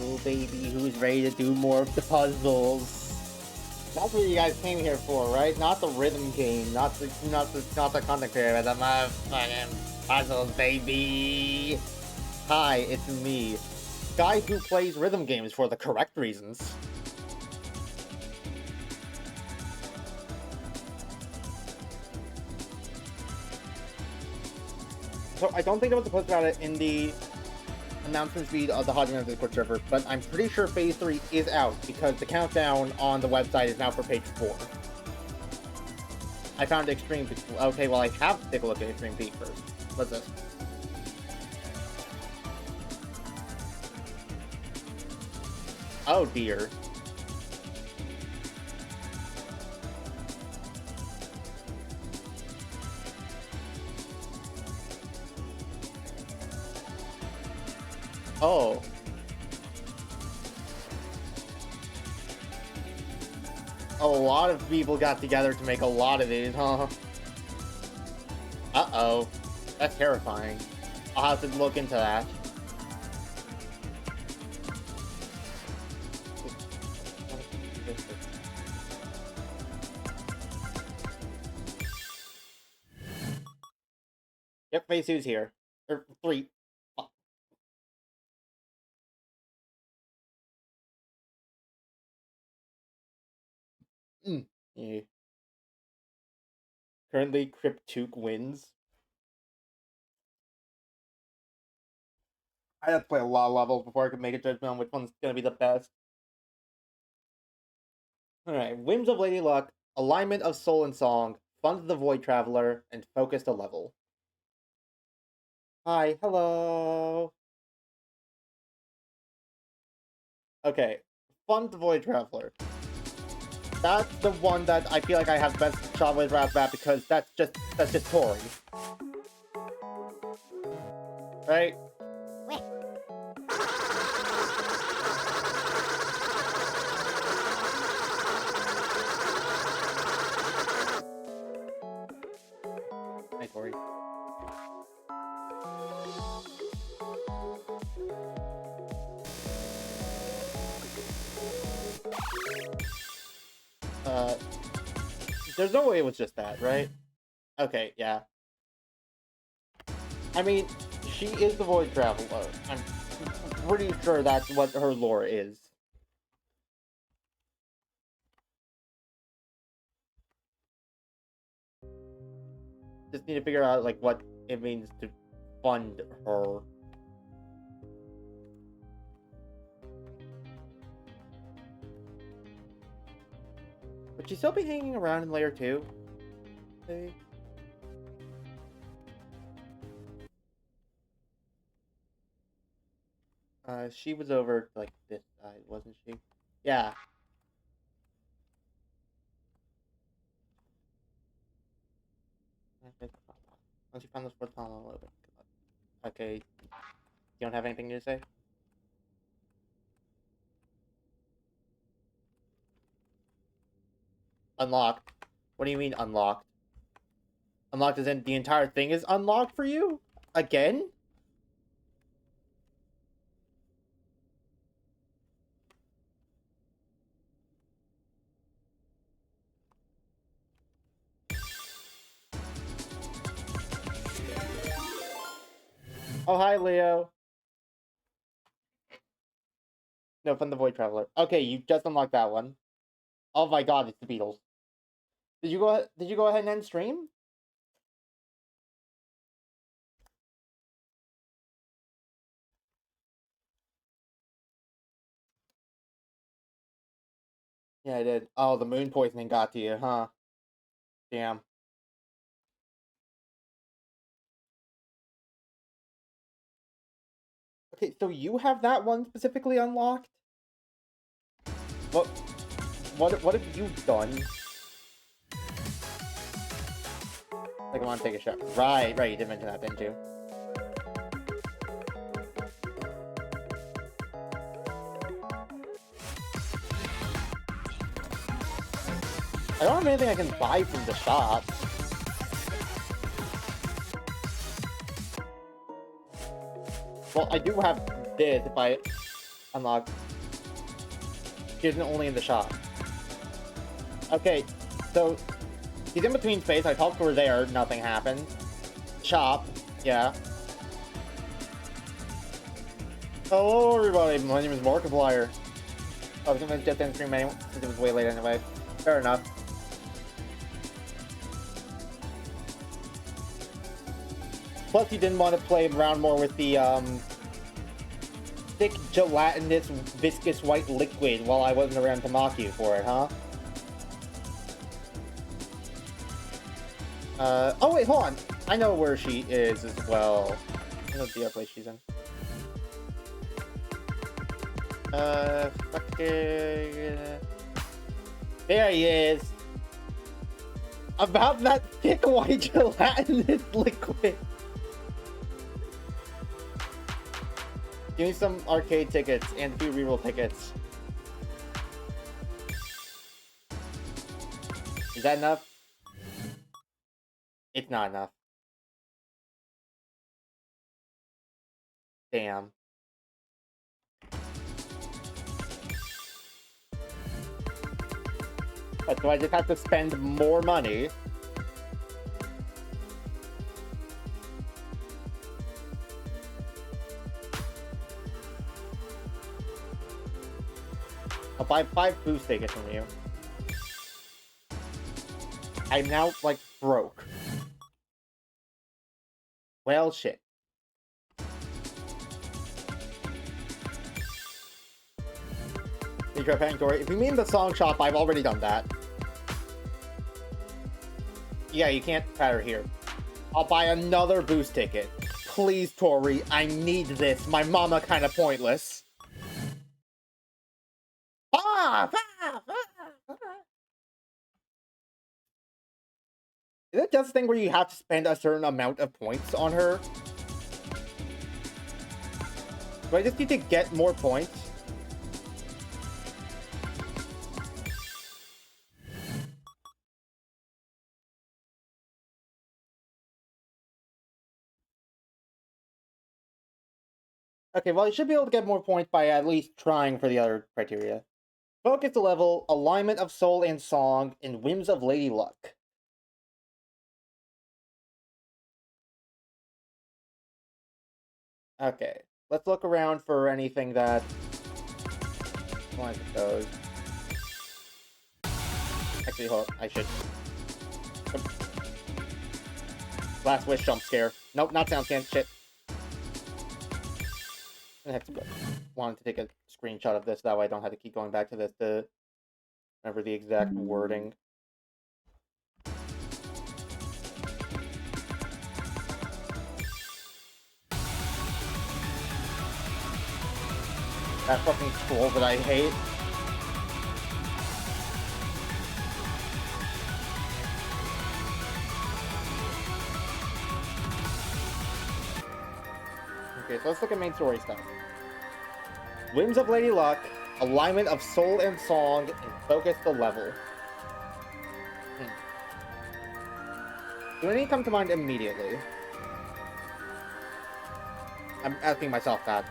Oh baby, who's ready to do more of the puzzles? That's what you guys came here for, right? Not the rhythm game, not the content creator, the motherfucking puzzles, baby. Hi, it's me, guy who plays rhythm games for the correct reasons. So I don't think there was a post about it in the announcement feed of the Hot Discord server, but I'm pretty sure Phase 3 is out because the countdown on the website is now for page 4. I found Extreme Peak. Okay, well I have to take a look at Extreme Peak first. What's this? Oh dear. Oh. A lot of people got together to make a lot of these, huh? Uh-oh. That's terrifying. I'll have to look into that. Yep, Phase 2's here. Or 3. Yeah. Currently, Cryptook wins. I have to play a lot of levels before I can make a judgment on which one's gonna be the best. Alright, Whims of Lady Luck, Alignment of Soul and Song, Fun of the Void Traveler, and Focus the Level. Hi, hello. Okay, Fun of the Void Traveler. That's the one that I feel like I have the best shot with right off the bat because that's just Tori. Right? Hi, Tori. There's no way it was just that, right? Okay, yeah. I mean, she is the Void Traveler. I'm pretty sure that's what her lore is. Just need to figure out, like, what it means to fund her. Would she still be hanging around in Layer 2? Okay. She was over, like, this side, wasn't she? Yeah. Once you find the sports column, I'll open. Okay. You don't have anything to say? Unlocked. What do you mean unlocked? Unlocked as in the entire thing is unlocked for you? Again? Oh, hi, Leo. No, from the Void Traveler. Okay, you just unlocked that one. Oh my god, it's the Beatles. Did you go ahead and end stream? Yeah, I did. Oh, the moon poisoning got to you, huh? Damn. Okay, so you have that one specifically unlocked? What have you done? Like, I want to take a shot. Right, you did mention that, didn't you? I don't have anything I can buy from the shop. Well, I do have this if I... Unlocked. She isn't only in the shop. Okay, so she's in between space. I talked to her there. Nothing happened. Shop. Yeah. Hello, everybody. My name is Markiplier. I was gonna just end stream anyway, since it was way late anyway. Fair enough. Plus, you didn't want to play around more with the thick, gelatinous, viscous white liquid while I wasn't around to mock you for it, huh? Oh wait, hold on. I know where she is as well. I know the other place she's in. Fucking... There he is. About that thick white gelatinous liquid. Give me some arcade tickets and 2 reroll tickets. Is that enough? It's not enough. Damn. So I just have to spend more money. I'll buy 5 boost tickets from you. I'm now, like, broke. Well, shit. If you mean the song shop, I've already done that. Yeah, you can't pat her here. I'll buy another boost ticket. Please, Tori, I need this. My mama kinda pointless. Is it just a thing where you have to spend a certain amount of points on her? Do I just need to get more points? Okay, well, you should be able to get more points by at least trying for the other criteria. Focus the level, alignment of soul and song, and whims of lady luck. Okay, let's look around for anything that lines with those. Actually, hold on, I should. Last wish jump scare. Nope, not sound scan. Shit. I wanted to take a screenshot of this, that way I don't have to keep going back to this to remember the exact wording. That fucking scroll that I hate. Okay, so let's look at main story stuff. Whims of Lady Luck, alignment of soul and song, and focus the level. Do any come to mind immediately? I'm asking myself that.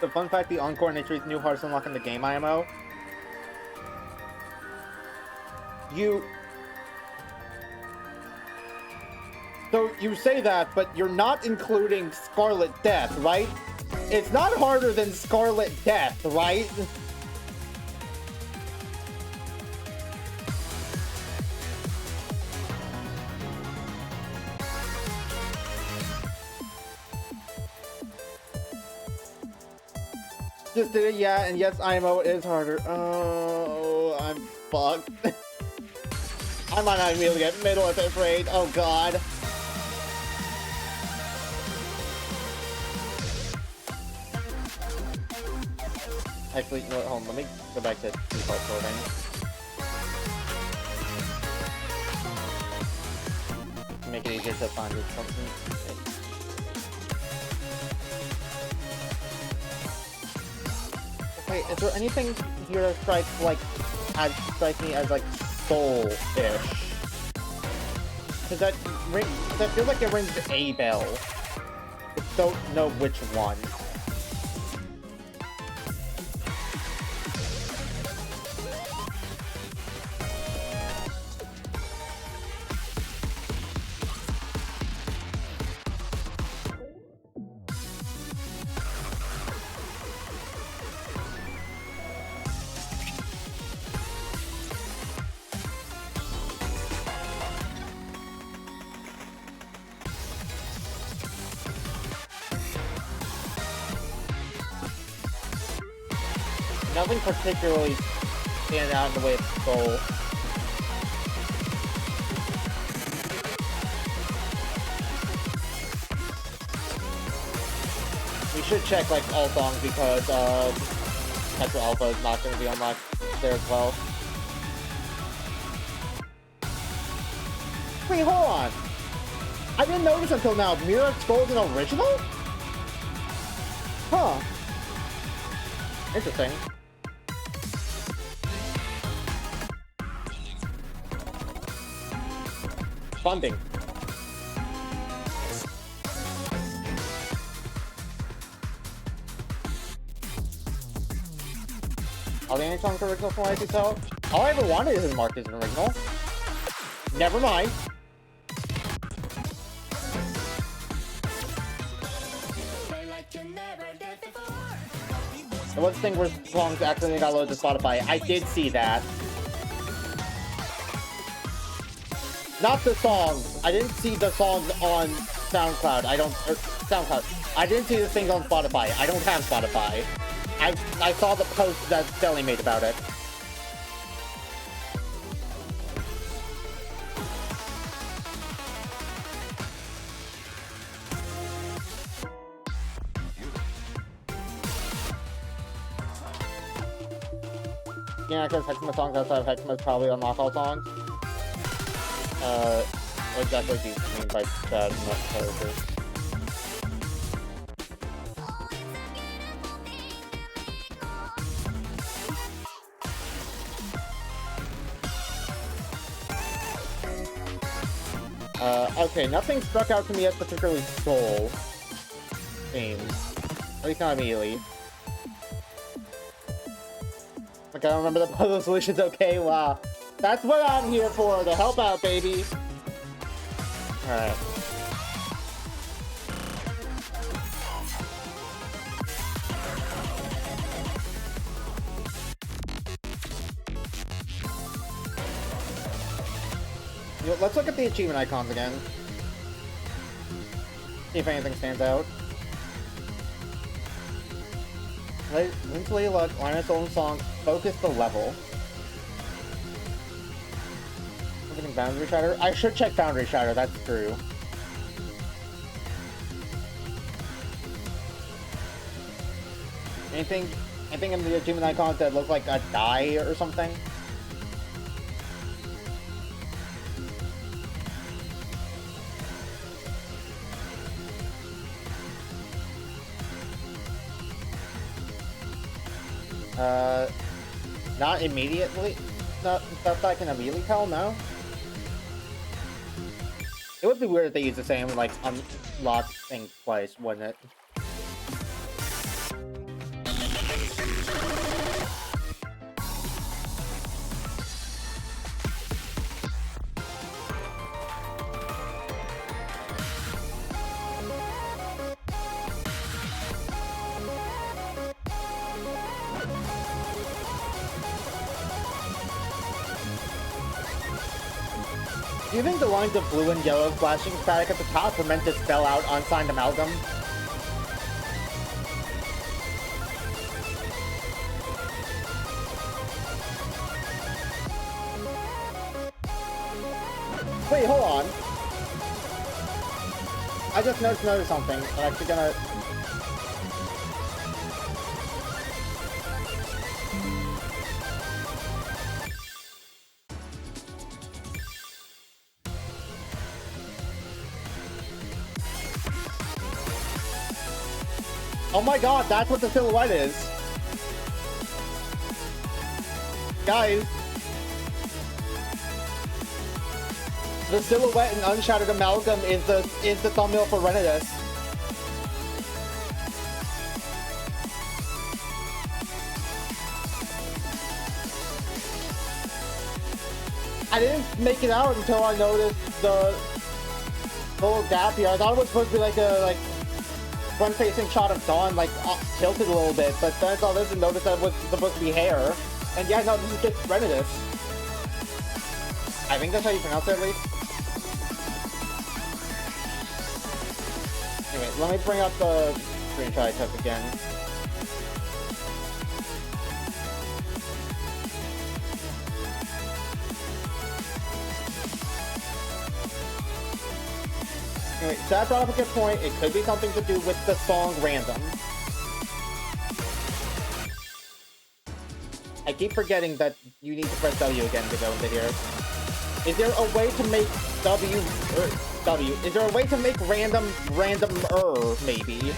The fun fact, the Encore initiates new hearts unlock in the game IMO. So you say that, but you're not including Scarlet Death, right? It's not harder than Scarlet Death, right? Just did it, yeah, and yes, IMO is harder. Oh, I'm fucked. I might not be able to get middle at this rate. Oh god. Actually, you know what, hold on, let me go back to default sorting. Make it easier to find this something. Okay, is there anything here that strikes me as like soul-ish? that feels like it rings a bell. Just don't know which one. Nothing particularly standing out in the way of goal. We should check like all songs because Metro Alpha is not going to be unlocked there as well. Wait, hold on. I didn't notice until now. Mirror Exposed an original? Huh. Interesting. Funding. All the songs are original from what I can tell. All I ever wanted is marked as an original. Never mind. There was a thing where songs accidentally got loaded to Spotify. I did see that. Not the songs. I didn't see the songs on SoundCloud. SoundCloud. I didn't see the things on Spotify. I don't have Spotify. I saw the post that Sally made about it. Yeah, because Hexima songs outside of Hexima is probably unlock all songs. What exactly do you mean by that? I'm not sure. Okay, nothing struck out to me as particularly soul themes. At least not immediately. Like, I don't remember the puzzle solutions. Okay, wow. That's what I'm here for, to help out, baby. Alright. You know, let's look at the achievement icons again. See if anything stands out. Mentally look, learn its own song, focus the level. Something Boundary Shatter? I should check Boundary Shatter, that's true. Anything in the achievement icons that look like a die or something? Not immediately. Not stuff I can immediately tell, no? It would be weird if they used the same, like, unlock thing twice, wouldn't it? Do you think the lines of blue and yellow flashing static at the top were meant to spell out unsigned amalgam? Wait, hold on. I just noticed something. I'm actually gonna... Oh my god, that's what the silhouette is! Guys! The silhouette and unshattered amalgam is the thumbnail for Renidus. I didn't make it out until I noticed the little gap here. I thought it was supposed to be like a front-facing shot of Dawn, like tilted a little bit, but then I saw this and noticed that it was supposed to be hair. And yeah, no, this is just Renidus. I think that's how you pronounce it, at least. Anyway, let me bring up the screenshot I took again. Anyway, Sad brought up a good point. It could be something to do with the song Random. I keep forgetting that you need to press W again to go into here. Is there a way to make is there a way to make randomer, maybe?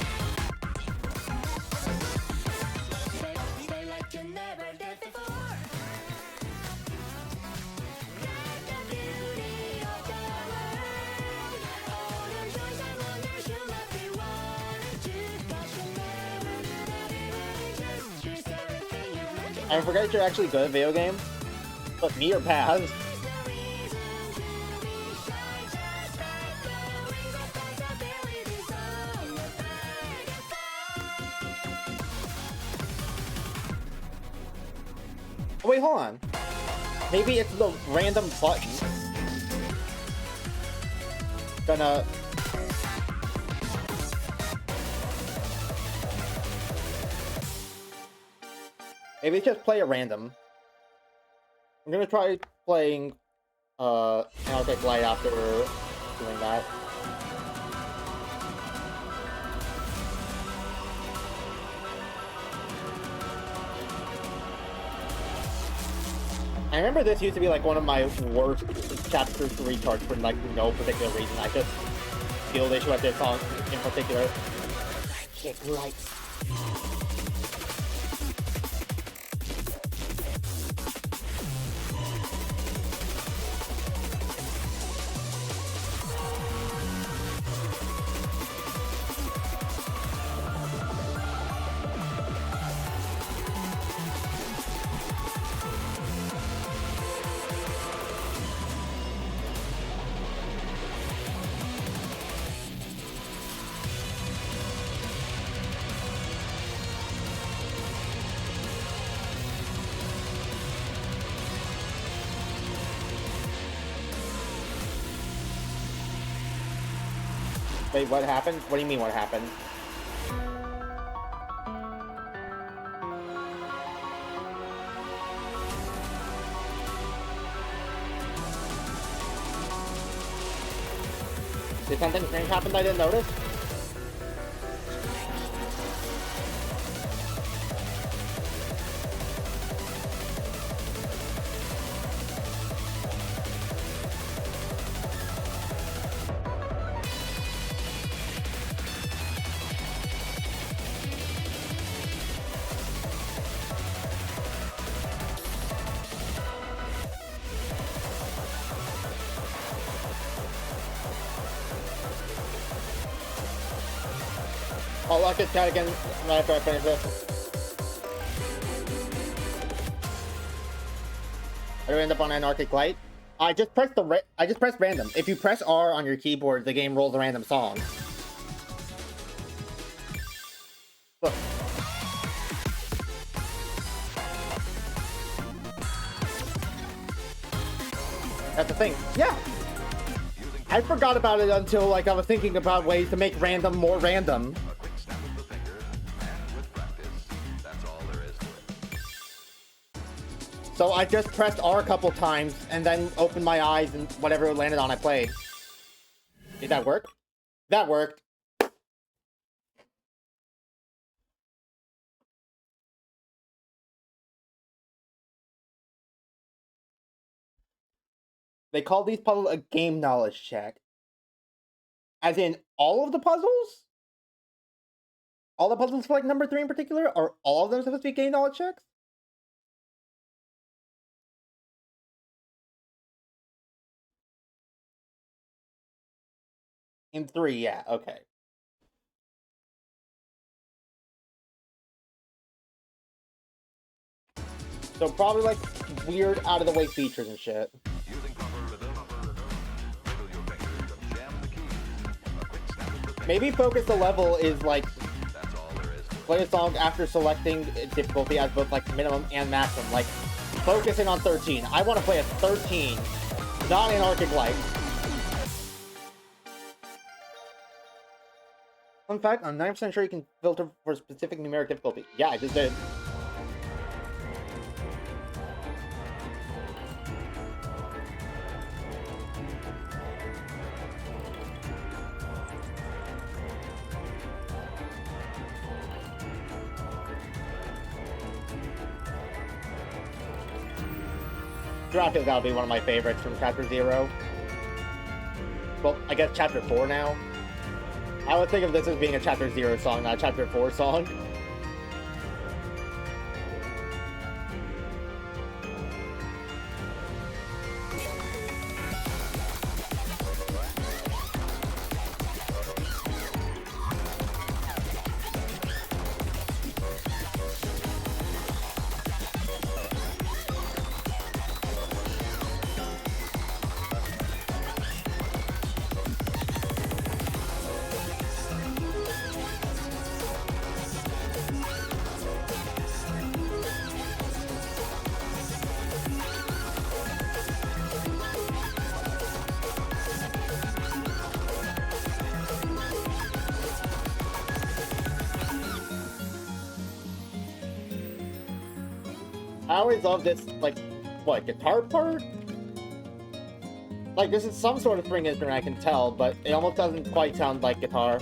I forget you're actually good at video games. But me or Paz? Oh, wait, hold on. Maybe it's the random button. Gonna... Maybe just play a random. I'm gonna try playing, and I'll take light after doing that. I remember this used to be like one of my worst chapter 3 charts for like no particular reason. I just feel the issue at this song in particular. Kick lights. Wait, what happened? What do you mean, what happened? Did something strange happen I didn't notice? I'll lock his cat again right after I finish this. I do end up on Anarchic Light. I just pressed random. If you press R on your keyboard, the game rolls a random song. Look. That's the thing. Yeah. I forgot about it until like I was thinking about ways to make random more random. So I just pressed R a couple times and then opened my eyes and whatever it landed on I played. Did that work? That worked. They call these puzzles a game knowledge check. As in all of the puzzles? All the puzzles for like number 3 in particular? Are all of them supposed to be game knowledge checks? In 3, yeah, okay. So probably like weird out of the way features and shit. Maybe focus the level is like play a song after selecting difficulty as both like minimum and maximum. Like focusing on 13. I want to play a 13, not Anarchic Light. Fun fact, I'm 90% sure you can filter for specific numeric difficulty. Yeah, I just did. Dracula's gotta be one of my favorites from Chapter 0. Well, I guess Chapter 4 now. I would think of this as being a Chapter 0 song, not a Chapter 4 song. I always love this, like, what, guitar part? Like, this is some sort of string instrument, I can tell, but it almost doesn't quite sound like guitar.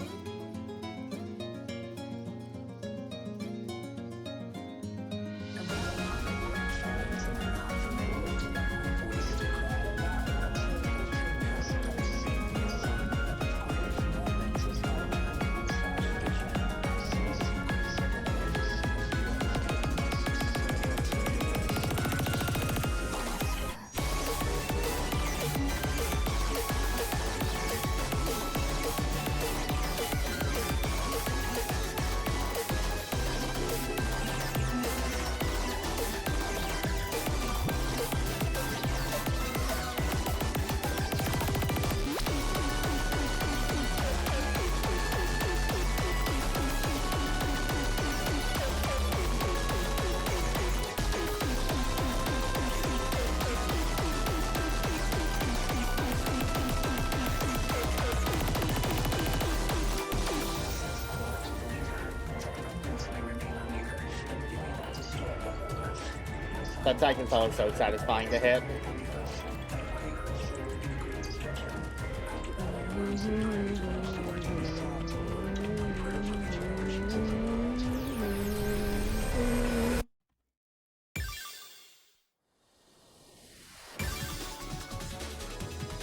That Titan song is so satisfying to hit.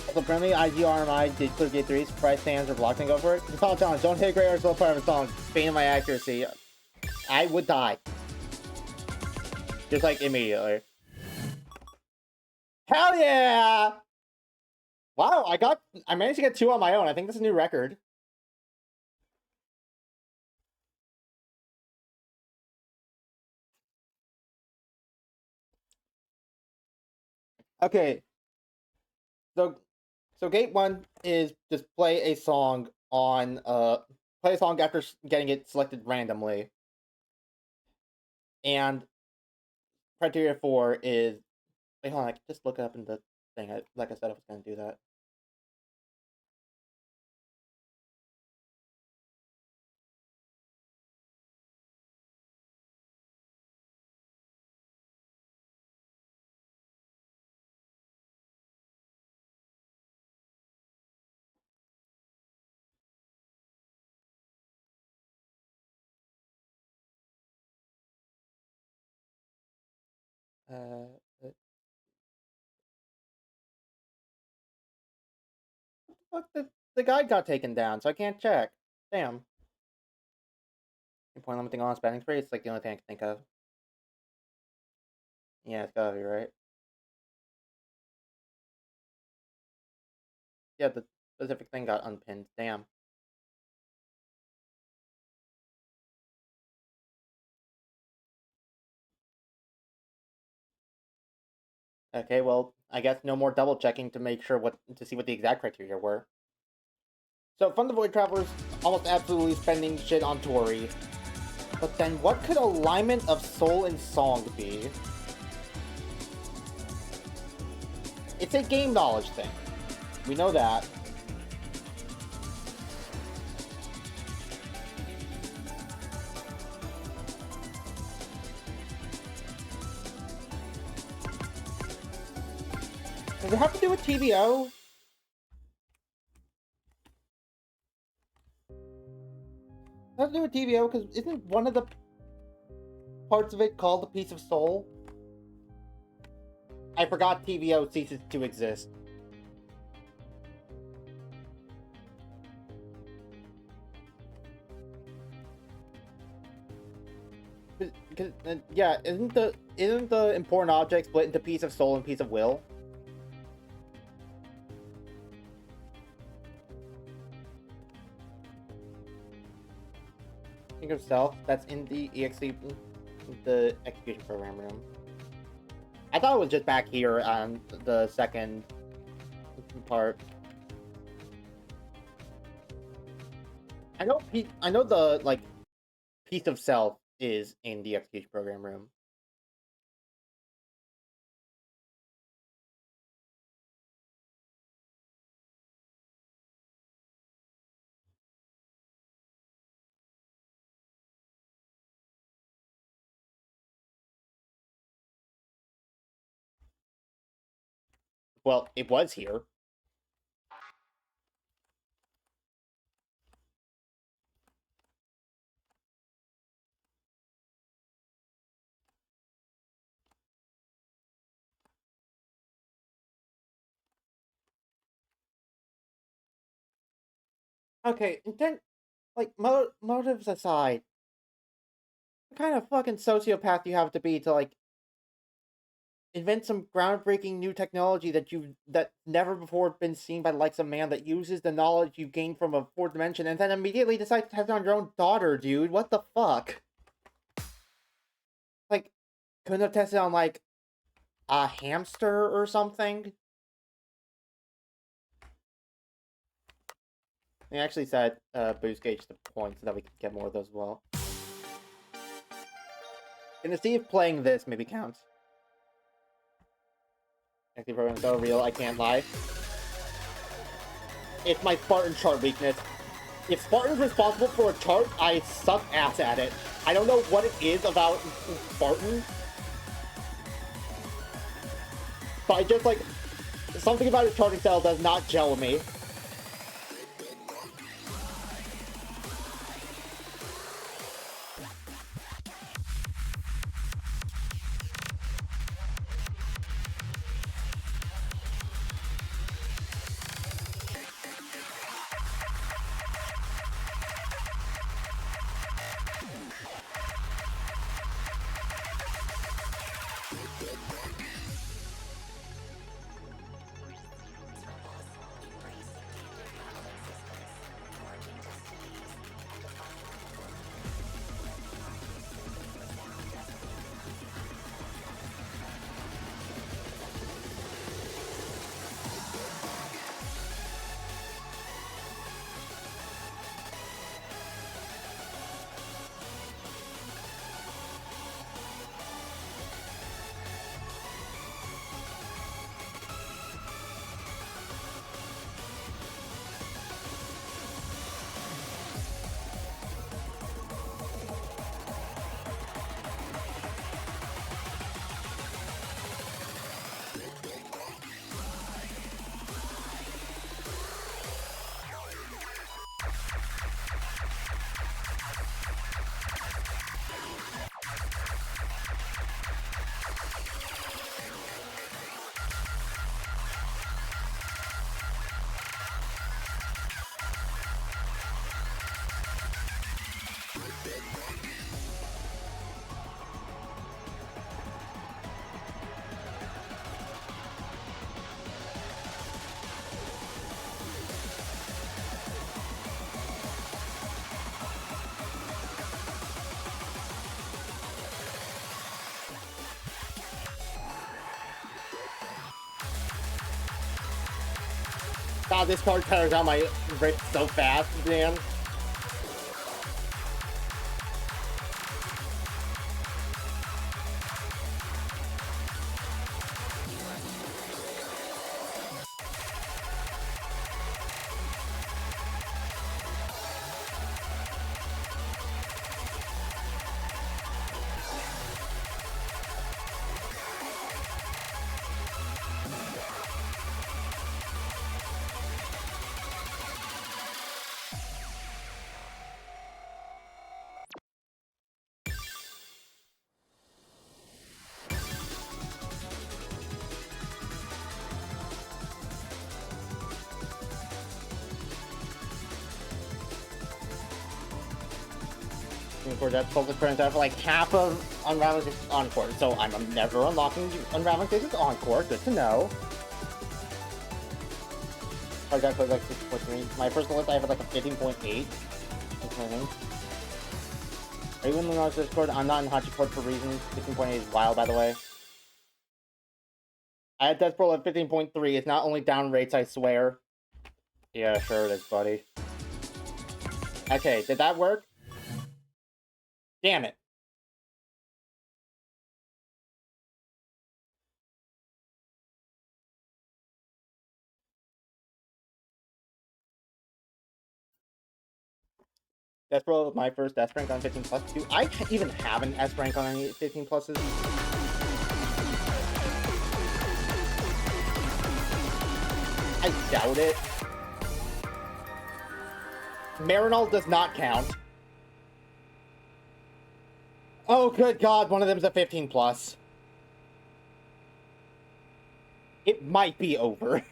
Also, friendly IGRMI did clear gate 3, surprise fans are blocking over it. It's all challenge, don't hit a great or slow part of a song, failing my accuracy. I would die. Just like immediately. Hell yeah! Wow, I managed to get 2 on my own. I think this is a new record. Okay. So gate 1 is just play a song on play a song after getting it selected randomly. And criteria 4 is wait, hold on, I can just look it up in the thing. Like I said, I was gonna do that. Uh, uh, fuck, the guide got taken down, so I can't check. Damn. Point limiting on spending spree. It's like the only thing I can think of. Yeah, it's gotta be right. Yeah, specific thing got unpinned. Damn. Okay, well, I guess no more double checking to make sure to see what the exact criteria were. So, from the Void Travelers, almost absolutely spending shit on Tori. But then, what could alignment of soul and song be? It's a game knowledge thing. We know that. Does it have to do with TVO? Does it have to do with TVO? Because isn't one of the parts of it called the Piece of Soul? I forgot TVO ceases to exist. Because yeah, isn't the important object split into Piece of Soul and Piece of Will? Think of Self. That's in the EXE, the execution program room. I thought it was just back here on the second part. I know the like Piece of Self is in the execution program room. Well, it was here. Okay, and then, like, motives aside, what kind of fucking sociopath you have to be to, like, invent some groundbreaking new technology that never before been seen by the likes of man that uses the knowledge you gain from a fourth dimension and then immediately decide to test it on your own daughter, dude? What the fuck? Like, couldn't have tested on, like, a hamster or something? They actually said boost gauge the points so that we could get more of those as well. Gonna see if playing this maybe counts. Active program is so real, I can't lie. It's my Spartan chart weakness. If Spartan's responsible for a chart, I suck ass at it. I don't know what it is about Spartan. But I just, like, something about his charting style does not gel with me. God, this card tears out my wrist so fast, man. For that focus turns out for like half of Unraveling Stages Encore, so I'm never unlocking Unraveling Stages Encore. Good to know. I got like 6.3. My first list I have like a 15.8. Are you in the North Discord? I'm not in Hachikord for reasons. 15.8 is wild, by the way. I had Death Pearl at 15.3. It's not only down rates, I swear. Yeah, sure it is, buddy. Okay, did that work? Damn it. Death Pearl was my first S rank on 15 plus. Do I even have an S rank on any 15 pluses? I doubt it. Marinol does not count. Oh, good God, one of them is a 15 plus. It might be over.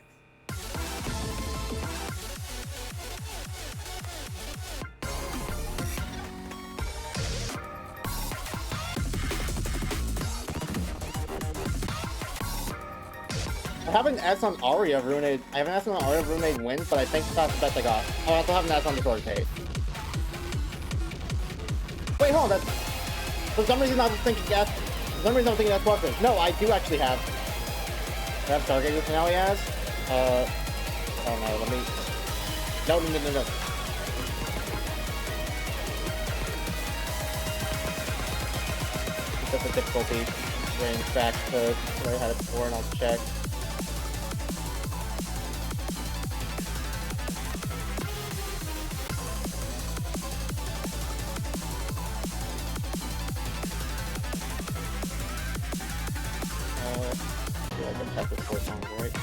I have an S on Aria Ruined. I have an S on Aria Ruined wins, but I think that's the best I got. I also have an S on the Sword Taste. Wait, hold on. That's... For some reason, I was thinking S. For some reason, I'm thinking that's weapons. No, I do actually have. I have Stargazer finale as. Oh no, let me. No. That's a difficulty. Range back to where I had it before, and I'll check. Yeah, I can check this 4 songs, right?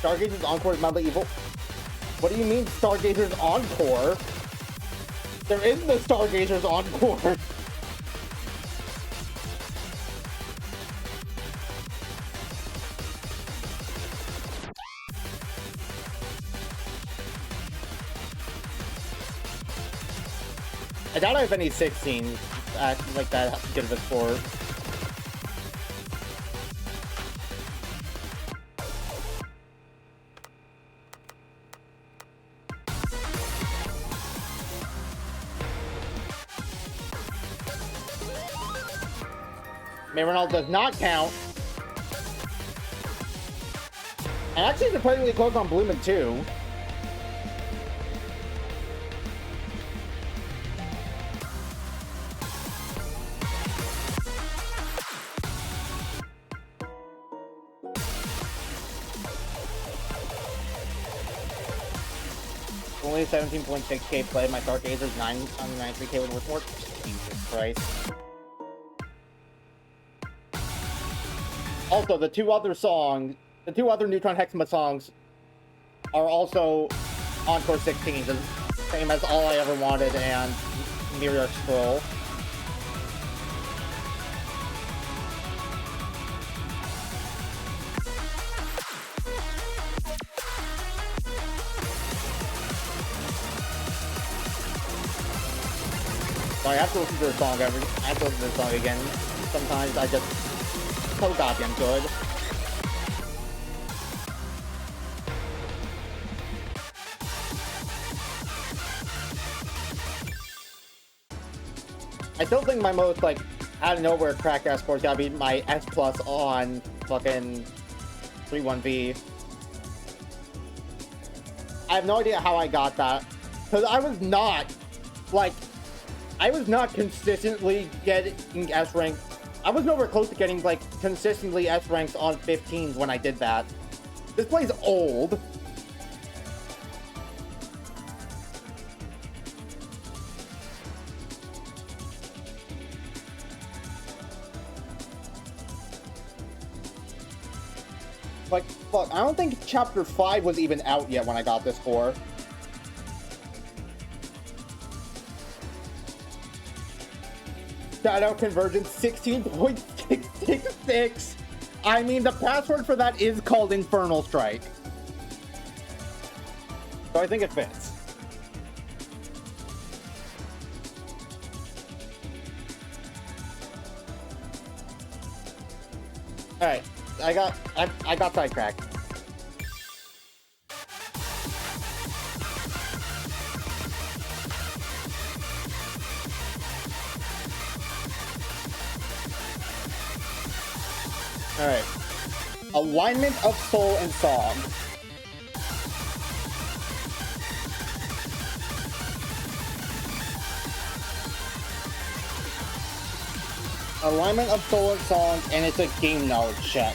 Stargazer's Encore is mildly evil. What do you mean Stargazer's Encore? There is no Stargazer's Encore. I doubt I have any 16s like that good of a score. Marinol does not count. And actually surprisingly close on Bloomin' too. Only 17.6k play. My Stargazer's 993k would worth more. Jesus Christ. Also, the two other Neutron Hexma songs are also Encore 16, the same as All I Ever Wanted and Mirror Scroll. So I have to listen to the song I have to listen to the song again. Sometimes I just so goddamn good. I still think my most, like, out of nowhere, cracked S4's gotta be my S plus on fucking 3-1V. I have no idea how I got that. Because I was not consistently getting S rank. I was nowhere close to getting, like, consistently S ranks on 15s when I did that. This play's old. Like, fuck, I don't think Chapter 5 was even out yet when I got this score. Shadow Convergence 16.666. I mean, the password for that is called Infernal Strike. So I think it fits. Alright, I got sidetracked. Alright. Alignment of soul and song. Alignment of soul and song, and it's a game knowledge check.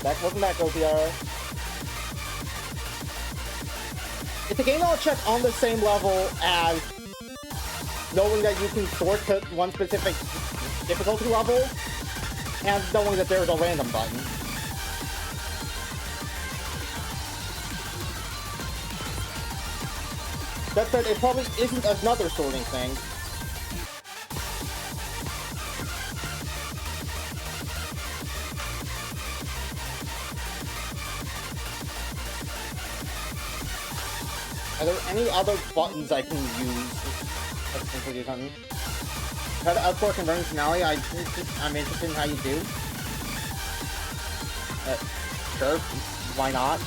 Welcome back, OPR. It's a game knowledge check on the same level as knowing that you can sort to one specific difficulty level, and knowing that there's a random button. That said, it probably isn't another sorting thing. Are there any other buttons I can use? Let's do something. Try to outdoor conversion finale. I'm interested in how you do. Sure, why not?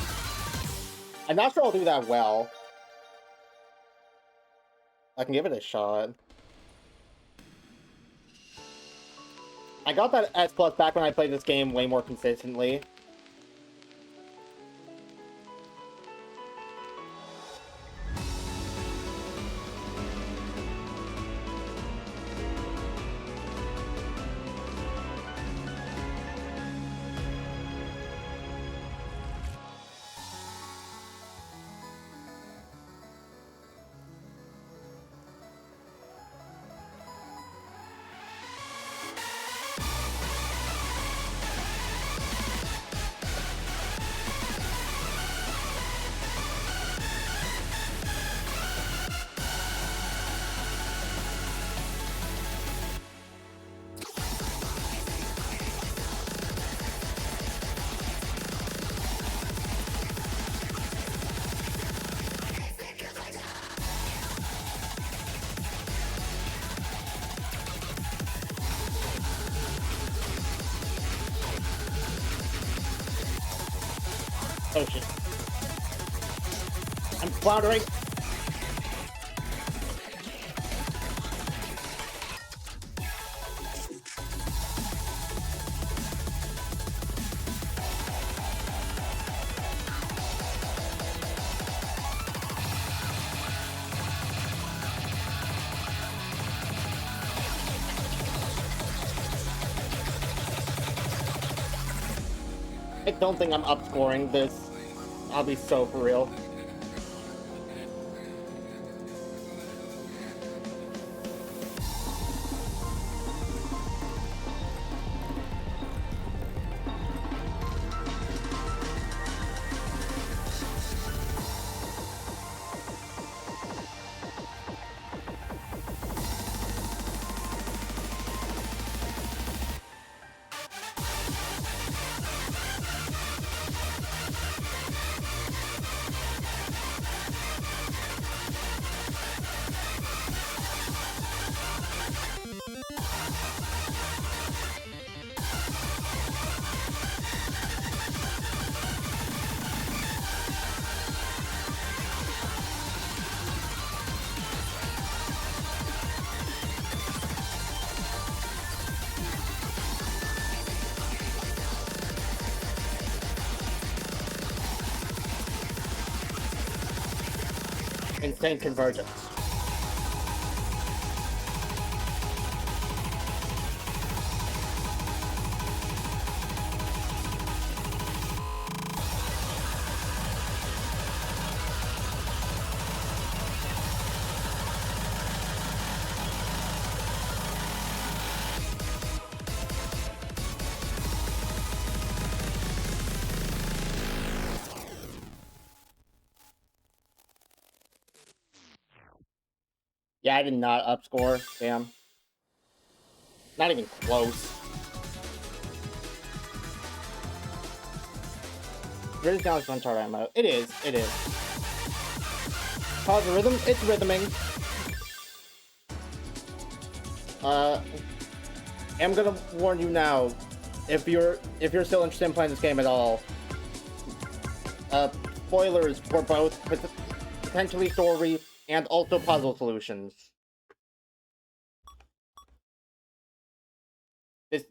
I'm not sure I'll do that well. I can give it a shot. I got that S+ back when I played this game way more consistently. Oh shit. I'm floundering. I don't think I'm upscoring this. I'll be so for real. insane convergence. Yeah, I did not upscore. Damn. Not even close. Really sounds fun chart ammo. It is. It is. Pause the rhythm. It's rhythming. I'm gonna warn you now. If you're still interested in playing this game at all, spoilers for both potentially story and also puzzle solutions. This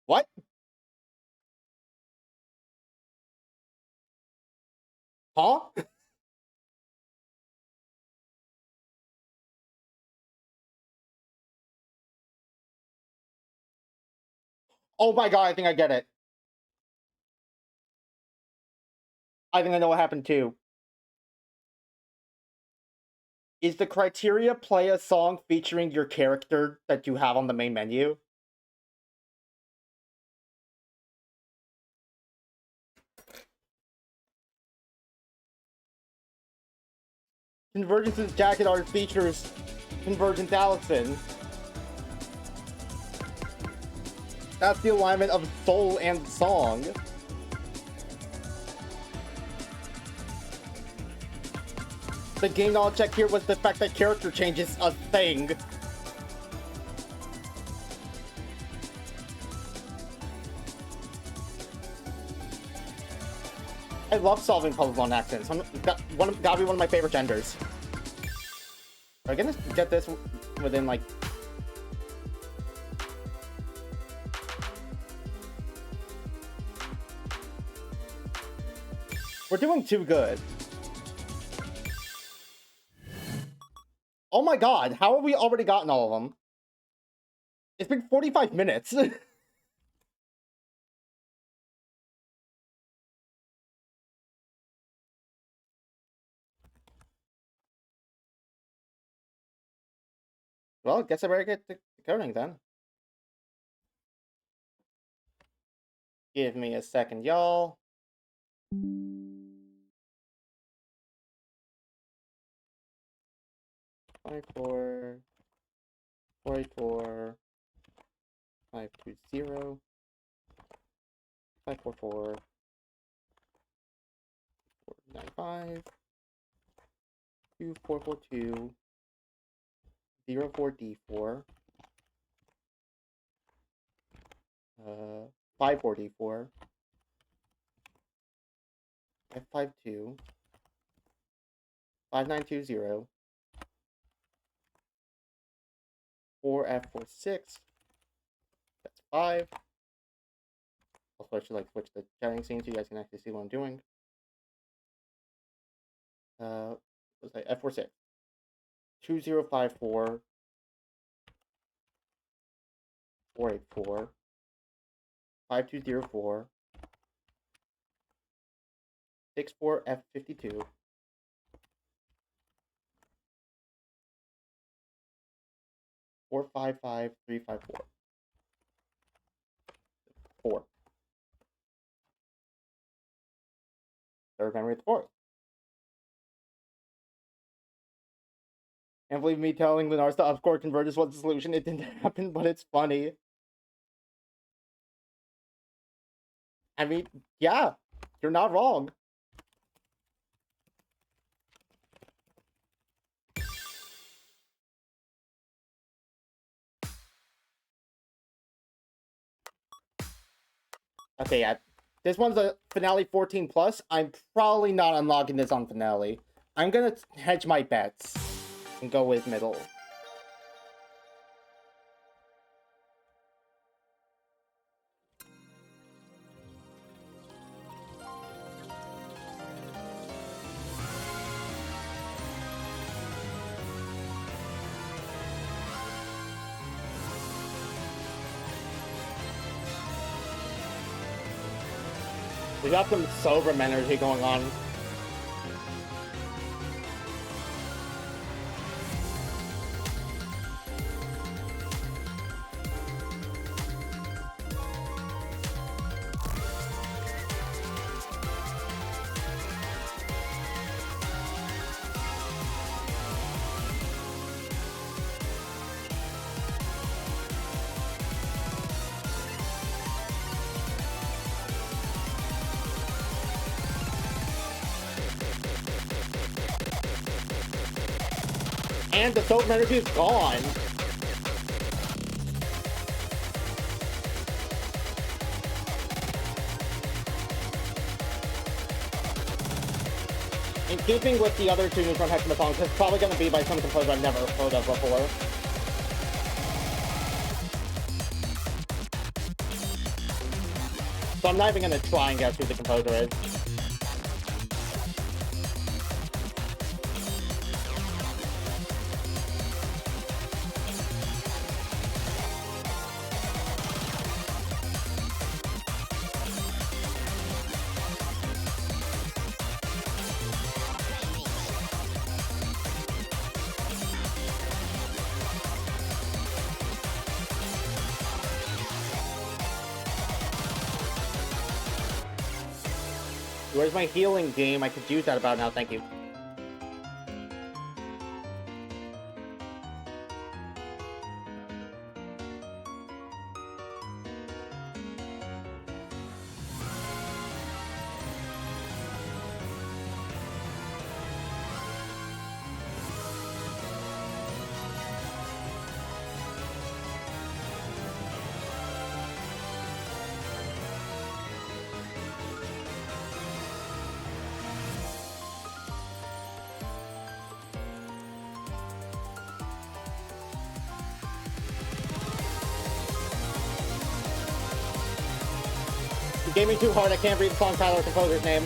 what? Huh? Oh my god, I think I get it. I think I know what happened too. Is the criteria play a song featuring your character that you have on the main menu? Convergence's jacket art features Convergence Allison. That's the alignment of soul and song. The game knowledge check here was the fact that character change is a thing. I love solving puzzles on accents. Gotta be one of my favorite genders. Are I gonna get this within like... We're doing too good. Oh my god, how have we already gotten all of them? It's been 45 minutes. Well, guess I better get the coding then. Give me a second, y'all. Five, 4, 4, 5, 2, 0, 5, 4, 4, 4, 9, 5, 2, 4, 4, 2, 0, 4, D 4, 5, 4, D 4, F 5, 2, 5, 9, 2, 0, 4, F 4, 6. That's 5. Also, I should like switch the chatting scene so you guys can actually see what I'm doing. What's that? F 4, 6. 2, 0, 5, 4. 4, 8, 4. 5, 2, 0, 4. 6, 4, F 52. 4, 5, 5, 3, 5, 4. 4. Third memory of the fourth. Can't believe me telling Lenars to upscore convergence was the solution. It didn't happen, but it's funny. I mean, yeah, you're not wrong. Okay, yeah. This one's a Finale 14 plus. I'm probably not unlocking this on Finale. I'm gonna hedge my bets and go with middle. We got some sober energy going on. And the soap energy is gone. In keeping with the other tunes from Hex songs, it's probably going to be by some composer I've never heard of before. So I'm not even going to try and guess who the composer is. Where's my healing game? I could use that about now, thank you. You gave me too hard, I can't read the song title or composer's name.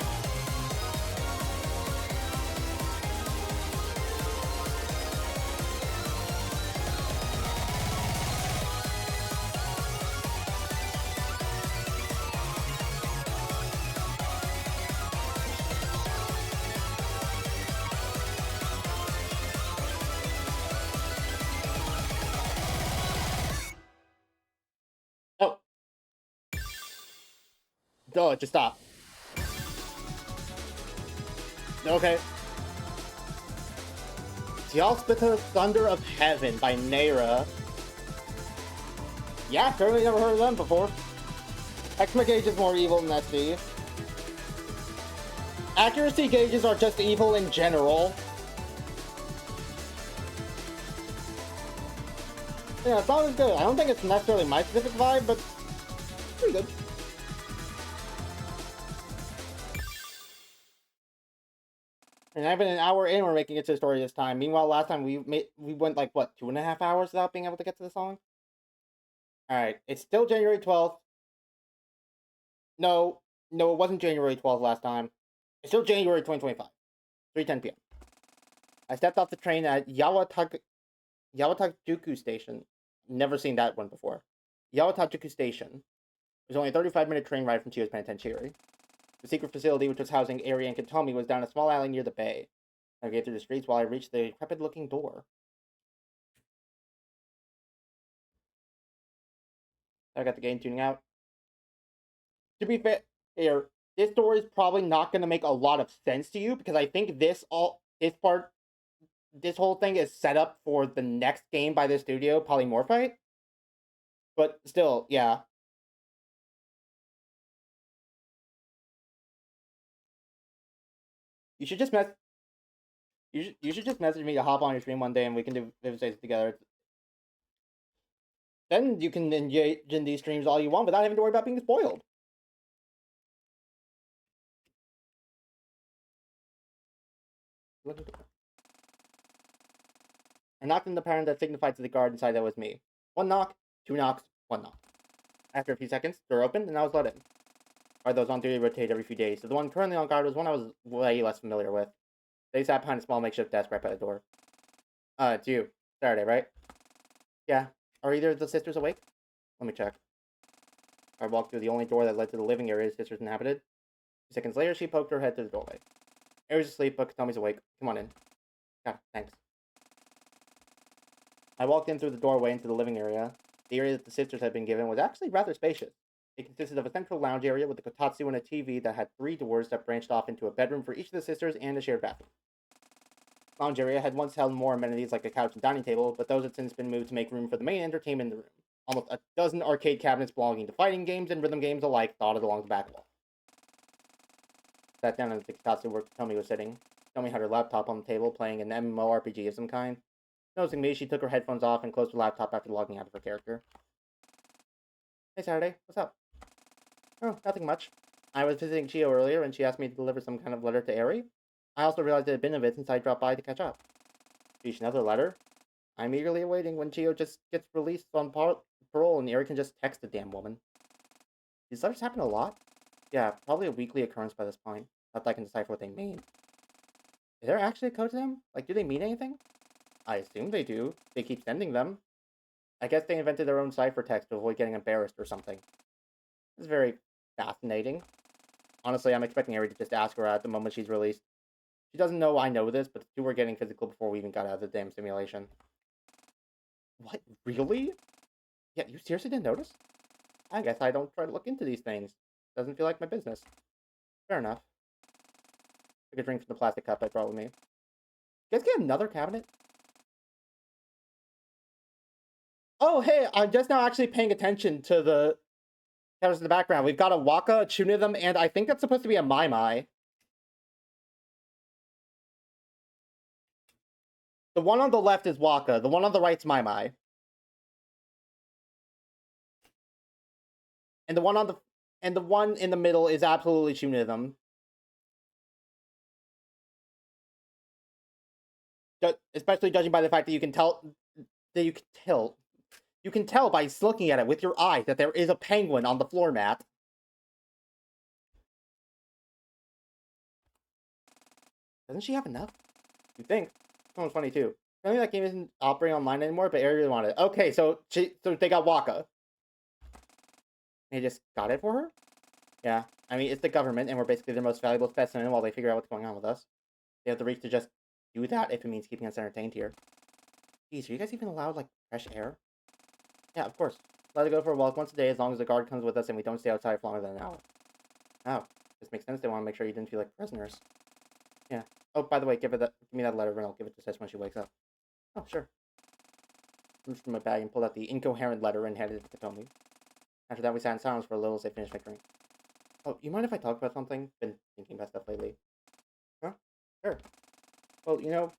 Oh. Oh, just stop. Okay. Dialspita Thunder of Heaven by Naira. Yeah, certainly never heard of them before. Hexma gauge is more evil than SD. Accuracy gauges are just evil in general. Yeah, the song is good. I don't think it's necessarily my specific vibe, but pretty good. And I've been an hour in, we're making it to the story this time. Meanwhile, last time we went like, what, 2.5 hours without being able to get to the song? Alright, it's still January 12th. No, it wasn't January 12th last time. It's still January 2025. 3:10 p.m. I stepped off the train at Yawatajuku Station. Never seen that one before. Yawatajuku Station. It was only a 35-minute train ride from Chiyo's Penitentiary. The secret facility, which was housing Ari and Katomi, was down a small alley near the bay. I navigated through the streets while I reached the decrepit-looking door. I got the game tuning out. To be fair, this story is probably not going to make a lot of sense to you, because I think this whole thing is set up for the next game by the studio, Polymorphite. But still, yeah. You should just you should just message me to hop on your stream one day and we can do Vivid States together. Then you can engage in these streams all you want without having to worry about being spoiled. I knocked on the pattern that signified to the guard inside that was me. 1 knock, 2 knocks, 1 knock. After a few seconds, the door opened and I was let in. Or those on duty rotate every few days, so the one currently on guard was one I was way less familiar with. They sat behind a small makeshift desk right by the door. It's you. Saturday, right? Yeah. Are either of the sisters awake? Let me check. I walked through the only door that led to the living area the sisters inhabited. 2 seconds later, she poked her head through the doorway. Aries is asleep, but Katomi's awake. Come on in. Yeah, thanks. I walked in through the doorway into the living area. The area that the sisters had been given was actually rather spacious. It consisted of a central lounge area with a kotatsu and a TV that had 3 doors that branched off into a bedroom for each of the sisters and a shared bathroom. The lounge area had once held more amenities like a couch and dining table, but those had since been moved to make room for the main entertainment in the room. Almost a dozen arcade cabinets belonging to fighting games and rhythm games alike dotted along the back wall. Sat down at the kotatsu where Tomi was sitting. Tomi had her laptop on the table playing an MMORPG of some kind. Noticing me, she took her headphones off and closed her laptop after logging out of her character. Hey Saturday, what's up? Oh, nothing much. I was visiting Chio earlier and she asked me to deliver some kind of letter to Eri. I also realized it had been a bit since I dropped by to catch up. Sheesh, another letter? I'm eagerly awaiting when Chio just gets released on parole and Eri can just text the damn woman. These letters happen a lot? Yeah, probably a weekly occurrence by this point. Not that I can decipher what they mean. Is there actually a code to them? Like, do they mean anything? I assume they do. They keep sending them. I guess they invented their own ciphertext to avoid getting embarrassed or something. It's very fascinating. Honestly, I'm expecting Eri to just ask her out at the moment she's released. She doesn't know I know this, but the two were getting physical before we even got out of the damn simulation. What? Really? Yeah, you seriously didn't notice? I guess I don't try to look into these things. Doesn't feel like my business. Fair enough. Took a drink from the plastic cup I brought with me. You guys get another cabinet? Oh, hey, I'm just now actually paying attention to the cabinets in the background. We've got a Waka, a Chunithm, and I think that's supposed to be a Mai Mai. The one on the left is Waka. The one on the right's Mai Mai. And the one in the middle is absolutely Chunithm. Especially judging by the fact that you can tell by looking at it with your eyes that there is a penguin on the floor mat. Doesn't she have enough? You think? Someone's funny too. Apparently that game isn't operating online anymore, but Eri really wanted it. Okay, so they got Waka. They just got it for her? Yeah. I mean, it's the government, and we're basically their most valuable specimen while they figure out what's going on with us. They have the reach to just do that if it means keeping us entertained here. Jeez, are you guys even allowed, like, fresh air? Yeah, of course. Let it go for a walk once a day as long as the guard comes with us and we don't stay outside for longer than an hour. Oh, this makes sense. They want to make sure you didn't feel like prisoners. Yeah. Oh, by the way, give me that letter and I'll give it to Sis when she wakes up. Oh, sure. I reached from my bag and pulled out the incoherent letter and handed it to Tomi. After that, we sat in silence for a little as I finished my drink. Oh, you mind if I talk about something? Been thinking about stuff lately. Huh? Sure. Well, you know,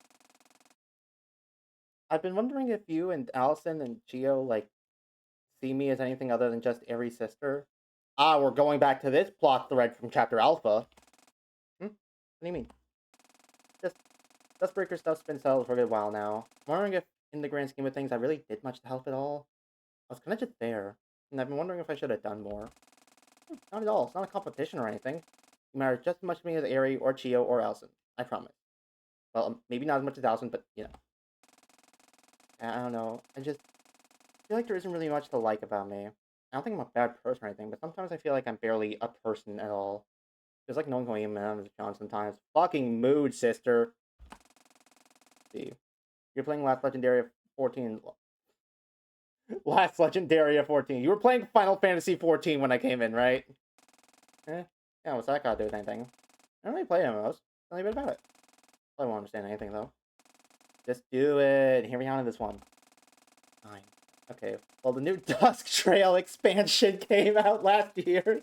I've been wondering if you and Allison and Gio, like, see me as anything other than just Eri's sister. Ah, we're going back to this plot thread from Chapter Alpha. What do you mean? Just, Dustbreaker stuff's been settled for a good while now. I'm wondering if, in the grand scheme of things, I really did much to help at all. I was kind of just there, and I've been wondering if I should have done more. Not at all. It's not a competition or anything. You matter just as much to me as Eri or Chio or Allison. I promise. Well, maybe not as much as Allison, but, you know. I don't know. I just feel like there isn't really much to like about me. I don't think I'm a bad person or anything, but sometimes I feel like I'm barely a person at all. It's like knowing who I am and John sometimes. Fucking mood, sister. Let's see. You're playing Last Legendary 14. Last Legendary 14. You were playing Final Fantasy 14 when I came in, right? Yeah, what's that got to do with anything? I don't really play MMOs. Tell me a bit about it. I don't understand anything, though. Just do it. Hear me out on this one. Fine. Okay. Well, the new Dusk Trail expansion came out last year.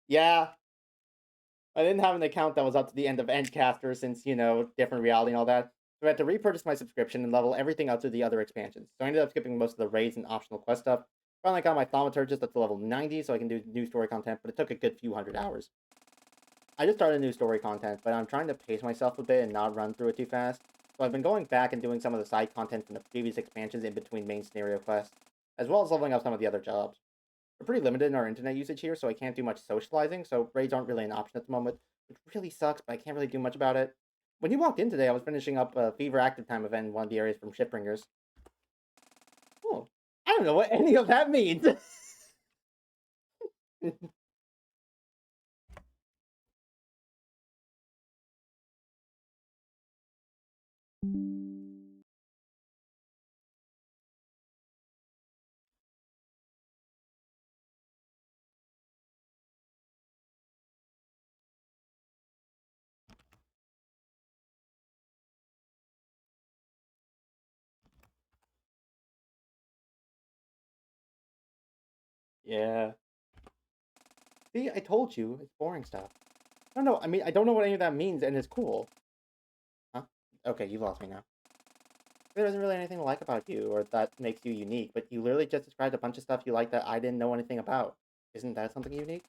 Yeah. I didn't have an account that was up to the end of Endcaster since, you know, different reality and all that. So I had to repurchase my subscription and level everything up to the other expansions. So I ended up skipping most of the raids and optional quest stuff. Finally got my thaumaturgist up to level 90 so I can do new story content, but it took a good few hundred hours. I just started new story content, but I'm trying to pace myself a bit and not run through it too fast. So I've been going back and doing some of the side content from the previous expansions in between main scenario quests, as well as leveling up some of the other jobs. We're pretty limited in our internet usage here, so I can't do much socializing, so raids aren't really an option at the moment, which really sucks, but I can't really do much about it. When you walked in today, I was finishing up a Fever Active Time event in one of the areas from Shipbringers. Oh, I don't know what any of that means. Yeah. See, I told you, it's boring stuff. I don't know. I mean, I don't know what any of that means, and it's cool. Huh? Okay, you lost me now. There isn't really anything to like about you, or that makes you unique, but you literally just described a bunch of stuff you like that I didn't know anything about. Isn't that something unique?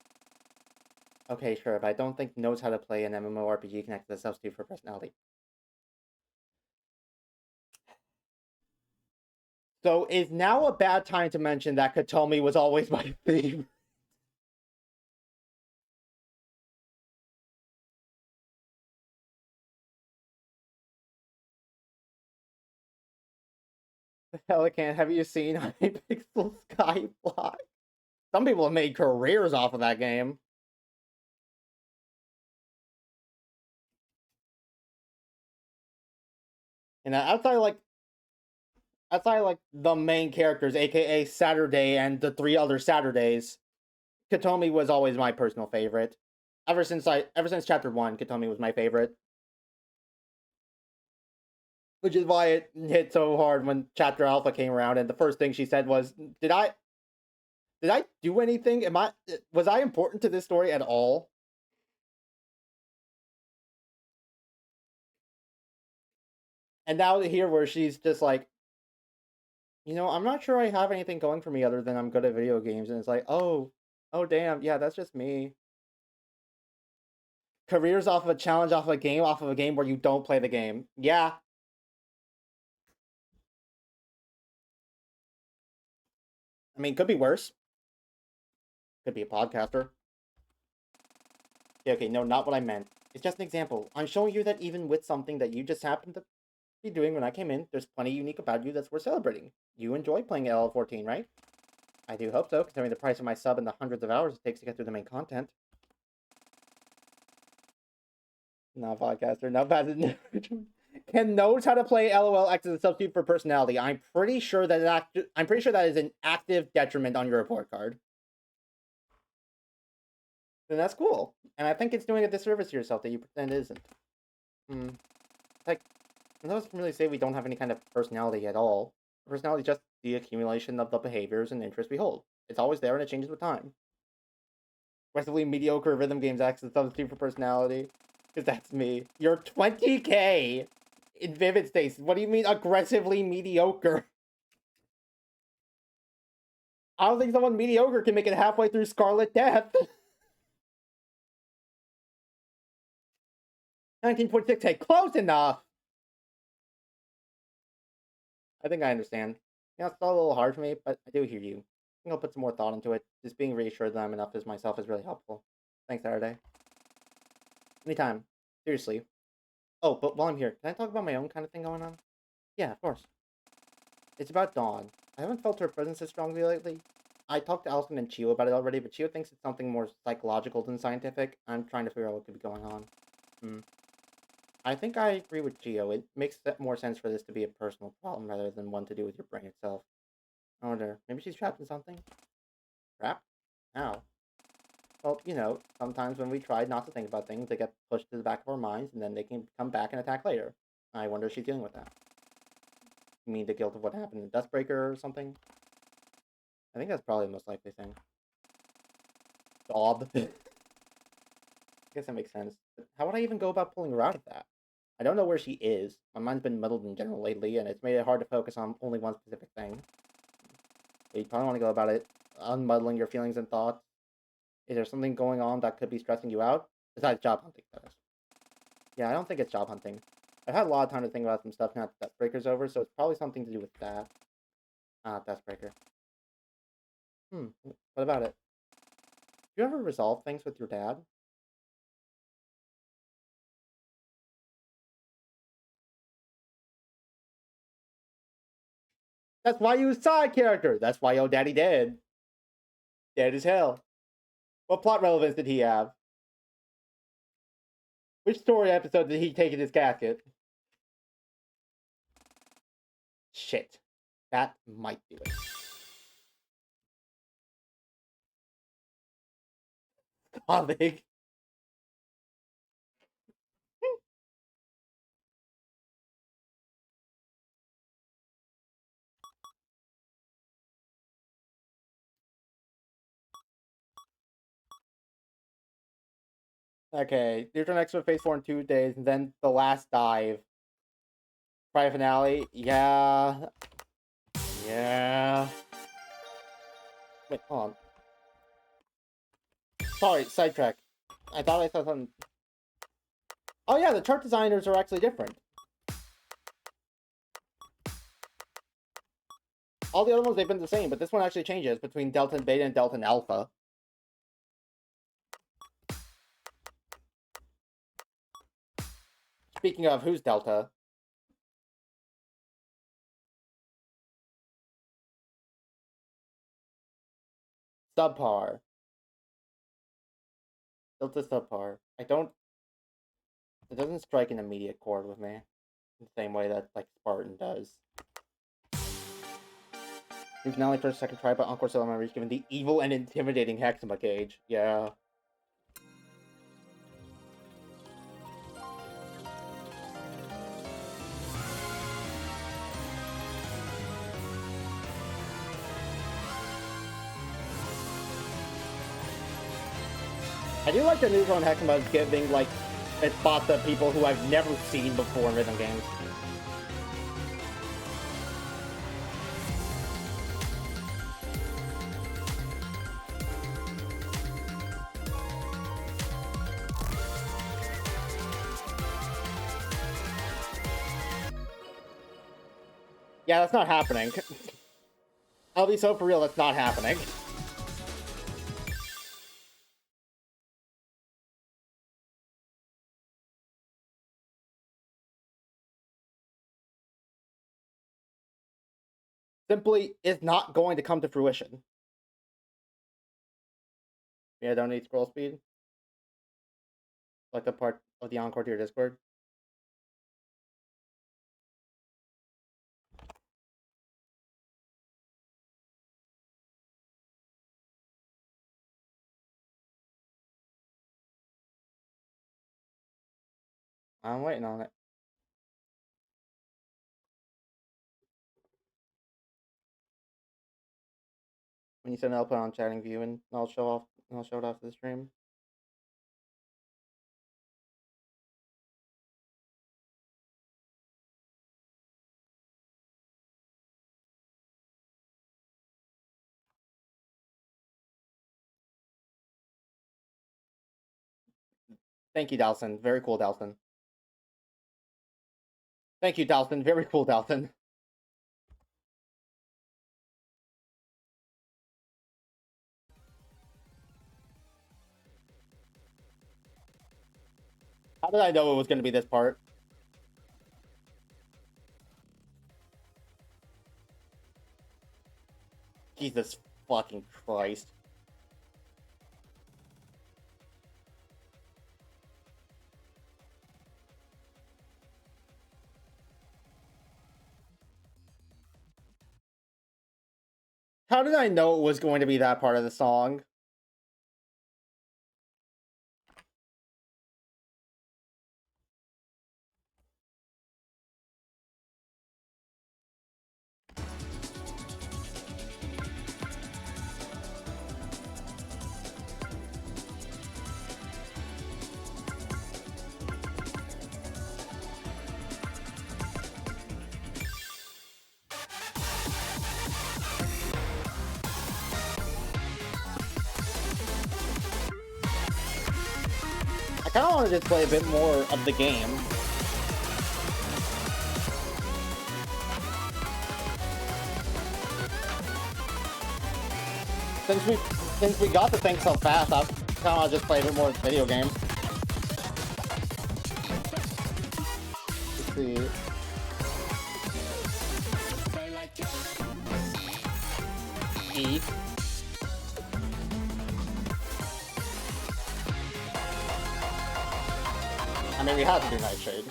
Okay, sure, but I don't think knows how to play an MMORPG connects as a substitute for personality. So is now a bad time to mention that Katomi was always my theme? Pelican, have you seen Hypixel Skyblock? Some people have made careers off of that game. And outside like the main characters, aka Saturday and the three other Saturdays, Katomi was always my personal favorite. Ever since chapter 1, Katomi was my favorite. Which is why it hit so hard when chapter Alpha came around and the first thing she said was, did I do anything? Was I important to this story at all? And now to hear where she's just like, I'm not sure I have anything going for me other than I'm good at video games, and it's like, oh damn, yeah, that's just me. Careers off of a challenge, off of a game where you don't play the game. Yeah. I mean, could be worse. Could be a podcaster. Yeah, okay, no, not what I meant. It's just an example. I'm showing you that even with something that you just happened to be doing when I came in, there's plenty unique about you that's worth celebrating. You enjoy playing LL14, right? I do hope so, considering the price of my sub and the hundreds of hours it takes to get through the main content. Not podcaster, not bad. Can knows how to play LOL act as a substitute for personality. I'm pretty sure that is an active detriment on your report card. Then that's cool, and I think it's doing a disservice to yourself that you pretend it isn't. Hmm. Like, none of us can really say we don't have any kind of personality at all. Personality is just the accumulation of the behaviors and interests we hold. It's always there and it changes with time. Relatively mediocre rhythm games acts as a substitute for personality. Because that's me. You're 20k in Vivid States. What do you mean aggressively mediocre? I don't think someone mediocre can make it halfway through Scarlet Death. 19.6k, close enough! I think I understand. It's still a little hard for me, but I do hear you. I think I'll put some more thought into it. Just being reassured that I'm enough as myself is really helpful. Thanks, Saturday. Anytime. Seriously. Oh, but while I'm here, can I talk about my own kind of thing going on? Yeah, of course. It's about Dawn. I haven't felt her presence as strongly lately. I talked to Allison and Chio about it already, but Chio thinks it's something more psychological than scientific. I'm trying to figure out what could be going on. I think I agree with Chio. It makes more sense for this to be a personal problem rather than one to do with your brain itself. I wonder, maybe she's trapped in something? Trapped? How? Well, sometimes when we try not to think about things, they get pushed to the back of our minds, and then they can come back and attack later. I wonder if she's dealing with that. You mean the guilt of what happened in Dustbreaker or something? I think that's probably the most likely thing. Job. I guess that makes sense. But how would I even go about pulling her out of that? I don't know where she is. My mind's been muddled in general lately, and it's made it hard to focus on only one specific thing. But you probably want to go about it unmuddling your feelings and thoughts. Is there something going on that could be stressing you out? Besides job hunting, that is. Yeah, I don't think it's job hunting. I've had a lot of time to think about some stuff now that Breaker's over, so it's probably something to do with that. Breaker. What about it? Do you ever resolve things with your dad? That's why you side character. That's why your daddy dead. Dead as hell. What plot relevance did he have? Which story episode did he take in his casket? Shit. That might do it. Comic. Okay, Neutron X for Phase 4 in 2 days, and then the last dive. Friday finale, yeah. Yeah. Wait, hold on. Sorry, sidetrack. I thought I saw something. Oh yeah, the chart designers are actually different. All the other ones, they've been the same, but this one actually changes between Delta and Beta and Delta and Alpha. Speaking of, who's Delta? Subpar. Delta subpar. It doesn't strike an immediate chord with me. In the same way that, like, Spartan does. You've not only first, second try, but Encore still memories given the evil and intimidating Hexama Cage. Yeah. I do like the Neutron Hexama giving, like, a spot to people who I've never seen before in rhythm games. Yeah, that's not happening. I'll be so for real, that's not happening. Simply is not going to come to fruition. Yeah, don't need scroll speed. Like a part of the Encore to your Discord. I'm waiting on it. When you send it, I'll put it on chatting view and I'll show it off to the stream. Thank you, Dalton. Very cool, Dalton. Thank you, Dalton. Very cool, Dalton. How did I know it was going to be this part? Jesus fucking Christ. How did I know it was going to be that part of the song? I kind of want to just play a bit more of the game. Since we got the thing so fast, I kind of want to just play a bit more video games. Let's see. E. I mean, we had to do Nightshade.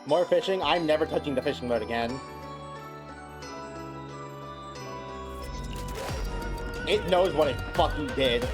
More fishing? I'm never touching the fishing mode again. It knows what it fucking did.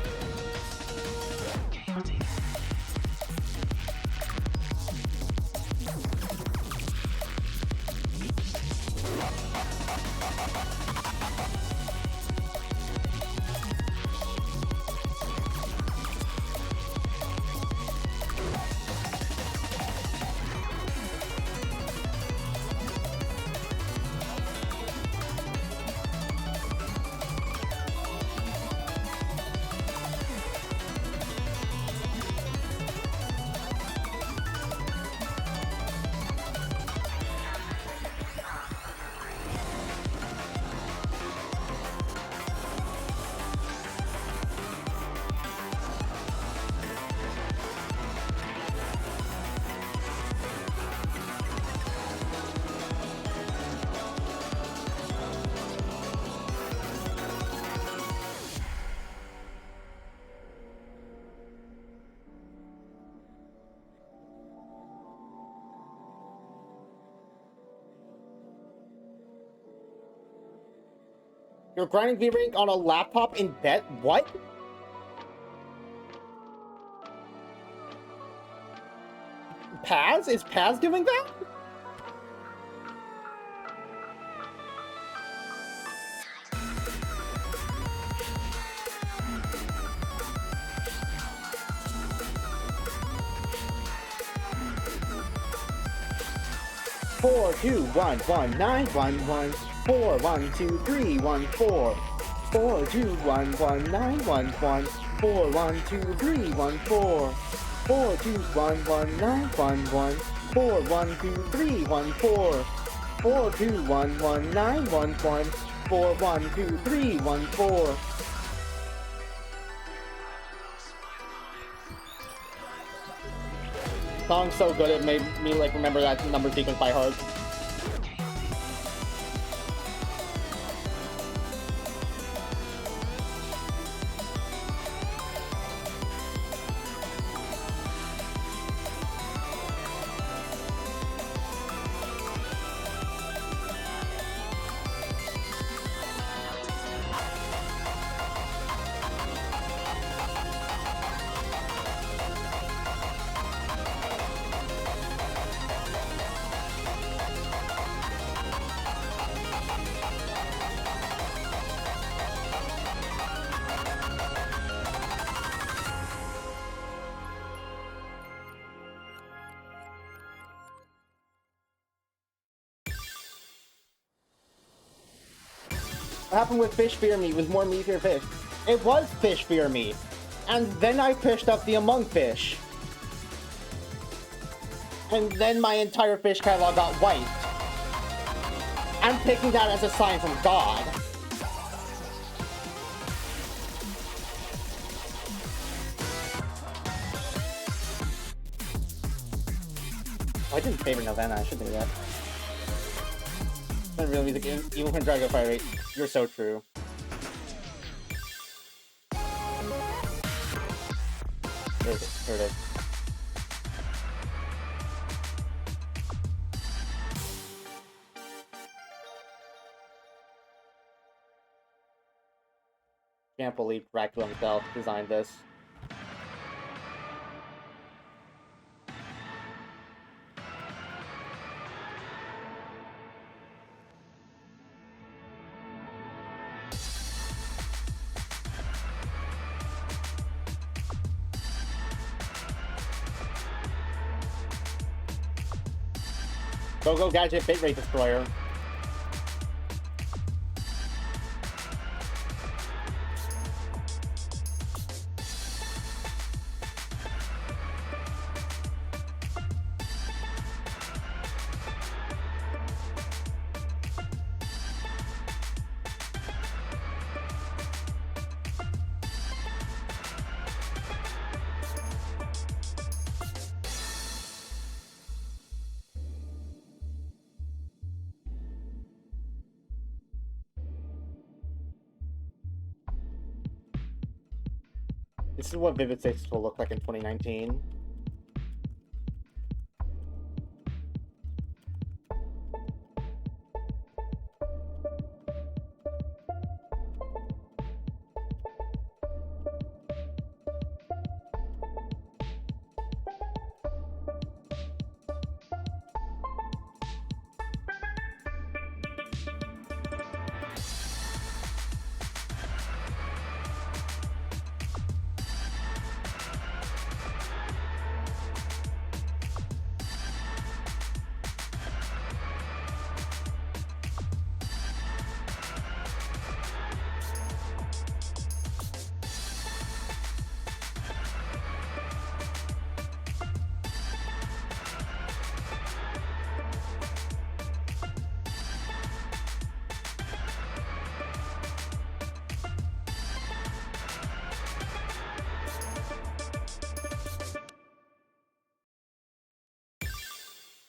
You're grinding V-Rank on a laptop in bed? What? Paz? Is Paz doing that? Four, 2, 1, 1, 9, 1, 1, 4, 1, 2, 3, 1, 4. 4, 2, 1, 1, 9, 1, 1, 4, 1, 2, 3, 1, 4. 4, 2, 1, 1, 9, 1, 1, 4, 1, 2, 3, 1, 4. 4, 2, 1, 1, 9, 1, 1, 4, 1, 2, 3, 1, 4. Song's so good it made me like remember that number sequence by heart. What happened with Fish Fear Me was more Me Fear Fish. It was Fish Fear Me. And then I fished up the Among Fish. And then my entire fish catalog got wiped. I'm taking that as a sign from God. Oh, I didn't favor Novena, I should do that. Real music, even when Dragon Fire Rate. You're so true. Here it is. Here it is. Can't believe Dracula himself designed this. Go Gadget Bitrate Destroyer. This is what Vivid Six will look like in 2019.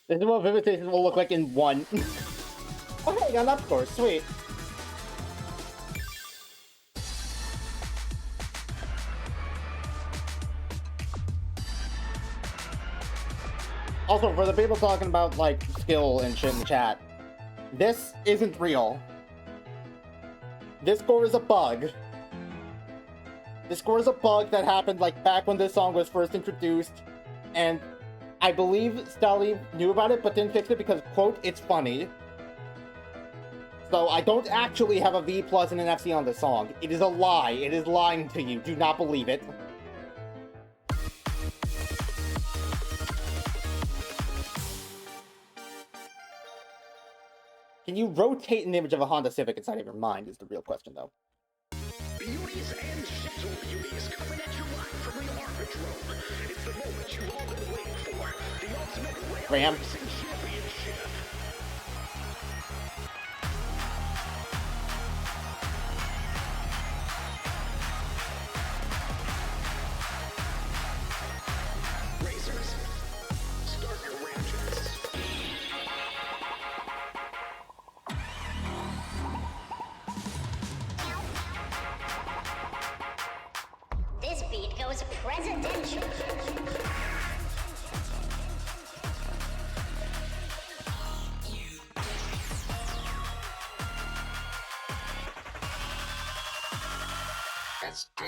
This is what Vivid Station will look like in one. Oh, hey, I got an up score. Sweet. Also, for the people talking about, like, skill and shit in the chat, this isn't real. this score is a bug. This score is a bug that happened like back when this song was first introduced, and I believe Stally knew about it but didn't fix it because, quote, it's funny. So I don't actually have a V plus and an FC on this song. It is a lie. It is lying to you. Do not believe it. Can you rotate an image of a Honda Civic inside of your mind is the real question, though. Beauties and gentle beauties coming at you live from the Arbitrum. It's the moment you've all been waiting for. The ultimate rail racing championship. Racers, start your ranges. This beat goes presidential. Let's go.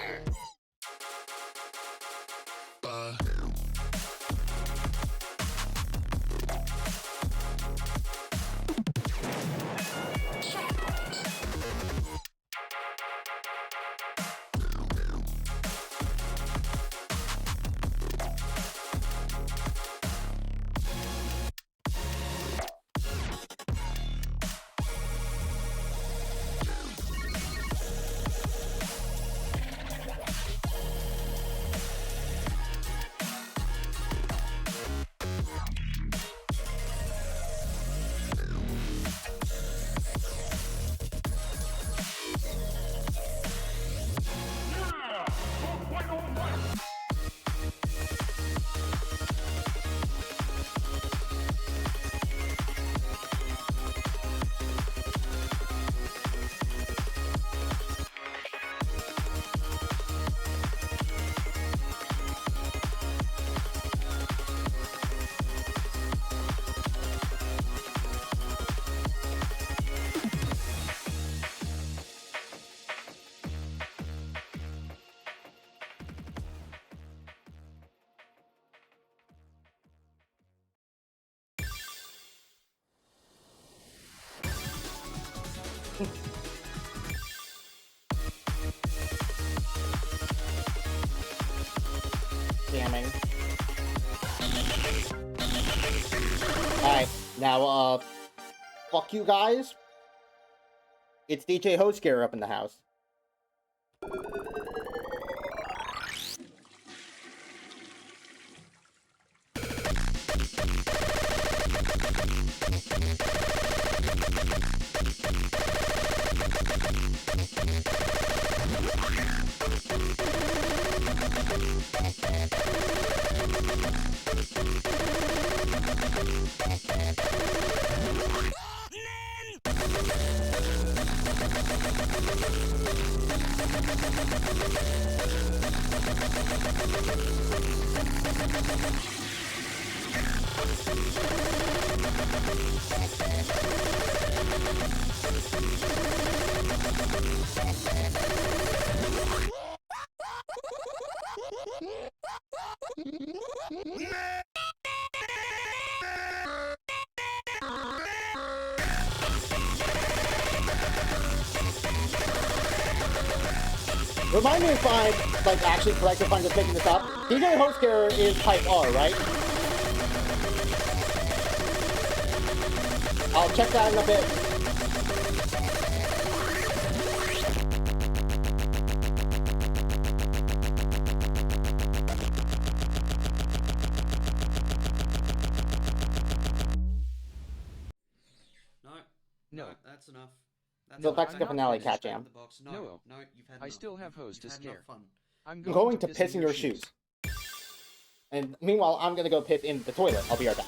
Jamming. Alright, now, fuck you guys. It's DJ Hostcare up in the house. Remind me if I'm, like, actually correct if I'm just making this up. DJ Hostcare is type R, right? I'll check that in a bit. No, that's enough. That's So enough. back to the finale, Cat Jam. No, you've had enough. I still have host to You've had scare. enough fun. I'm going to piss in your shoes. And meanwhile, I'm gonna go piss in the toilet. I'll be right back.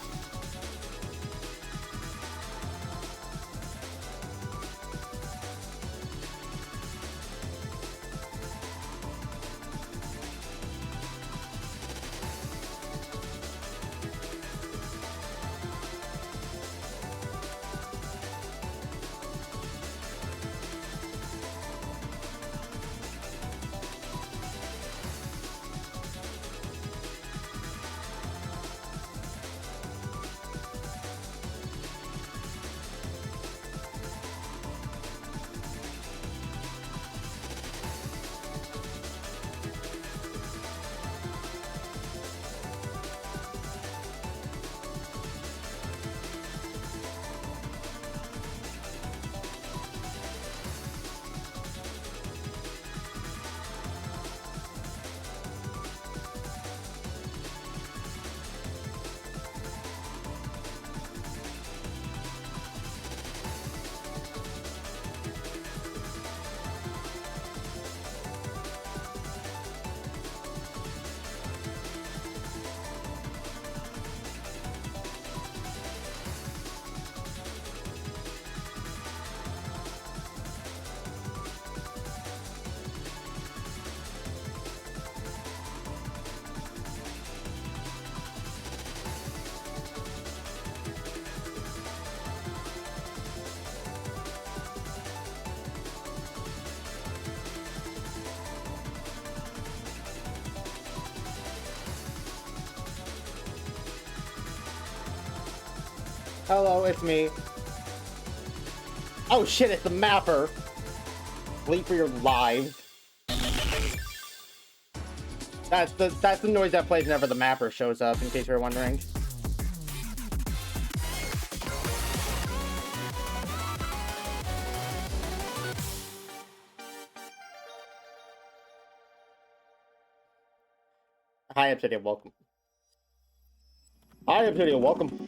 Hello, it's me. Oh shit, it's the mapper. Wait for your lives. That's the noise that plays whenever the mapper shows up, in case you were wondering. Hi, Obsidian, welcome. Hi, Obsidian, welcome.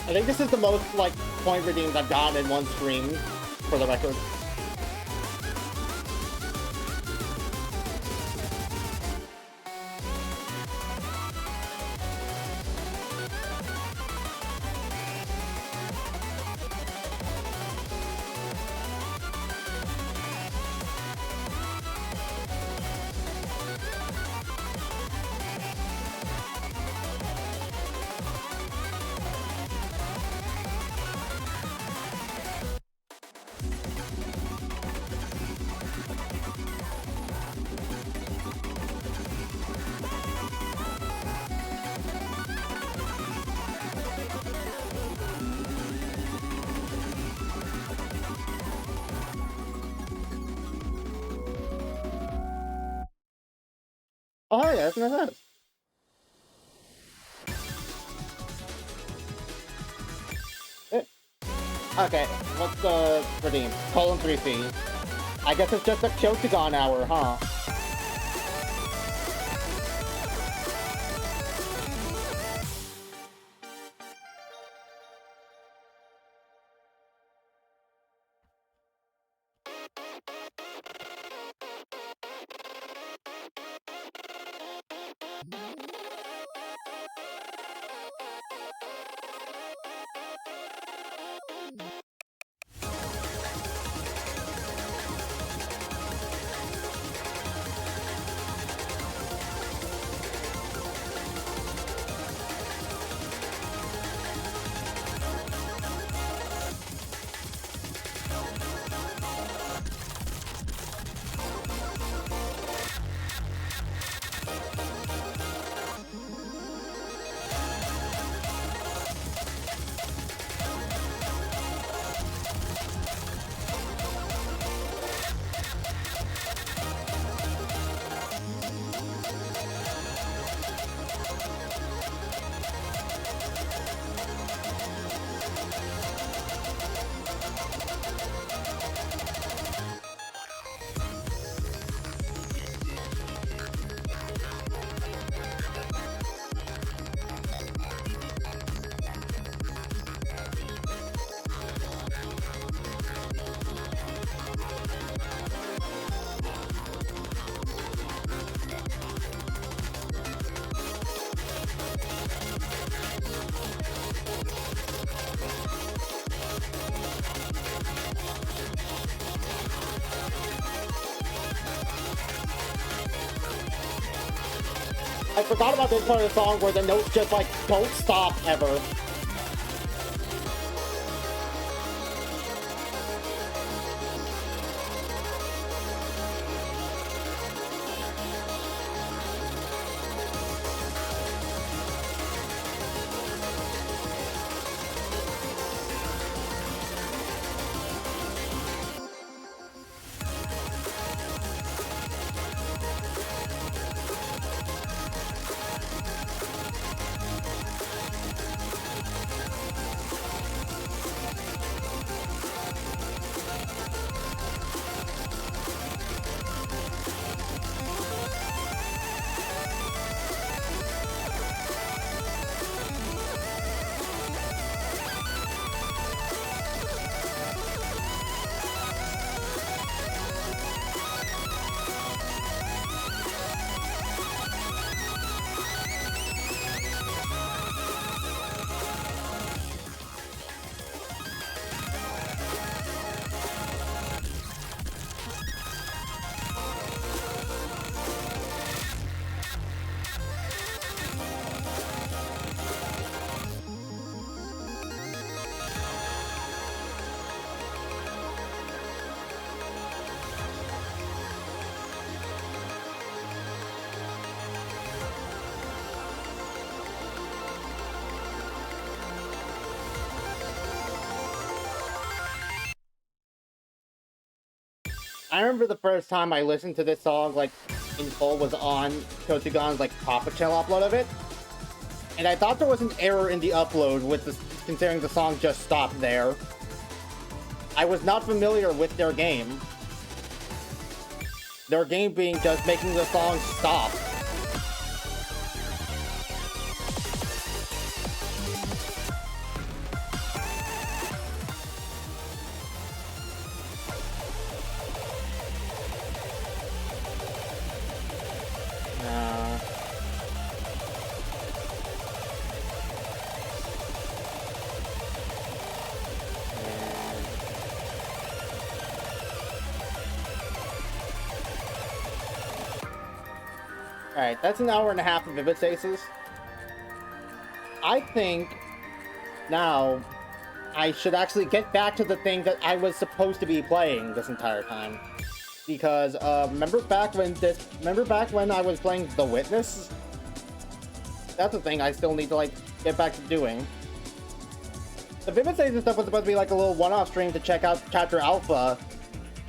I think this is the most, like, point redeemed I've gotten in one stream, for the record. Oh, yeah, that's not that. Okay, what's the redeem? Colon 3C. I guess it's just a Kyotogon hour, huh? I forgot about this part of the song where the notes just like don't stop ever. I remember the first time I listened to this song, like, in full was on Kotugan's, like, Papa Channel upload of it. And I thought there was an error in the upload with the, considering the song just stopped there. I was not familiar with their game. Their game being just making the song stop. Alright, that's an hour and a half of Vivid Stasis. I think now I should actually get back to the thing that I was supposed to be playing this entire time. Because, remember back when I was playing The Witness? That's a thing I still need to, like, get back to doing. The Vivid Stasis stuff was supposed to be like a little one-off stream to check out Chapter Alpha.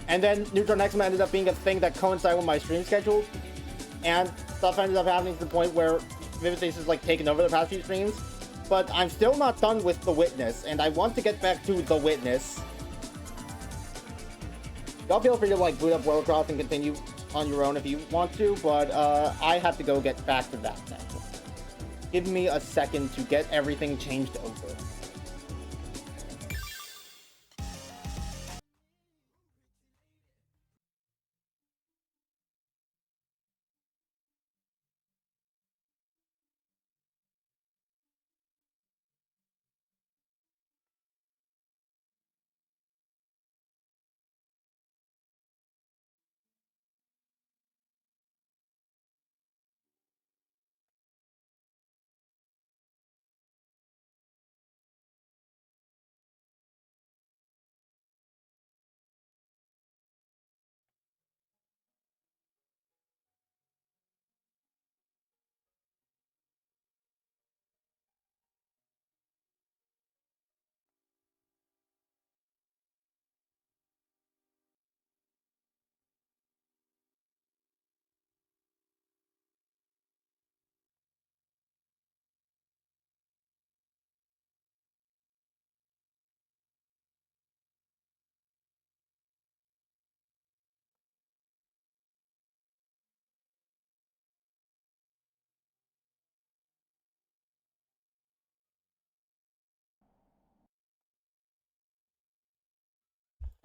And then Neutron X ended up being a thing that coincided with my stream schedule. And stuff ended up happening to the point where Vivid Stasis is like taken over the past few streams. But I'm still not done with The Witness, and I want to get back to The Witness. Y'all feel free to like boot up Worldcross and continue on your own if you want to, but I have to go get back to that now. Give me a second to get everything changed over.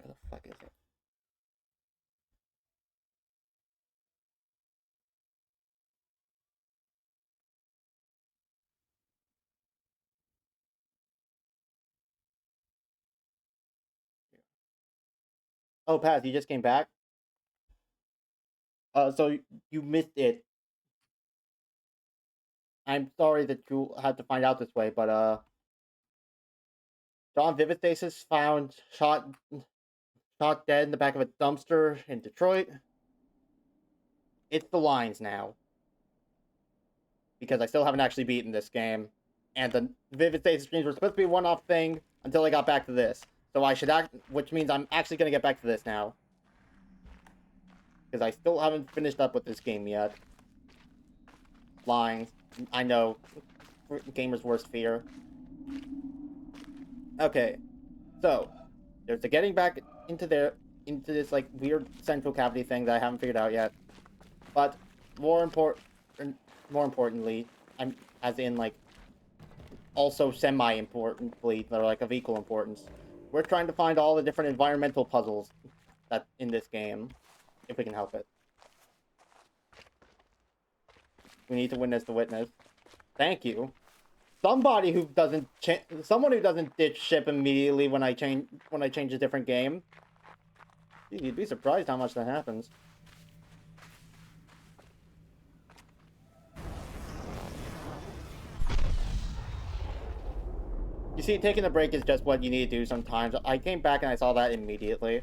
Where the fuck is it? Oh, Paz, you just came back? So you missed it. I'm sorry that you had to find out this way, but John Vivistasis found shot dead in the back of a dumpster in Detroit. It's the lines now. Because I still haven't actually beaten this game. And the Vivistasis screens were supposed to be a one-off thing until I got back to this. So I should which means I'm actually gonna get back to this now. Because I still haven't finished up with this game yet. Lines. I know. Gamer's worst fear. Okay. So, there's the getting back into this, like, weird central cavity thing that I haven't figured out yet. But, more importantly, as in, like, also semi-importantly, they're, like, of equal importance. We're trying to find all the different environmental puzzles that in this game, if we can help it. We need to witness the witness. Thank you. Someone who doesn't ditch ship immediately when I change a different game. You'd be surprised how much that happens. You see, taking a break is just what you need to do sometimes. I came back and I saw that immediately.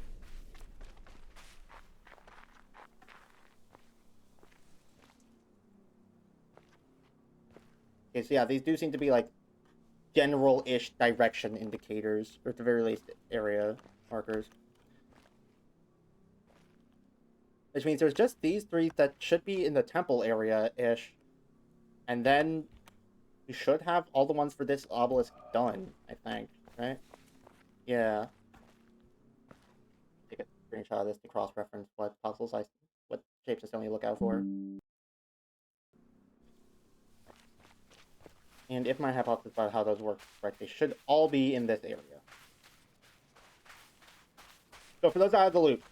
Okay, so yeah, these do seem to be, like, general-ish direction indicators, or at the very least, area markers. Which means there's just these three that should be in the temple area-ish. And then you should have all the ones for this obelisk done, I think, right? Yeah. Take a screenshot of this to cross-reference what shapes I still need to look out for. And if my hypothesis about how those work correct, they should all be in this area. So for those out of the loop,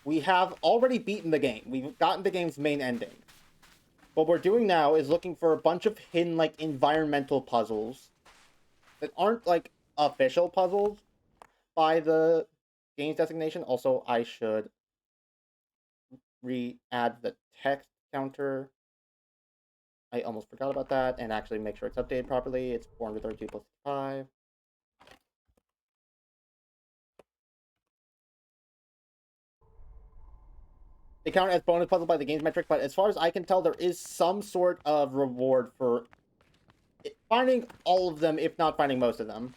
we have already beaten the game. We've gotten the game's main ending. What we're doing now is looking for a bunch of hidden, like, environmental puzzles that aren't, like, official puzzles by the game's designation. Also, I should re-add the text counter. I almost forgot about that, and actually make sure it's updated properly. It's 432 plus 5. They count as bonus puzzle by the game's metric, but as far as I can tell, there is some sort of reward for finding all of them, if not finding most of them.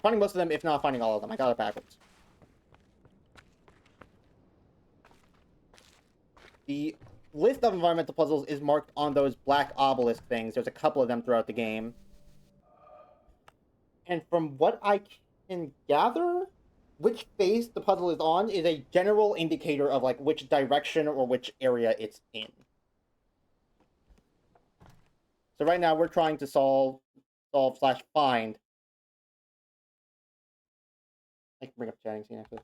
Finding most of them, if not finding all of them. I got it backwards. The list of environmental puzzles is marked on those black obelisk things. There's a couple of them throughout the game. And from what I can gather, which phase the puzzle is on is a general indicator of, like, which direction or which area it's in. So right now we're trying to solve/find. I can bring up chatting scene actually.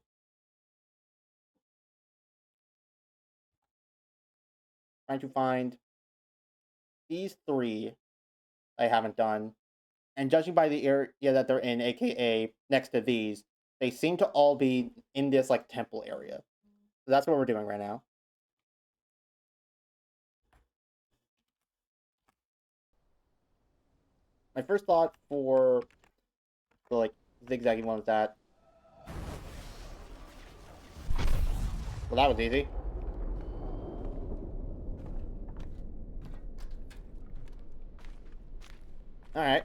Trying to find these three I haven't done. And judging by the area that they're in, aka next to these, they seem to all be in this, like, temple area. So that's what we're doing right now. My first thought for the, like, zigzaggy one was that... Well, that was easy. Alright.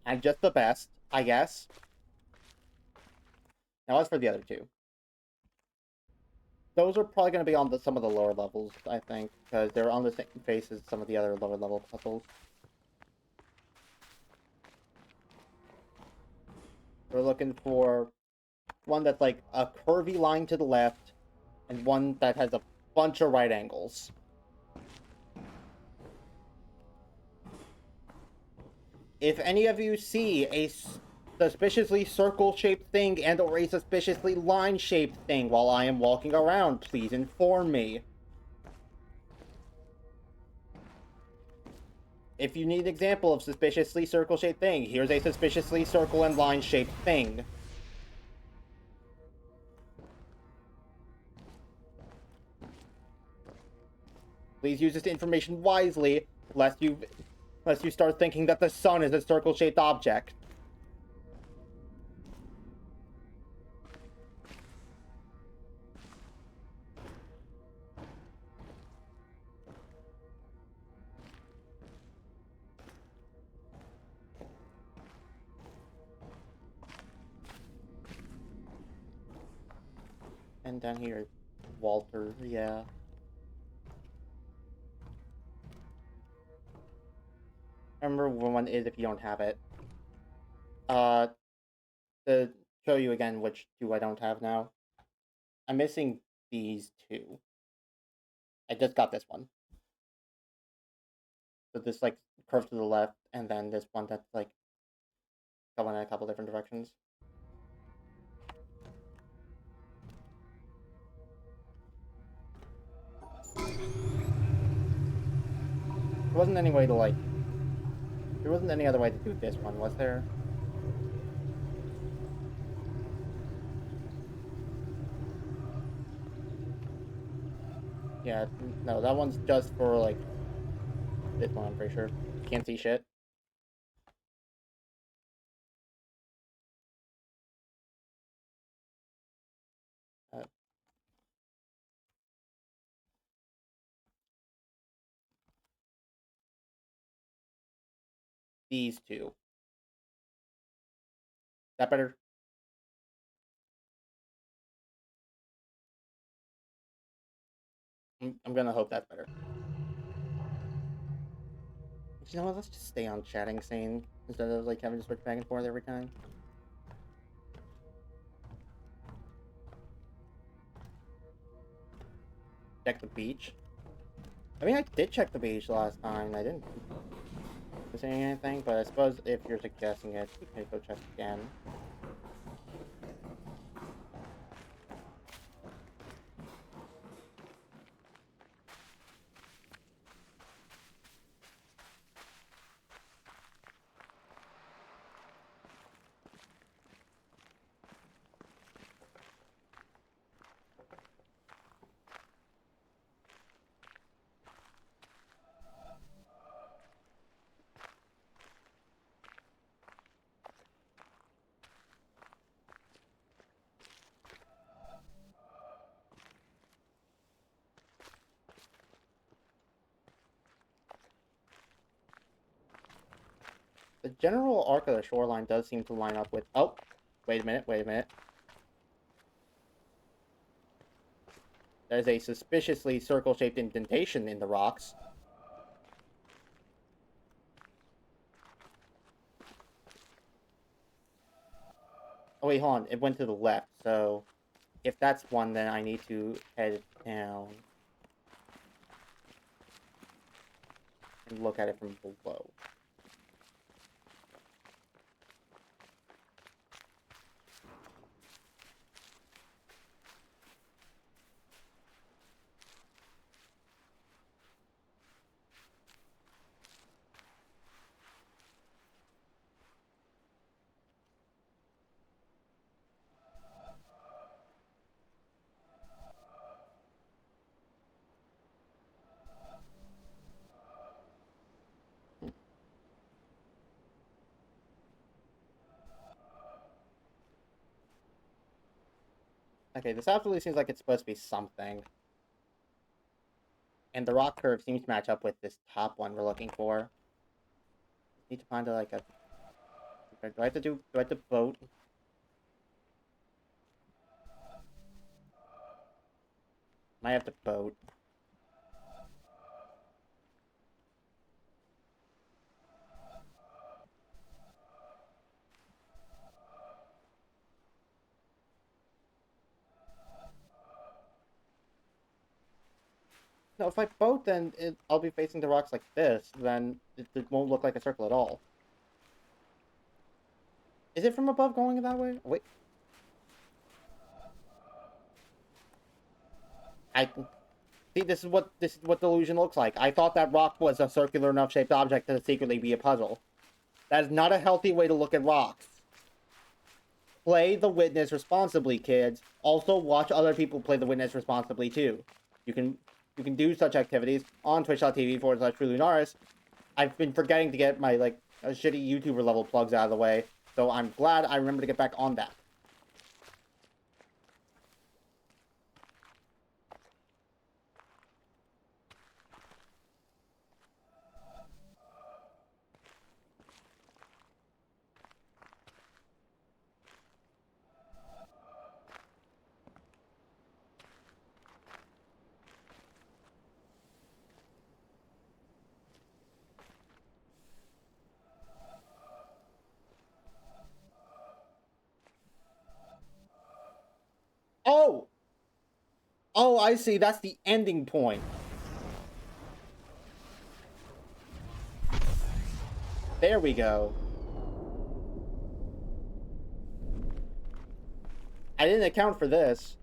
I'm just the best, I guess. Now as for the other two. Those are probably going to be on some of the lower levels, I think, because they're on the same face as some of the other lower level puzzles. We're looking for one that's like a curvy line to the left, and one that has a bunch of right angles. If any of you see a suspiciously circle-shaped thing and or a suspiciously line-shaped thing while I am walking around, please inform me. If you need an example of suspiciously circle-shaped thing, here's a suspiciously circle and line-shaped thing. Please use this information wisely, lest you Unless you start thinking that the sun is a circle-shaped object. And down here, Walter, yeah. Remember when one is if you don't have it. To show you again which two I don't have now. I'm missing these two. I just got this one. So this like curves to the left, and then this one that's like going in a couple different directions. There wasn't any way to like... There wasn't any other way to do this one, was there? Yeah, no, that one's just for like... This one, I'm pretty sure. Can't see shit. These two. That better? I'm gonna hope that's better. You know what, let's just stay on chatting scene instead of like having to switch back and forth every time. Check the beach. I mean, I did check the beach last time. I didn't say anything, but I suppose if you're suggesting it, we can go check again. The general arc of the shoreline does seem to line up with... Oh! Wait a minute, wait a minute. There's a suspiciously circle-shaped indentation in the rocks. Oh wait, hold on. It went to the left, so... If that's one, then I need to head down. And look at it from below. Okay, this absolutely seems like it's supposed to be something. And the rock curve seems to match up with this top one we're looking for. Need to find like a... Do I have to boat? Might have to boat. No, if I boat, then I'll be facing the rocks like this. Then it won't look like a circle at all. Is it from above going that way? Wait. See. This is what the illusion looks like. I thought that rock was a circular enough shaped object to secretly be a puzzle. That is not a healthy way to look at rocks. Play the witness responsibly, kids. Also, watch other people play the witness responsibly too. You can do such activities on twitch.tv/TrueLunaris. I've been forgetting to get my, like, shitty YouTuber level plugs out of the way, so I'm glad I remember to get back on that. Oh! Oh, I see. That's the ending point. There we go. I didn't account for this.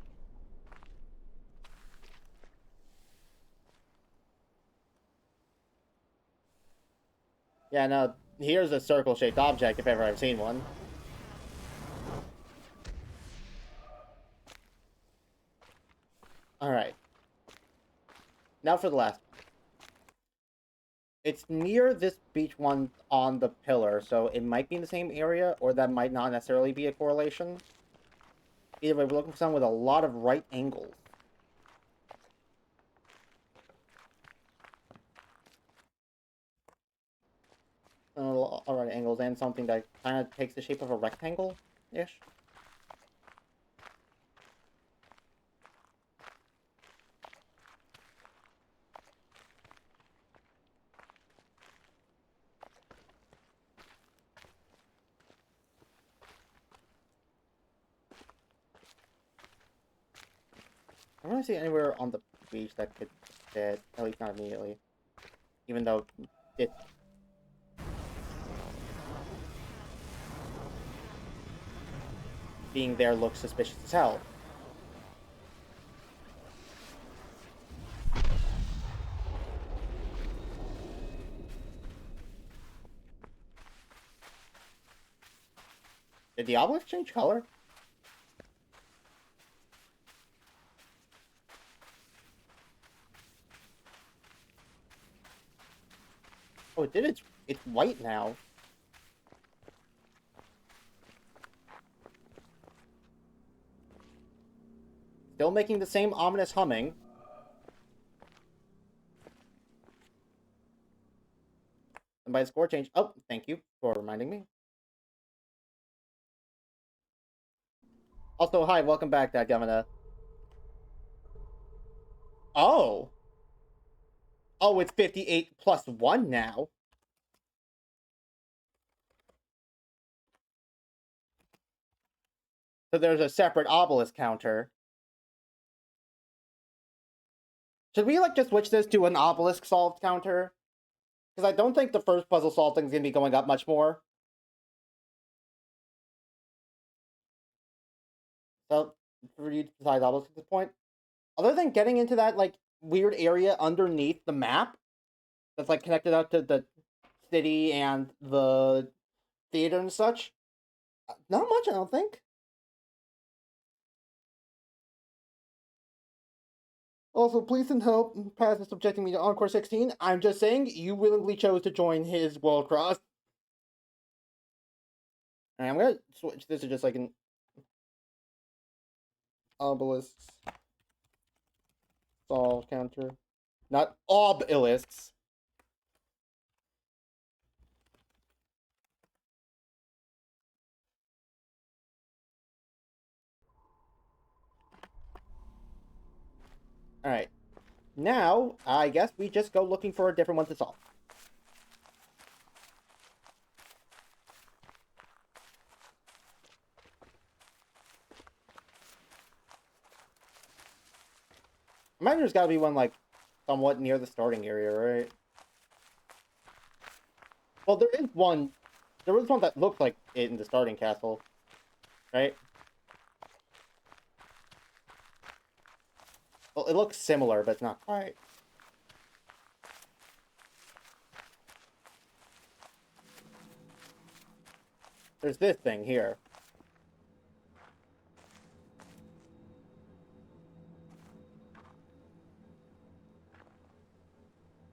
Yeah, no, here's a circle-shaped object if ever I've seen one. Alright. Now for the last one. It's near this beach one on the pillar, so it might be in the same area, or that might not necessarily be a correlation. Either way, we're looking for someone with a lot of right angles. All right angles, and something that kind of takes the shape of a rectangle-ish. I don't really see anywhere on the beach that could fit, at least not immediately. Even though it... being there looks suspicious as hell. Did the obelisk change color? Oh, it did. It's white now. Still making the same ominous humming. And by the score change... Oh, thank you for reminding me. Also, hi, welcome back, Governor. Oh! Oh, it's 58 plus 1 now. So there's a separate obelisk counter. Should we, like, just switch this to an obelisk solved counter? Because I don't think the first puzzle solving is going to be going up much more. So, for you to decide obelisk at this point. Other than getting into that, like, weird area underneath the map, that's, like, connected up to the city and the theater and such, not much, I don't think. Also, please and help. Paz is subjecting me to Encore 16. I'm just saying, you willingly chose to join his World Cross. Alright, I'm gonna switch this to just like an obelisk solve counter. Not obelisks. Alright. Now, I guess we just go looking for a different one to solve. I imagine there's gotta be one, like, somewhat near the starting area, right? Well, there is one. There was one that looked like it in the starting castle, right? Well, it looks similar, but it's not quite. There's this thing here.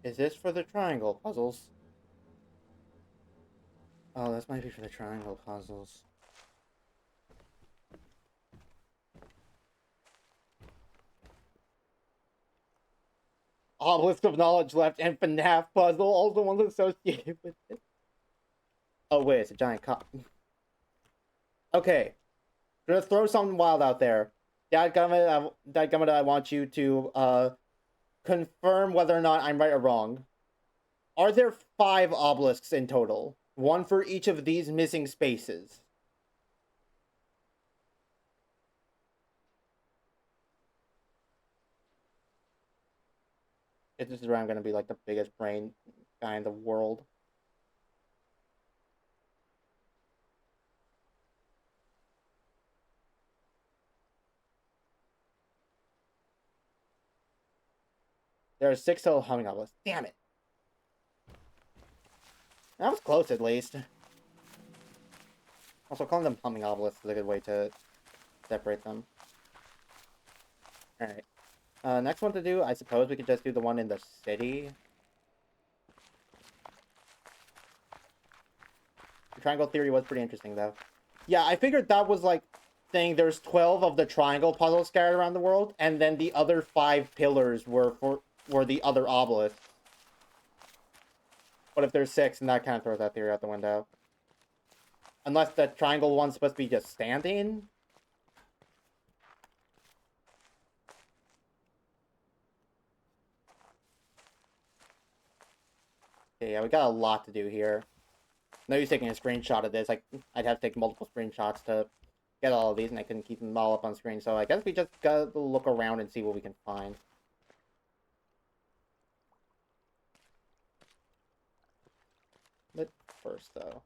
Is this for the triangle puzzles? Oh, this might be for the triangle puzzles. Obelisk of Knowledge left and FNAF puzzle, also ones associated with it. Oh wait, it's a giant cop. Okay. Gonna throw something wild out there. Dadgummit, I want you to confirm whether or not I'm right or wrong. Are there 5 obelisks in total? One for each of these missing spaces. This is where I'm gonna be like the biggest brain guy in the world. There are 6 total humming obelisks. Damn it. That was close, at least. Also, calling them humming obelisks is a good way to separate them. Alright. Next one to do, I suppose we could just do the one in the city. The triangle theory was pretty interesting, though. Yeah, I figured that was like saying there's 12 of the triangle puzzles scattered around the world, and then the other 5 pillars were the other obelisks. But if there's 6, then that kind of throws that theory out the window. Unless the triangle one's supposed to be just standing. Okay, yeah, we got a lot to do here. No use taking a screenshot of this. Like, I'd have to take multiple screenshots to get all of these, and I couldn't keep them all up on screen. So I guess we just gotta look around and see what we can find. But first, though.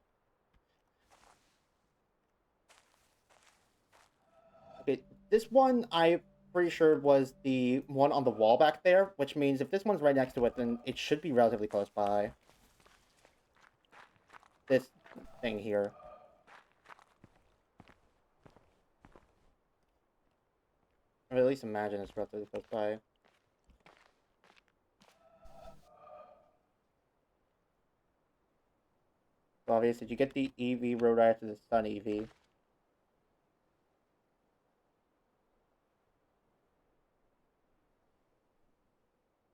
Okay, this one I'm pretty sure was the one on the wall back there, which means if this one's right next to it, then it should be relatively close by. This thing here. Or at least imagine it's relatively close by. Obvious, did you get the EV road right after the Sun EV?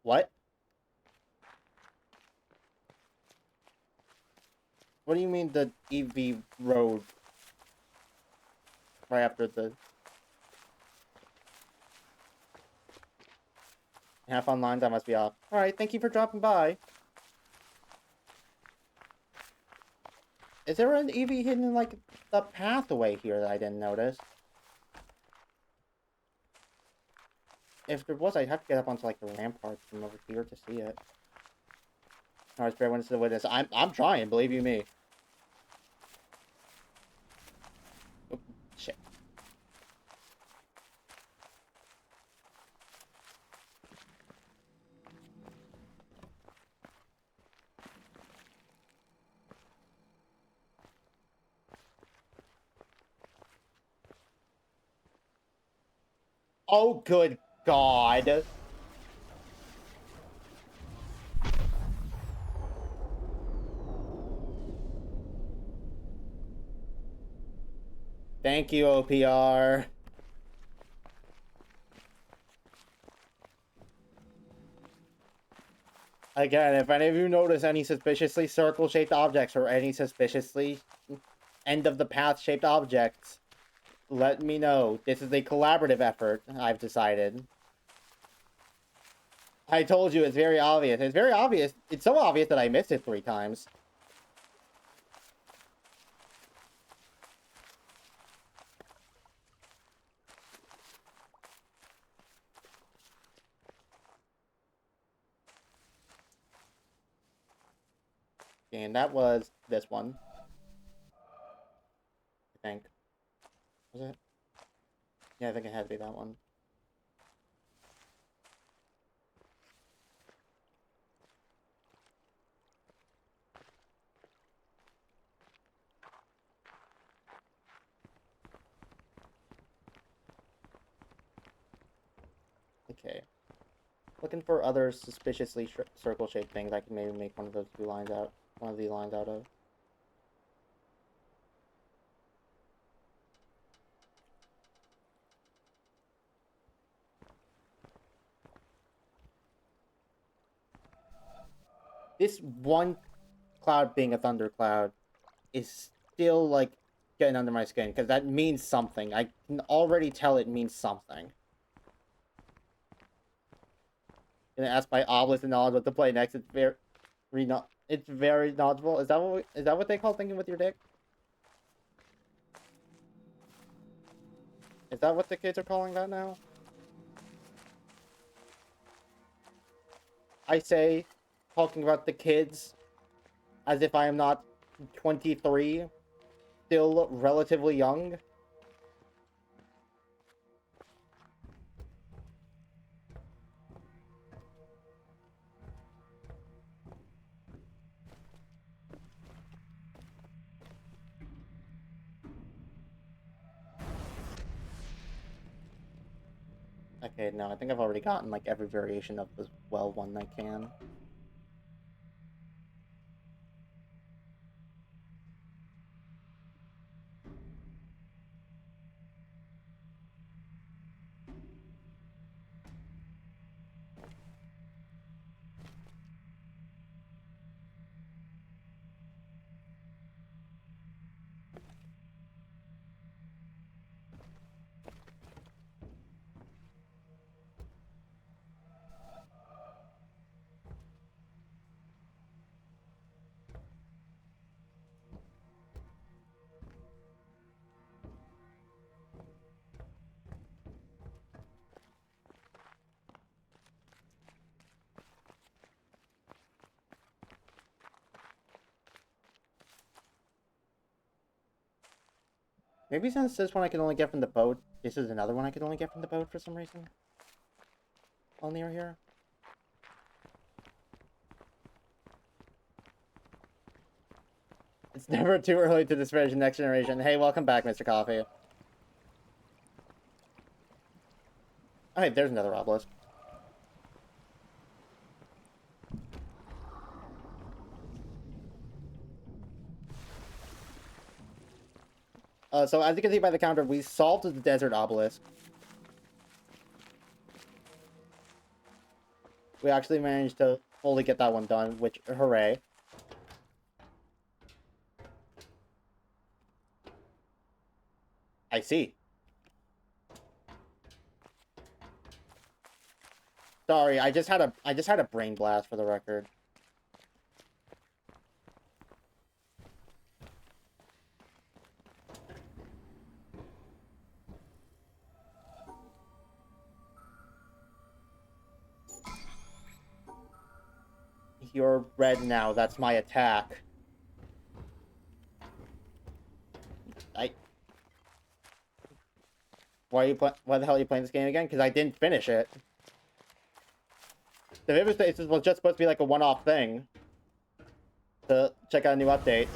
What? What do you mean the EV road right after the half on lines? I must be off. Alright, thank you for dropping by. Is there an EV hidden in, like, the pathway here that I didn't notice? If there was, I'd have to get up onto, like, the ramparts from over here to see it. Alright, Spirit Witness to the Witness. I'm trying, believe you me. Oh, shit. Oh, good God. Thank you, OPR. Again, if any of you notice any suspiciously circle-shaped objects or any suspiciously end-of-the-path-shaped objects, let me know. This is a collaborative effort, I've decided. I told you, it's very obvious. It's very obvious. It's so obvious that I missed it 3 times. And that was this one. I think. Was it? Yeah, I think it had to be that one. Okay. Looking for other suspiciously circle-shaped things I can maybe make one of those 2 lines out. One of the lines out of. this one cloud being a thundercloud is still, like, getting under my skin, because that means something. I can already tell it means something. Gonna ask my obelisk and knowledge what to play next. It's very knowledgeable. Is that what they call thinking with your dick? Is that what the kids are calling that now? I say, talking about the kids, as if I am not 23, still relatively young. Okay, no, I think I've already gotten, like, every variation of the well one I can. Maybe since this one I can only get from the boat, this is another one I can only get from the boat for some reason. All near here. It's never too early to disparage the next generation. Hey, welcome back, Mr. Coffee. Oh, hey, there's another obelisk. So as you can see by the counter, we solved the desert obelisk. We actually managed to fully get that one done, which, hooray. I see. Sorry, I just had a brain blast for the record. You're red now. That's my attack. Why the hell are you playing this game again? Because I didn't finish it. The Vivid Stasis was just supposed to be like a one-off thing. To check out a new update.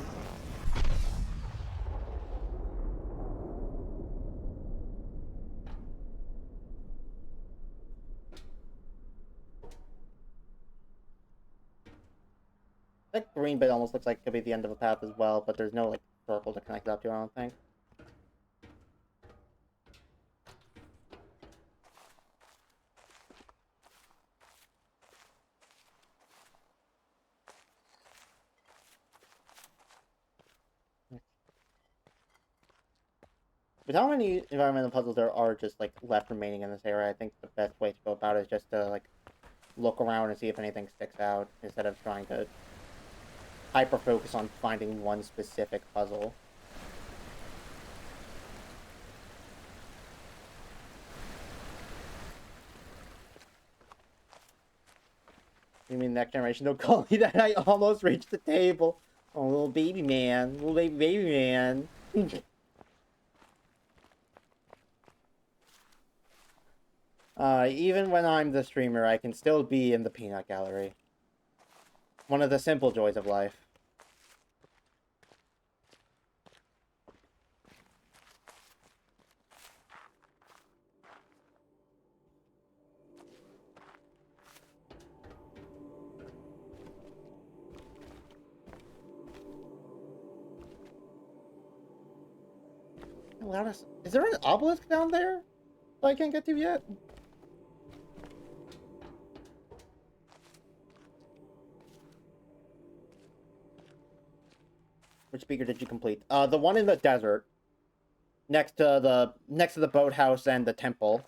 That green bit almost looks like it could be the end of a path as well, but there's no, like, circle to connect it up to, I don't think. With how many environmental puzzles there are just, like, left remaining in this area, I think the best way to go about it is just to, like, look around and see if anything sticks out, instead of trying to hyper-focus on finding one specific puzzle. You mean next generation? Don't call me that. I almost reached the table. Oh, little baby man. Little baby man. Even when I'm the streamer, I can still be in the peanut gallery. One of the simple joys of life. Is there an obelisk down there that I can't get to yet? Which beaker did you complete? The one in the desert. Next to the boathouse and the temple.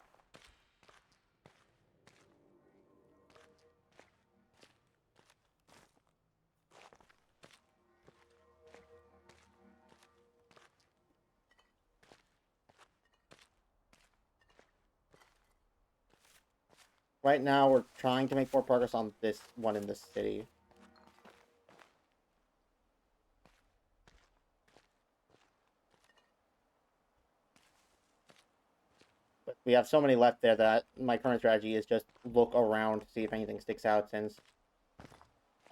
Right now, we're trying to make more progress on this one in this city. But we have so many left there that my current strategy is just look around to see if anything sticks out, since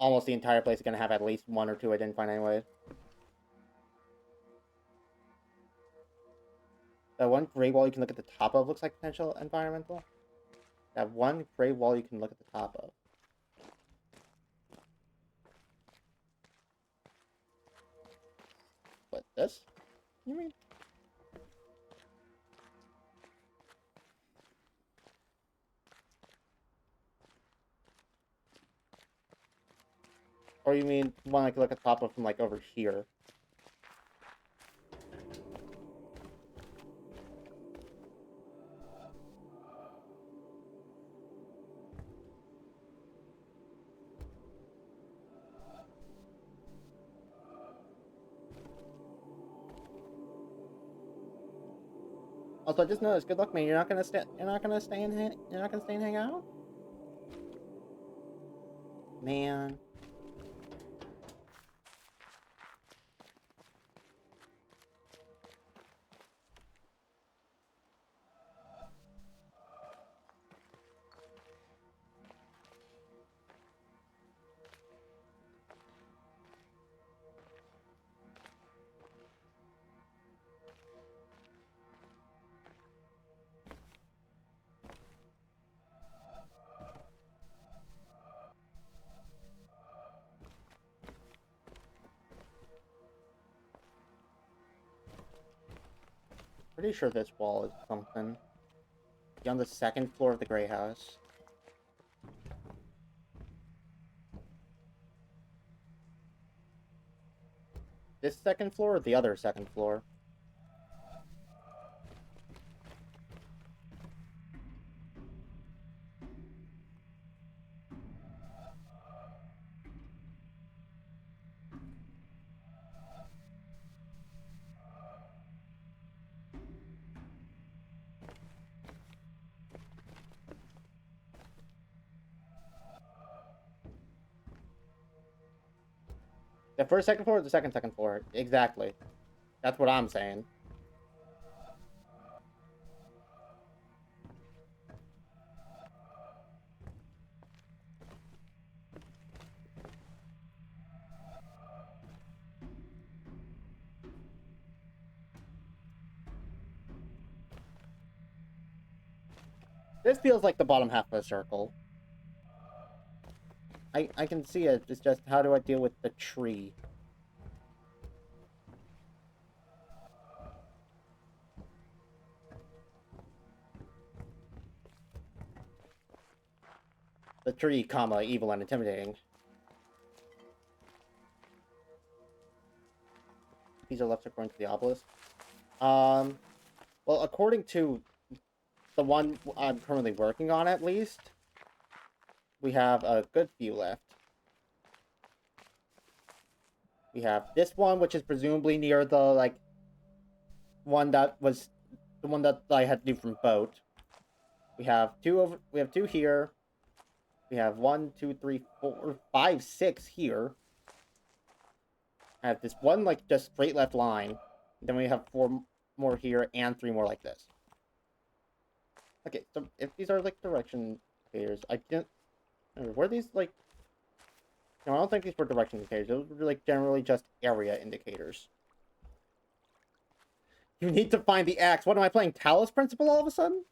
almost the entire place is going to have at least one or two I didn't find anyway. That one gray wall you can look at the top of looks like potential environmental. That one gray wall you can look at the top of. What, this? You mean? Or you mean one I can look at the top of from, like, over here? Also, I just noticed. Good luck, man. You're not gonna stay. You're not gonna stay and You're not gonna stay and hang out, man. Pretty sure this wall is something. Be on the second floor of the gray house. This second floor or the other second floor? The first second floor or the second floor? Exactly. That's what I'm saying. This feels like the bottom half of a circle. I can see it. It's just, how do I deal with the tree? The tree, comma, evil and intimidating. These are left according to the obelisk. Well, according to the one I'm currently working on, at least, we have a good few left. We have this one, which is presumably near the, like, one that was the one that I had to do from boat. We have two here. We have 1, 2, 3, 4, 5, 6 here. I have this one, like, just straight left line. Then we have 4 more here and 3 more like this. Okay, so if these are, like, direction indicators, I didn't... Were these, like... No, I don't think these were direction indicators. Those were, like, generally just area indicators. You need to find the axe. What am I playing? Talos Principle all of a sudden?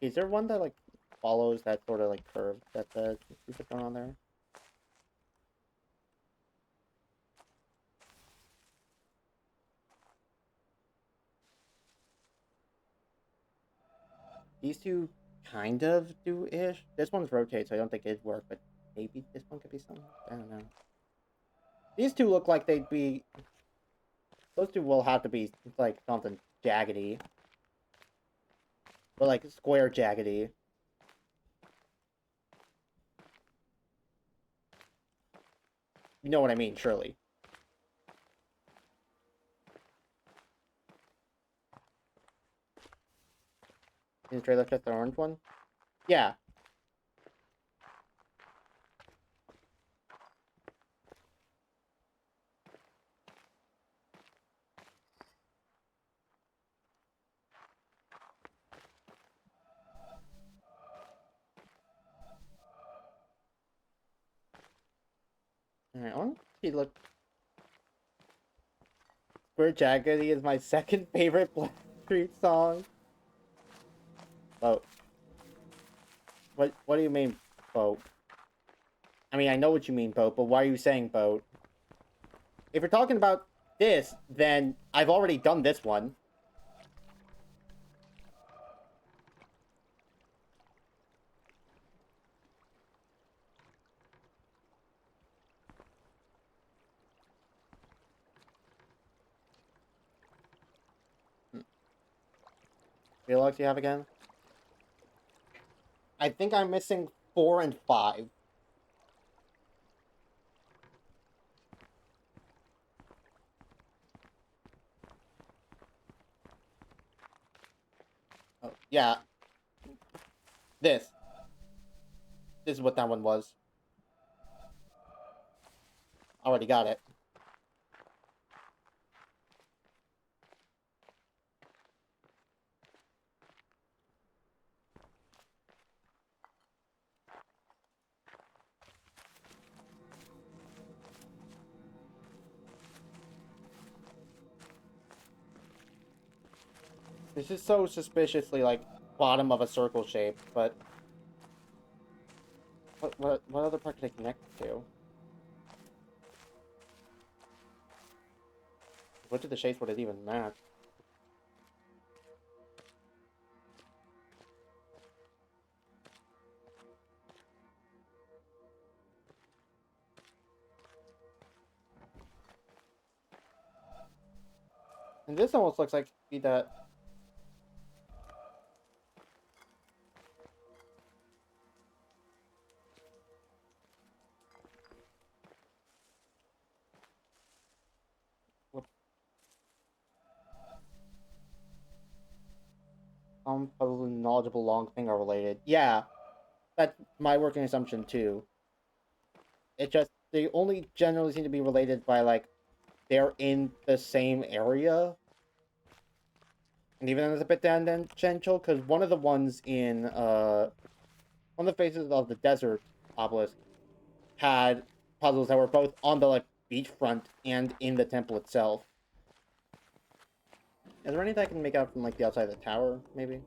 Is there one that like follows that sort of like curve that you put on there? These two kind of do-ish. This one's rotate, so I don't think it'd work, but maybe this one could be something. I don't know. These two look like they'd be... Those two will have to be, like, something jaggedy. Or, like, square jaggedy. You know what I mean, surely. Is the trailer just the orange one? Yeah. Alright, I want to see, look. Square Jaggedy is my second favorite Blackstreet song. Boat. What do you mean, boat? I mean, I know what you mean, boat, but why are you saying boat? If you're talking about this, then I've already done this one. What do you have again? I think I'm missing 4 and 5. Oh, yeah. This. This is what that one was. Already got it. This is so suspiciously, like, bottom of a circle shape, but... What other part could I connect to? Which of the shapes would it even match? And this almost looks like be that... Probably knowledgeable long thing are related. Yeah, that's my working assumption too. It just, they only generally seem to be related by, like, they're in the same area. And even then it's a bit tangential, because one of the ones in, one of the faces of the desert obelisk had puzzles that were both on the, like, beachfront and in the temple itself. Is there anything I can make out from, like, the outside of the tower, maybe?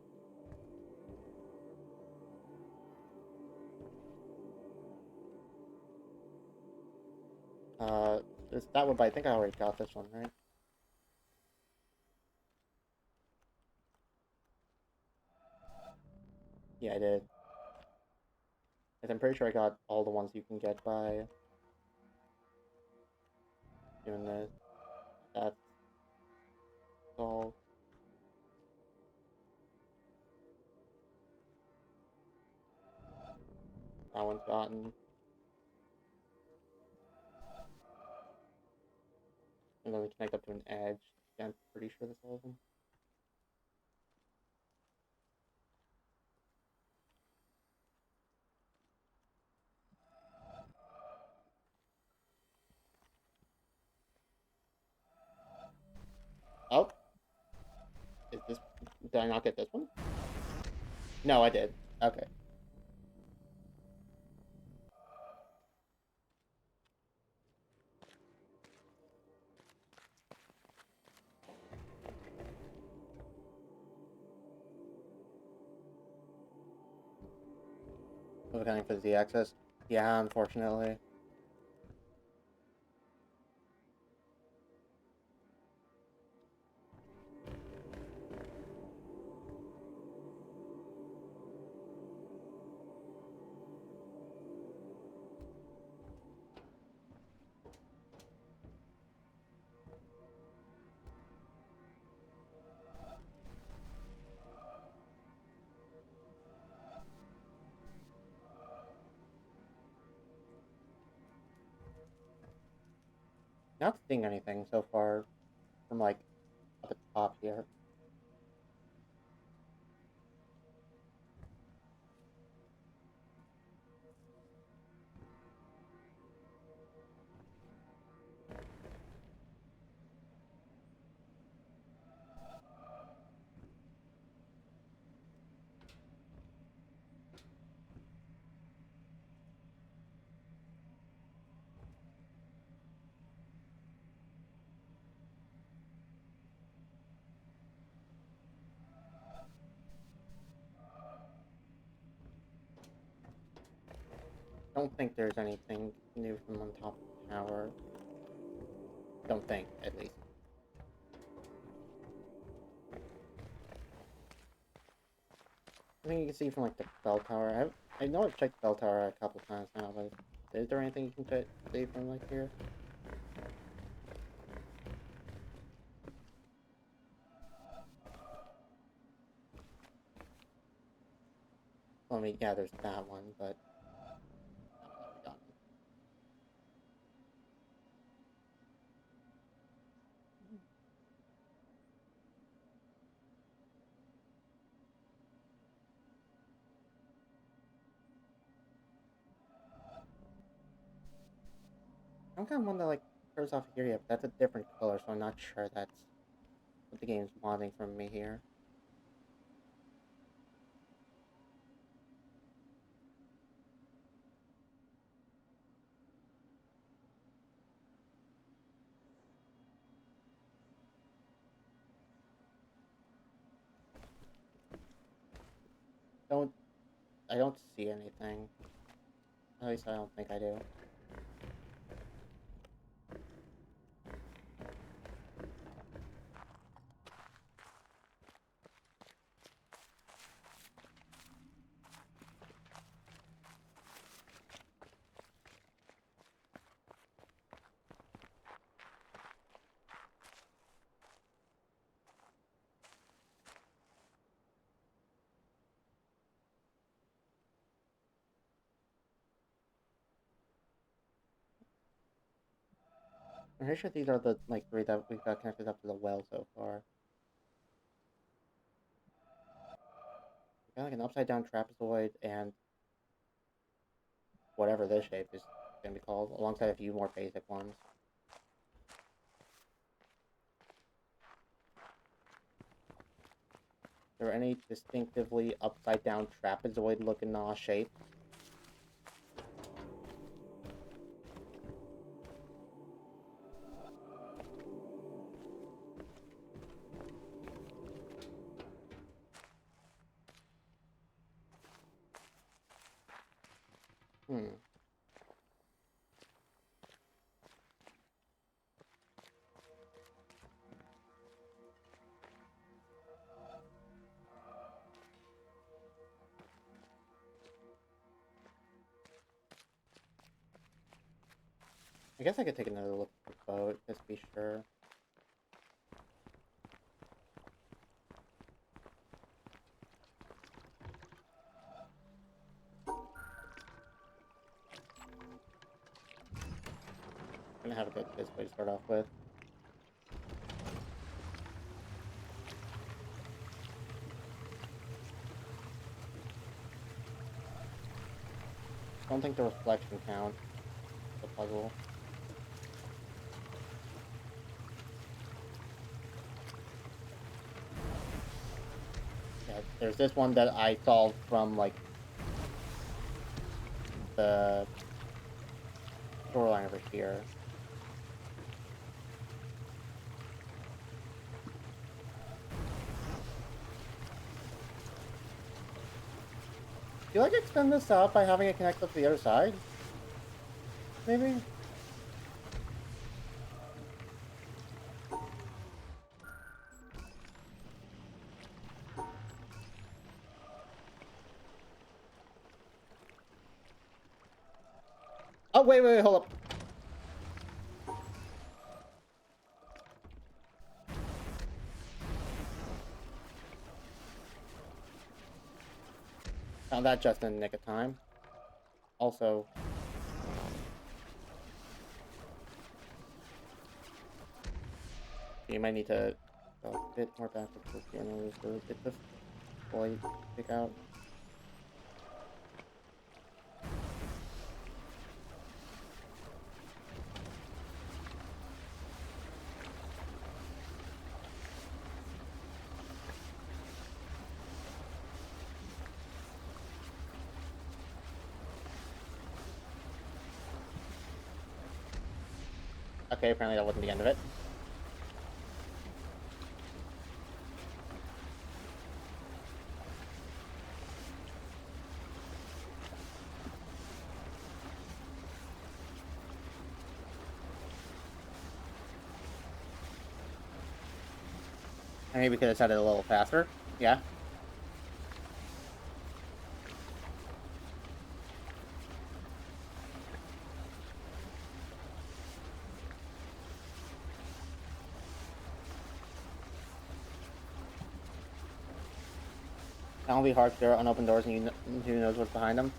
That one, but I think I already got this one, right? Yeah, I did. I'm pretty sure I got all the ones you can get by doing this. That's all. That one's gotten. And then we connect up to an edge. Yeah, I'm pretty sure that's all of them. Oh. Is this... Did I not get this one? No, I did. Okay. Accounting for the access. Yeah, unfortunately. Not seeing anything so far from like at the top here. Don't think there's anything new from on top of the tower. Don't think, at least. I think you can see from like the bell tower. I know I've checked the bell tower a couple times now, but is there anything you can see from like here? Well, I mean, yeah, there's that one, but I don't know. I'm kind of one that like curves off here, yeah, but that's a different color, so I'm not sure that's what the game's wanting from me here. I don't see anything. At least I don't think I do. I'm pretty sure these are the like three that we've got connected up to the well so far. We got like an upside down trapezoid and whatever this shape is gonna be called, alongside a few more basic ones. Are there any distinctively upside down trapezoid looking shapes? Hmm. I guess I could take another look at the boat, just to be sure. I'm gonna have a good this way to start off with. I don't think the reflection counts. The puzzle. Yeah, there's this one that I solved from like the shoreline over here. you like extend this out by having it connect up to the other side? Maybe? Oh, wait, hold up. Found that just in the nick of time. Also, you might need to go a bit more backwards in order to get this fully pick out. Okay, apparently that wasn't the end of it. Maybe we could have said it a little faster. Yeah. That'll be hard to there are unopened doors and who knows what's behind them.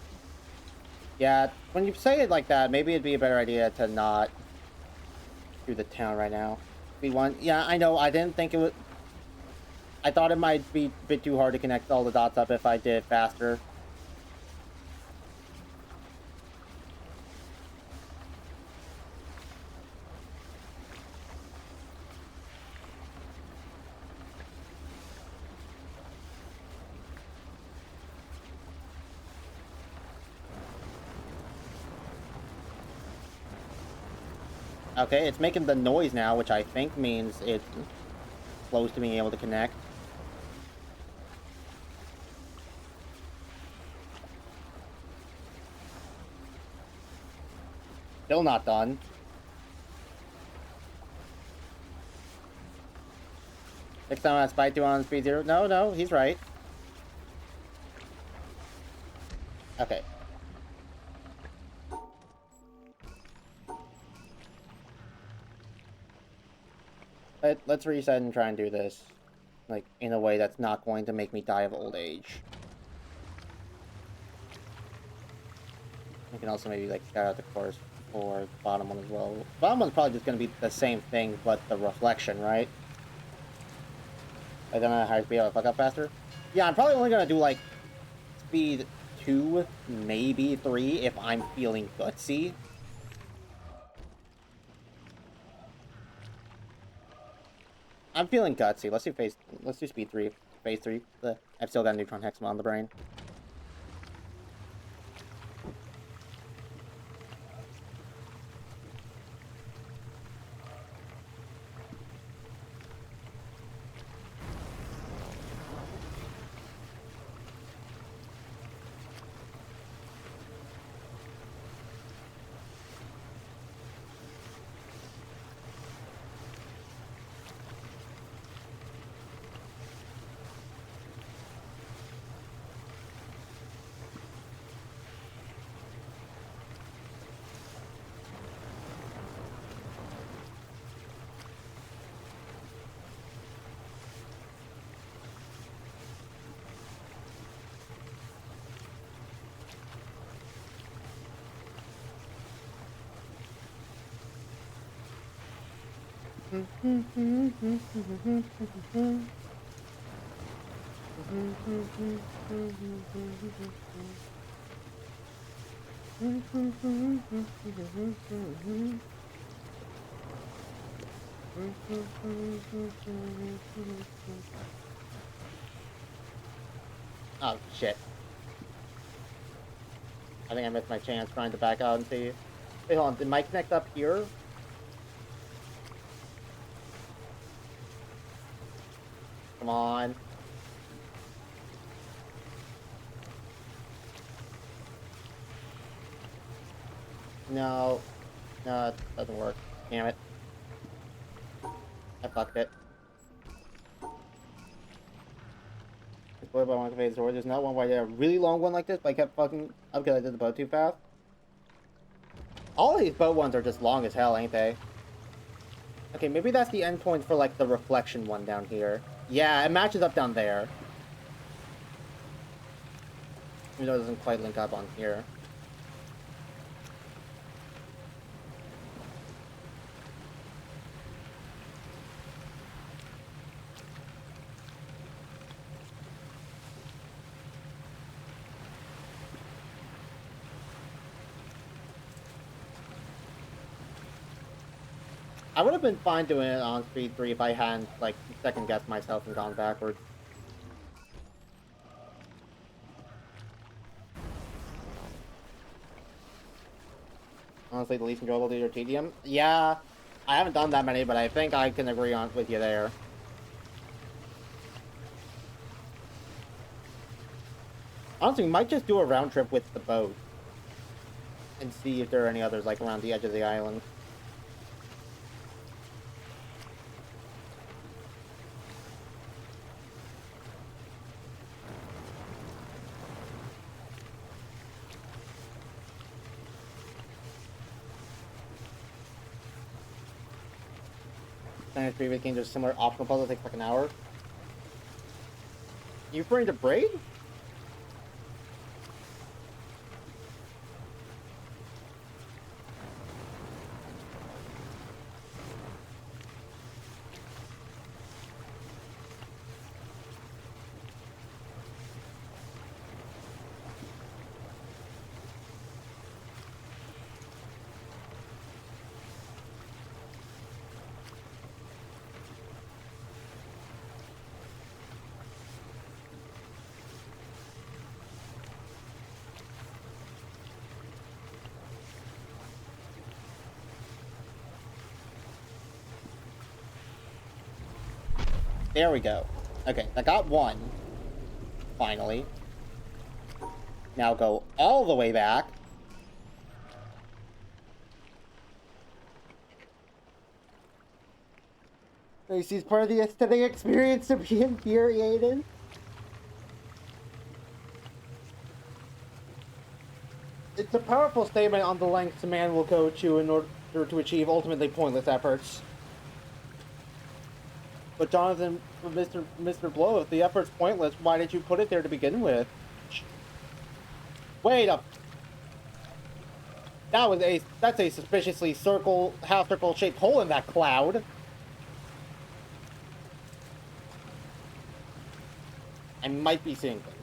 Yeah, when you say it like that, maybe it'd be a better idea to not do the town right now. Yeah, I know, I didn't think it would... I thought it might be a bit too hard to connect all the dots up if I did it faster. Okay, it's making the noise now, which I think means it's close to being able to connect. Still not done. Next time I spy 2 on speed 0. No, he's right. Okay. Let's reset and try and do this, like, in a way that's not going to make me die of old age. We can also maybe, like, scout out the course for the bottom one as well. The bottom one's probably just going to be the same thing, but the reflection, right? I don't know how to be able to fuck up faster. Yeah, I'm probably only going to do, like, speed 2, maybe 3, if I'm feeling gutsy. I'm feeling gutsy. Let's do speed 3. Phase 3. I've still got neutron hexma on the brain. Oh, shit. I think I missed my chance trying to back out and see. Wait, hold on. Did Mike connect up here? Come on. No. No, it doesn't work. Damn it. I fucked it. Explored by one conveyed sword. There's not one where I did a really long one like this, but I kept fucking up because I did the boat too fast. All these boat ones are just long as hell, ain't they? Okay, maybe that's the endpoint for, like, the reflection one down here. Yeah, it matches up down there. Even though it doesn't quite link up on here. I would have been fine doing it on speed 3 if I hadn't, like, second-guessed myself and gone backwards. Honestly, the least enjoyable to your TDM? Yeah, I haven't done that many, but I think I can agree on with you there. Honestly, we might just do a round trip with the boat. And see if there are any others, like, around the edge of the island. Standard previous games are similar optional puzzle that takes like an hour. You referring to Braid? There we go. Okay, I got one. Finally. Now go all the way back. This is part of the aesthetic experience to be infuriated. It's a powerful statement on the lengths a man will go to in order to achieve ultimately pointless efforts. But Jonathan, Mr. Blow, if the effort's pointless, why did you put it there to begin with? Wait up. That's a suspiciously half circle shaped hole in that cloud. I might be seeing things.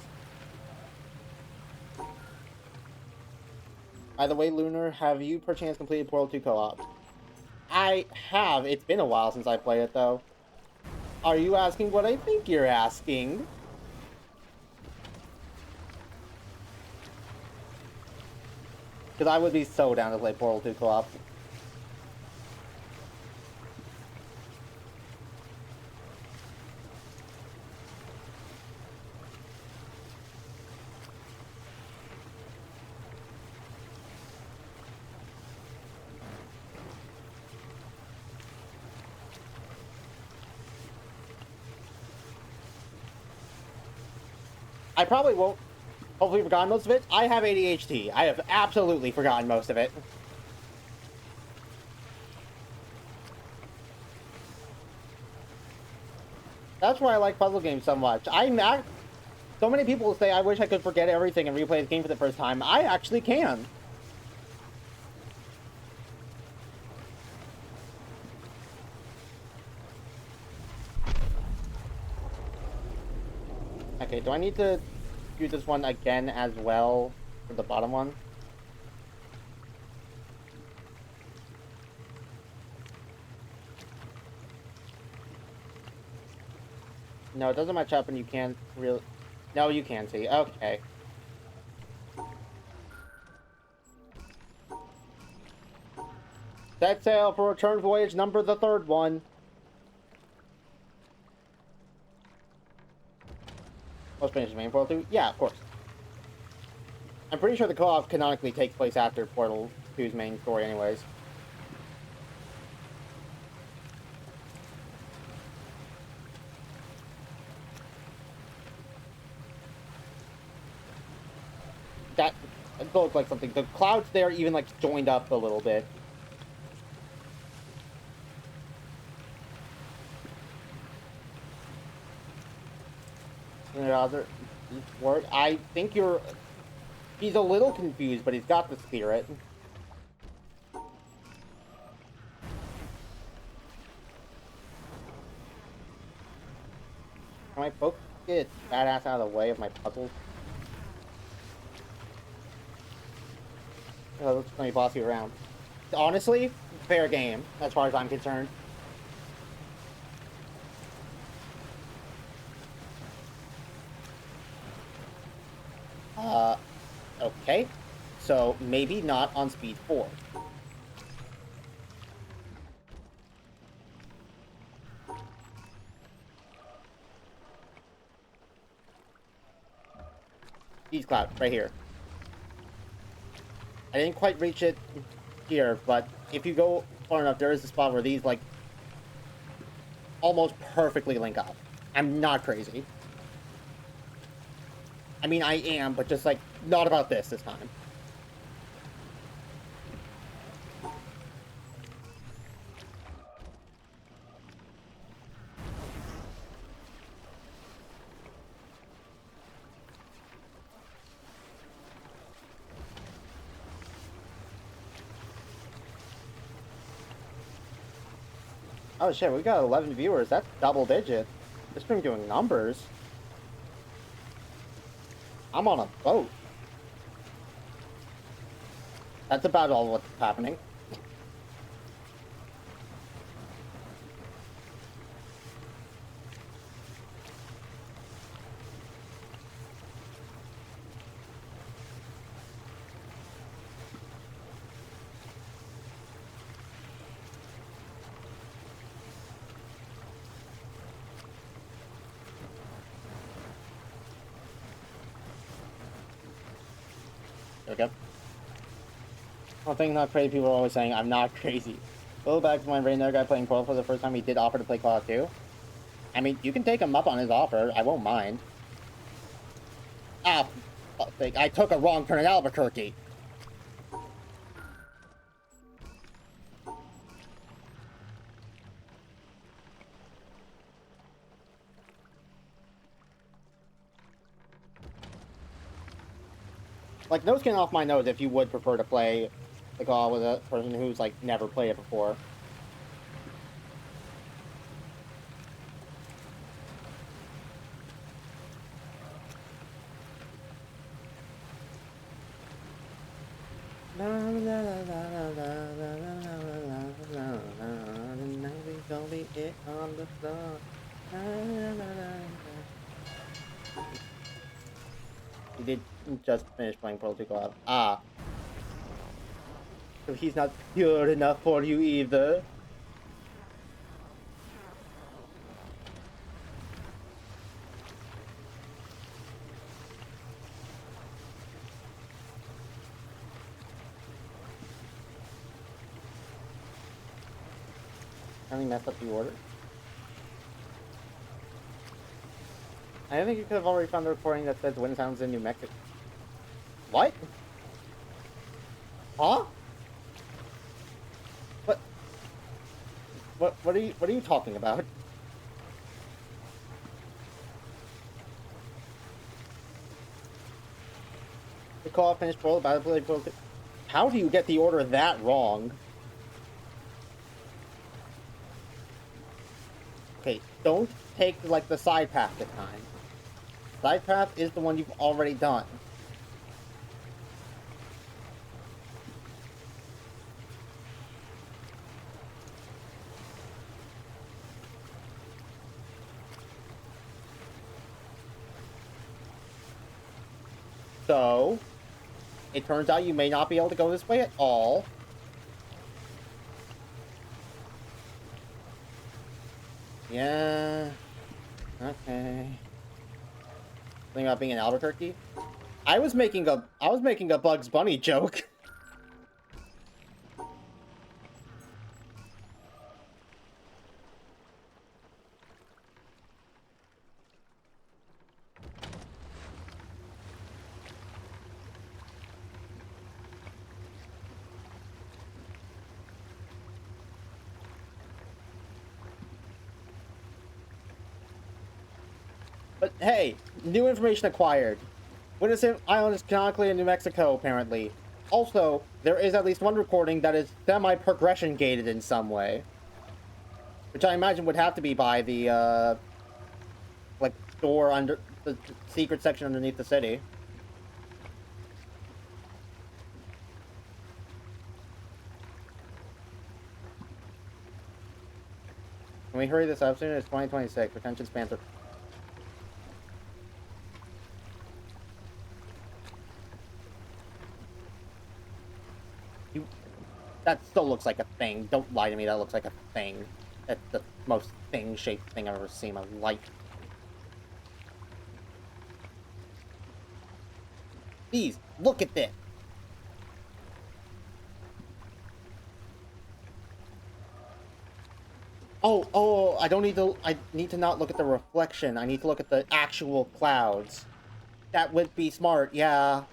By the way, Lunar, have you perchance completed Portal 2 co-op? I have. It's been a while since I played it, though. Are you asking what I think you're asking? Because I would be so down to play Portal 2 co-op. I probably won't. Hopefully forgotten most of it. I have ADHD. I have absolutely forgotten most of it. That's why I like puzzle games so much. So many people say I wish I could forget everything and replay the game for the first time. I actually can. Okay, do I need to do this one again as well for the bottom one? No, it doesn't match up and you can't really... No, you can see. Okay. Set sail for return voyage number the 3rd one. Let's finish the main Portal 2? Yeah, of course. I'm pretty sure the co-op canonically takes place after Portal 2's main story anyways. That looked like something. The clouds there even like joined up a little bit. Other word. I think he's a little confused, but he's got the spirit. Can my folks get badass out of the way of my puzzles? Oh, let's let me boss you around. Honestly, fair game, as far as I'm concerned. Okay. So, maybe not on speed 4. Speed cloud, right here. I didn't quite reach it here, but if you go far enough, there is a spot where these, like, almost perfectly link up. I'm not crazy. I mean, I am, but just, like, not about this time. Oh shit, we got 11 viewers. That's double digit. This stream doing numbers. I'm on a boat. That's about all what's happening. There we go. One thing not crazy, people are always saying, I'm not crazy. Go back to my Rainer guy playing Portal for the first time. He did offer to play Claw 2. I mean, you can take him up on his offer. I won't mind. Ah, I took a wrong turn in Albuquerque. Like, no skin off my nose if you would prefer to play the Claw with a person who's, like, never played it before. He did just finish playing Portal 2 Co-op. Ah. So he's not pure enough for you either. Finally messed up the order. I think you could have already found the recording that says wind sounds in New Mexico. What? Huh? What are you talking about? The co-op finished Portal, Battle Play Portal. How do you get the order that wrong? Okay, don't take like the side path this time. Side path is the one you've already done. So, it turns out you may not be able to go this way at all. Yeah. Okay. Think about being in Albuquerque? I was making a Bugs Bunny joke. But hey, new information acquired. Winnipeg Island is canonically in New Mexico, apparently. Also, there is at least one recording that is semi-progression gated in some way. Which I imagine would have to be by the, like, door under the secret section underneath the city. Can we hurry this up soon? It's 2026. Retention spans are... That still looks like a thing. Don't lie to me, that looks like a thing. That's the most thing-shaped thing I've ever seen in my life. Please, look at this! Oh, I need to not look at the reflection. I need to look at the actual clouds. That would be smart, yeah.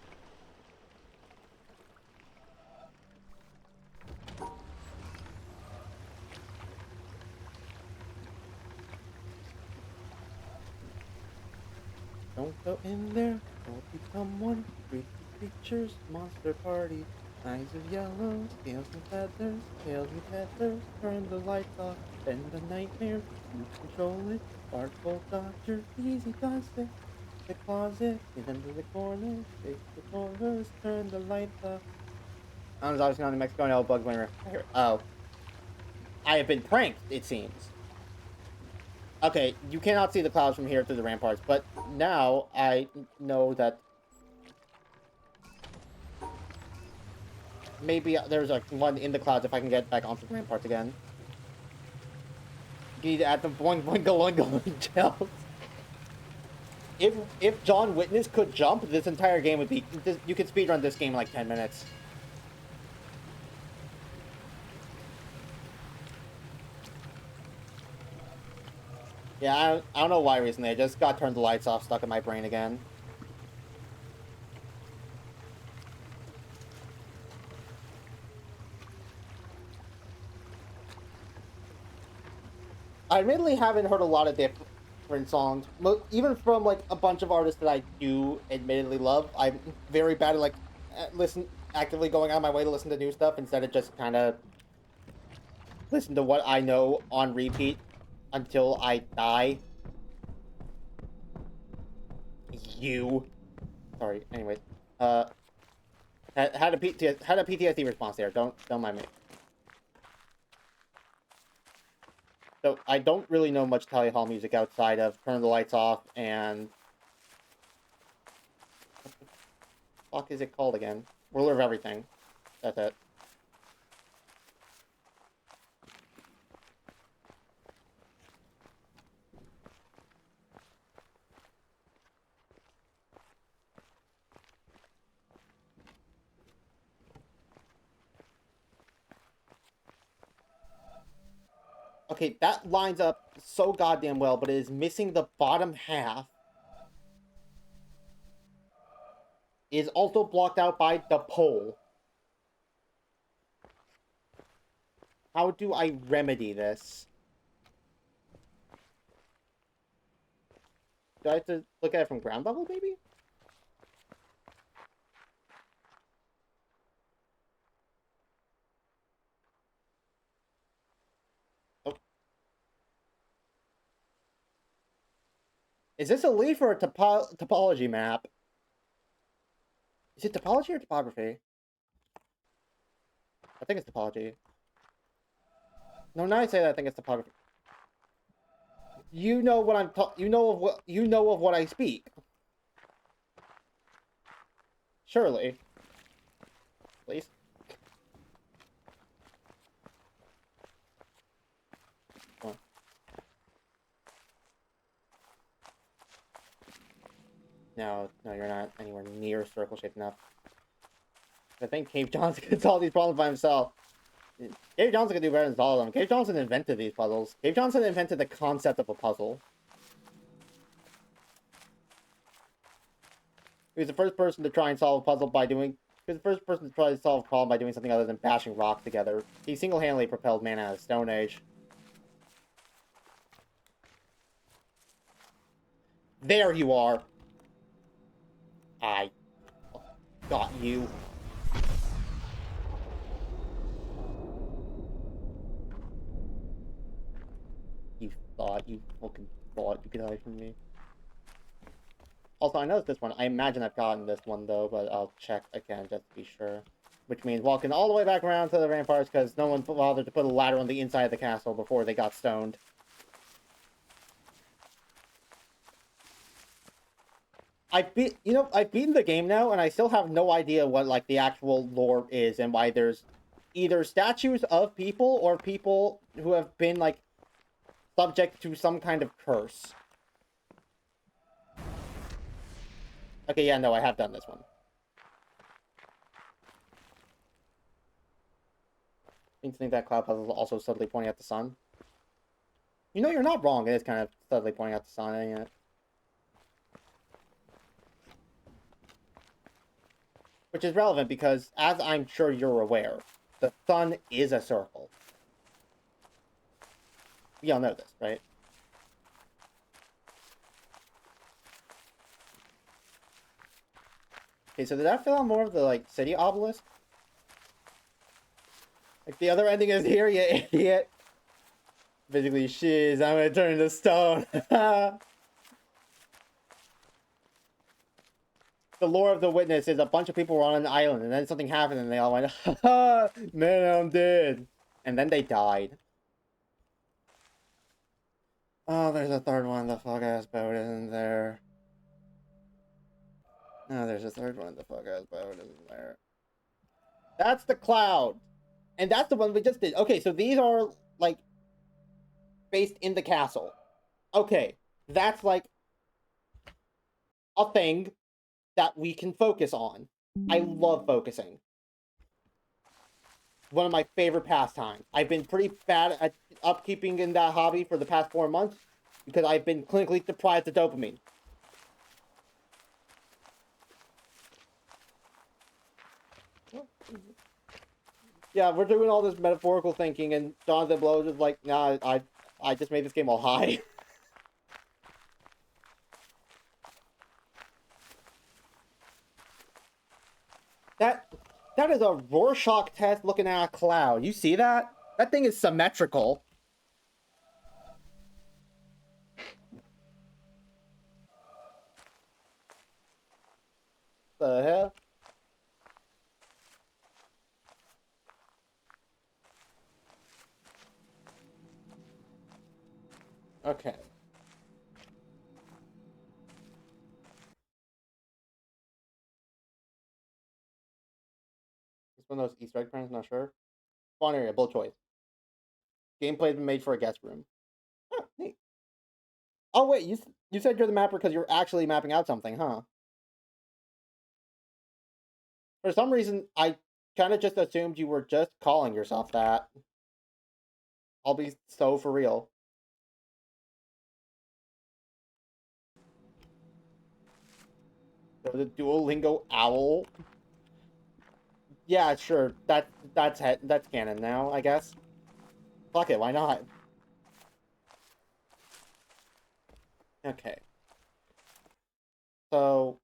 Don't go in there, don't become one. Freaky creatures, monster party. Eyes of yellow, scales and feathers, tails and feathers. Turn the lights off, then the nightmare. You control it, Bartful Dodger, easy does it. The closet, get into the corner, face the corners, turn the lights off. I was obviously not in Mexico, no Bugs Bunny. Oh. I have been pranked, it seems. Okay, you cannot see the clouds from here through the ramparts, but now I know that maybe there's like one in the clouds if I can get back onto the ramparts again. You need to add the boing boing boing boing shells. If John Witness could jump, this entire game would be... You could speedrun this game in like 10 minutes. Yeah, I don't know why recently. I just got turned the lights off, stuck in my brain again. I admittedly haven't heard a lot of different songs, even from like a bunch of artists that I do admittedly love. I'm very bad at like actively going out of my way to listen to new stuff instead of just kind of listen to what I know on repeat until I die. Sorry. Anyways, had a PTSD response there. Don't mind me. So I don't really know much Tally Hall music outside of Turn the Lights Off and what the fuck is it called again? Ruler of Everything. That's it. Okay, that lines up so goddamn well, but it is missing the bottom half. It is also blocked out by the pole. How do I remedy this? Do I have to look at it from ground level, maybe? Is this a leaf or a topology map? Is it topology or topography? I think it's topology. No, now I say that I think it's topography. You know what I'm you know of what I speak. Surely. Please. Come on. No, you're not anywhere near circle-shaped enough. I think Cave Johnson could solve these problems by himself. Cave Johnson could do better than solve them. Cave Johnson invented these puzzles. Cave Johnson invented the concept of a puzzle. He was the first person to try and solve a puzzle by doing... He was the first person to try to solve a problem by doing something other than bashing rocks together. He single-handedly propelled man out of the Stone Age. There you are! I got you. You fucking thought you could hide from me. Also, I noticed this one. I imagine I've gotten this one, though, but I'll check again just to be sure. Which means walking all the way back around to the ramparts, because no one bothered to put a ladder on the inside of the castle before they got stoned. I've beaten the game now, and I still have no idea what, like, the actual lore is, and why there's either statues of people, or people who have been, like, subject to some kind of curse. Okay, yeah, no, I have done this one. I think that cloud puzzle is also subtly pointing at the sun. You know, you're not wrong. It is kind of subtly pointing at the sun, ain't it? Which is relevant because, as I'm sure you're aware, the sun is a circle. We all know this, right? Okay, so did that fill out more of the, like, city obelisk? Like, the other ending is here, you idiot! Basically, shiz, I'm gonna turn to stone. The lore of the witness is a bunch of people were on an island, and then something happened, and they all went, haha, man, I'm dead. And then they died. Oh, there's a third one, the fuck-ass boat isn't there. No, there's a third one, the fuck-ass boat isn't there. That's the cloud! And that's the one we just did. Okay, so these are, like, based in the castle. Okay, that's, like, a thing that we can focus on. I love focusing. One of my favorite pastimes. I've been pretty bad at upkeeping in that hobby for the past 4 months because I've been clinically deprived of dopamine. Yeah, we're doing all this metaphorical thinking, and Jonathan Blow is just like, nah, I just made this game all high. That is a Rorschach test looking at a cloud. You see that? That thing is symmetrical. The hell? Okay. It's one of those Easter egg pranks, not sure. Spawn area, bullet choice. Gameplay has been made for a guest room. Oh, neat. Oh, wait, you said you're the mapper because you're actually mapping out something, huh? For some reason, I kind of just assumed you were just calling yourself that. I'll be so for real. The Duolingo owl. Yeah, sure. That's canon now, I guess. Fuck it, why not? Okay. So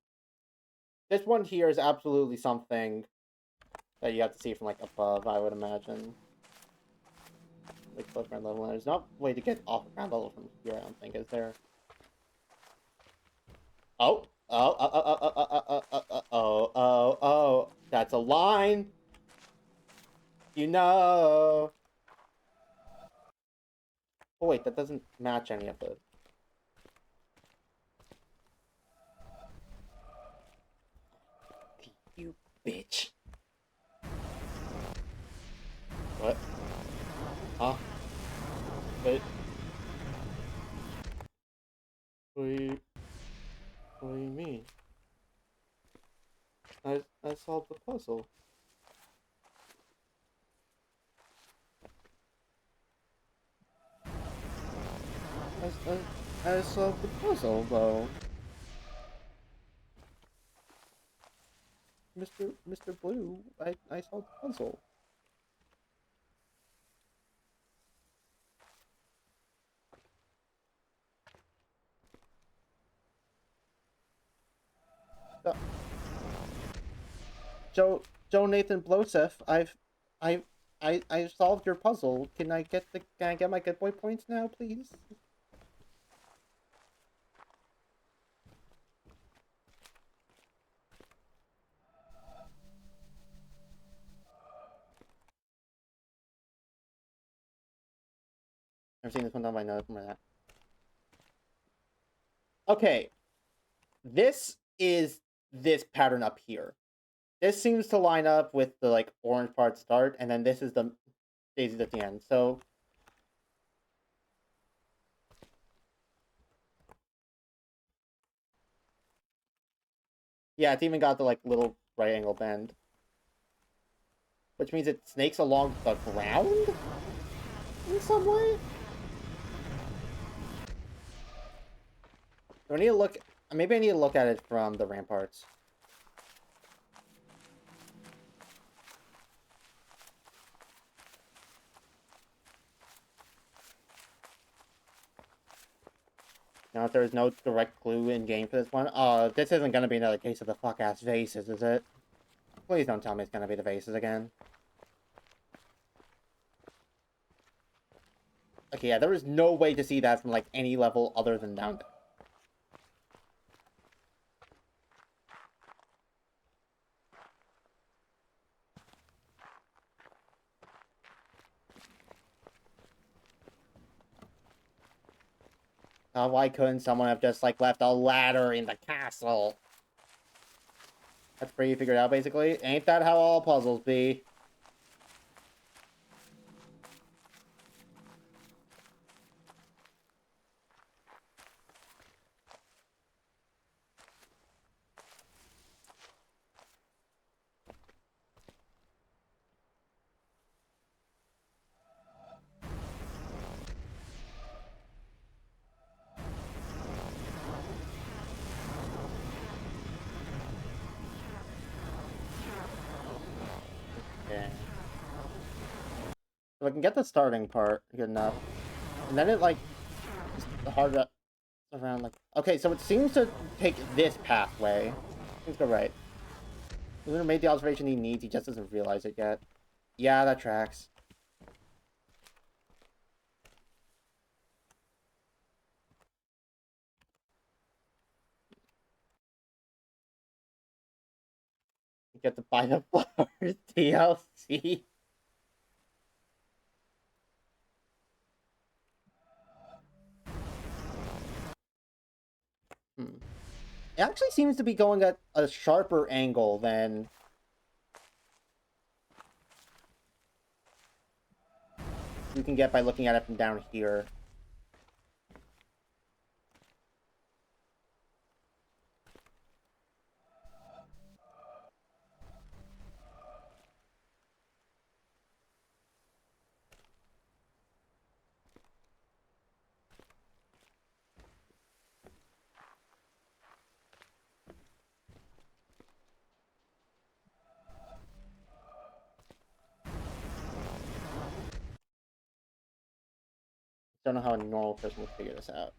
this one here is absolutely something that you have to see from like above, I would imagine. Like above ground level. There's no way to get off ground level from here, I don't think, is there? Oh. Oh. That's a line. You know. Oh wait, that doesn't match any of it. You bitch. What? Huh? Wait. What do you mean? solved the puzzle. I solved the puzzle, though. Mr. Blue, I solved the puzzle. Uh, Joe Nathan Blosef, I solved your puzzle. Can I get my good boy points now, please? I've seen this one done by another from that. Okay. This is this pattern up here. This seems to line up with the like orange part start, and then this is the daisies at the end. So yeah, it's even got the like little right angle bend. Which means it snakes along the ground in some way? Do I need to look maybe I need to look at it from the ramparts. Now, if there's no direct clue in game for this one, this isn't gonna be another case of the fuck-ass vases, is it? Please don't tell me it's gonna be the vases again. Okay, yeah, there is no way to see that from, like, any level other than down there. Why couldn't someone have just, like, left a ladder in the castle? That's pretty figured out, basically. Ain't that how all puzzles be? Yeah. If I can get the starting part good enough, and then it, like, is hard to around, like... Okay, so it seems to take this pathway. Seems to go right. Lunar made the observation he needs, he just doesn't realize it yet. Yeah, that tracks. You get to buy the flowers DLC. Hmm. It actually seems to be going at a sharper angle than you can get by looking at it from down here. Don't know how a normal person would figure this out.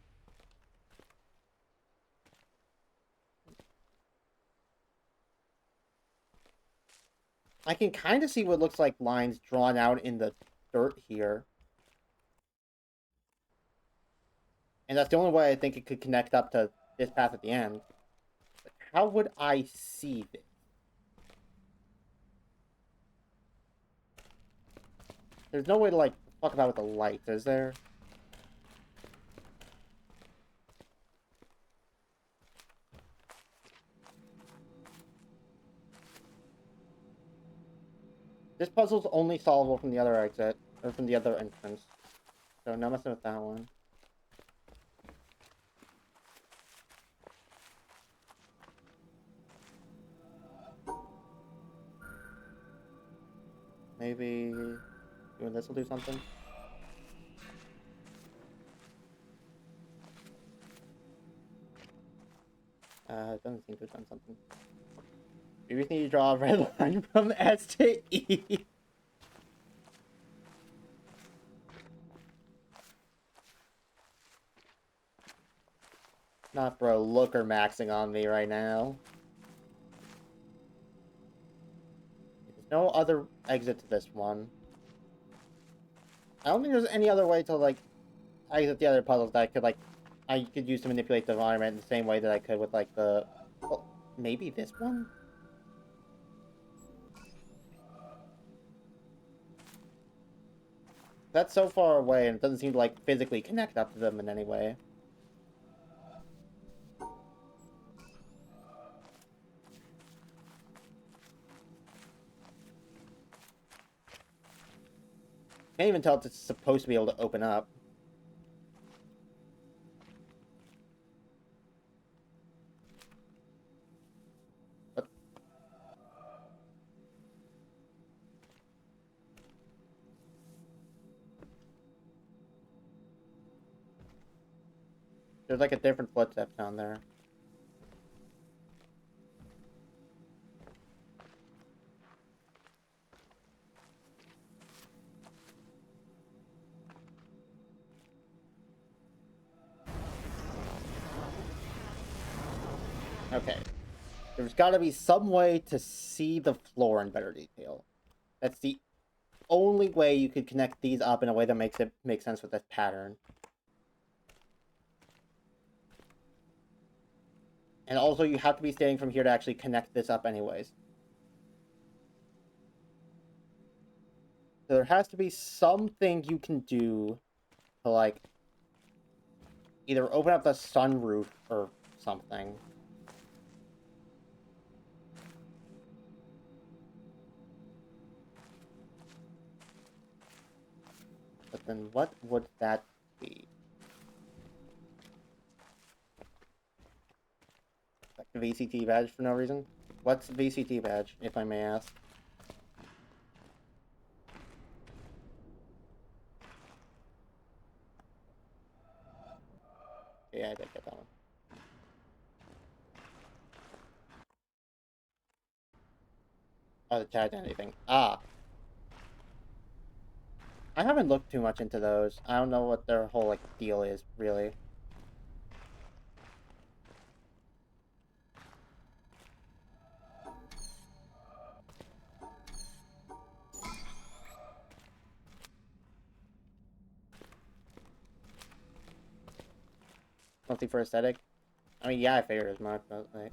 I can kind of see what looks like lines drawn out in the dirt here. And that's the only way I think it could connect up to this path at the end. But how would I see this? There's no way to, like, fuck about with the lights, is there? This puzzle's only solvable from the other exit, or from the other entrance. So no messing with that one. Maybe doing this will do something. It doesn't seem to have done something. We just need to draw a red line from S to E. Not bro, looker maxing on me right now. There's no other exit to this one. I don't think there's any other way to, like, exit the other puzzles that I could, like, I could use to manipulate the environment in the same way that I could with, like, the... Well, maybe this one? That's so far away, and it doesn't seem to, like, physically connect up to them in any way. Can't even tell if it's supposed to be able to open up. But... There's, like, a different footstep down there. Okay. There's gotta be some way to see the floor in better detail. That's the only way you could connect these up in a way that makes it make sense with this pattern. And also, you have to be standing from here to actually connect this up anyways. So there has to be something you can do to, like, either open up the sunroof or something. But then what would that be? Like the VCT badge for no reason? What's the VCT badge, if I may ask? Yeah, I did get that one. Oh, the chat identity thing. Ah. I haven't looked too much into those. I don't know what their whole, like, deal is, really. Mostly for aesthetic? I mean, yeah, I figured as much, but, like...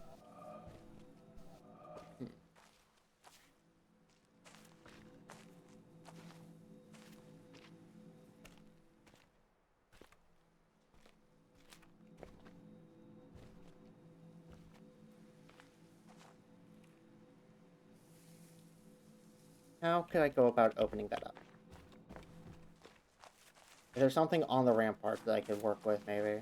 How could I go about opening that up? Is there something on the ramparts that I could work with, maybe?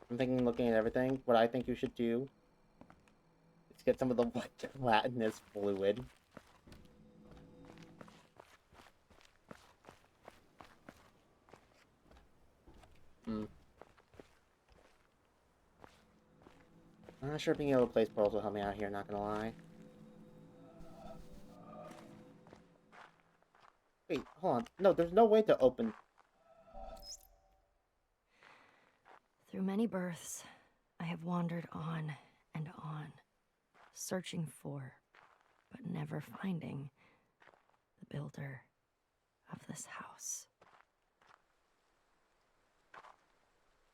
I'm thinking, looking at everything, what I think you should do is get some of the white gelatinous fluid. I'm not sure being able to place pearls will help me out here, not gonna lie. Wait, hold on. No, there's no way to open... Through many births, I have wandered on and on, searching for, but never finding, the builder of this house.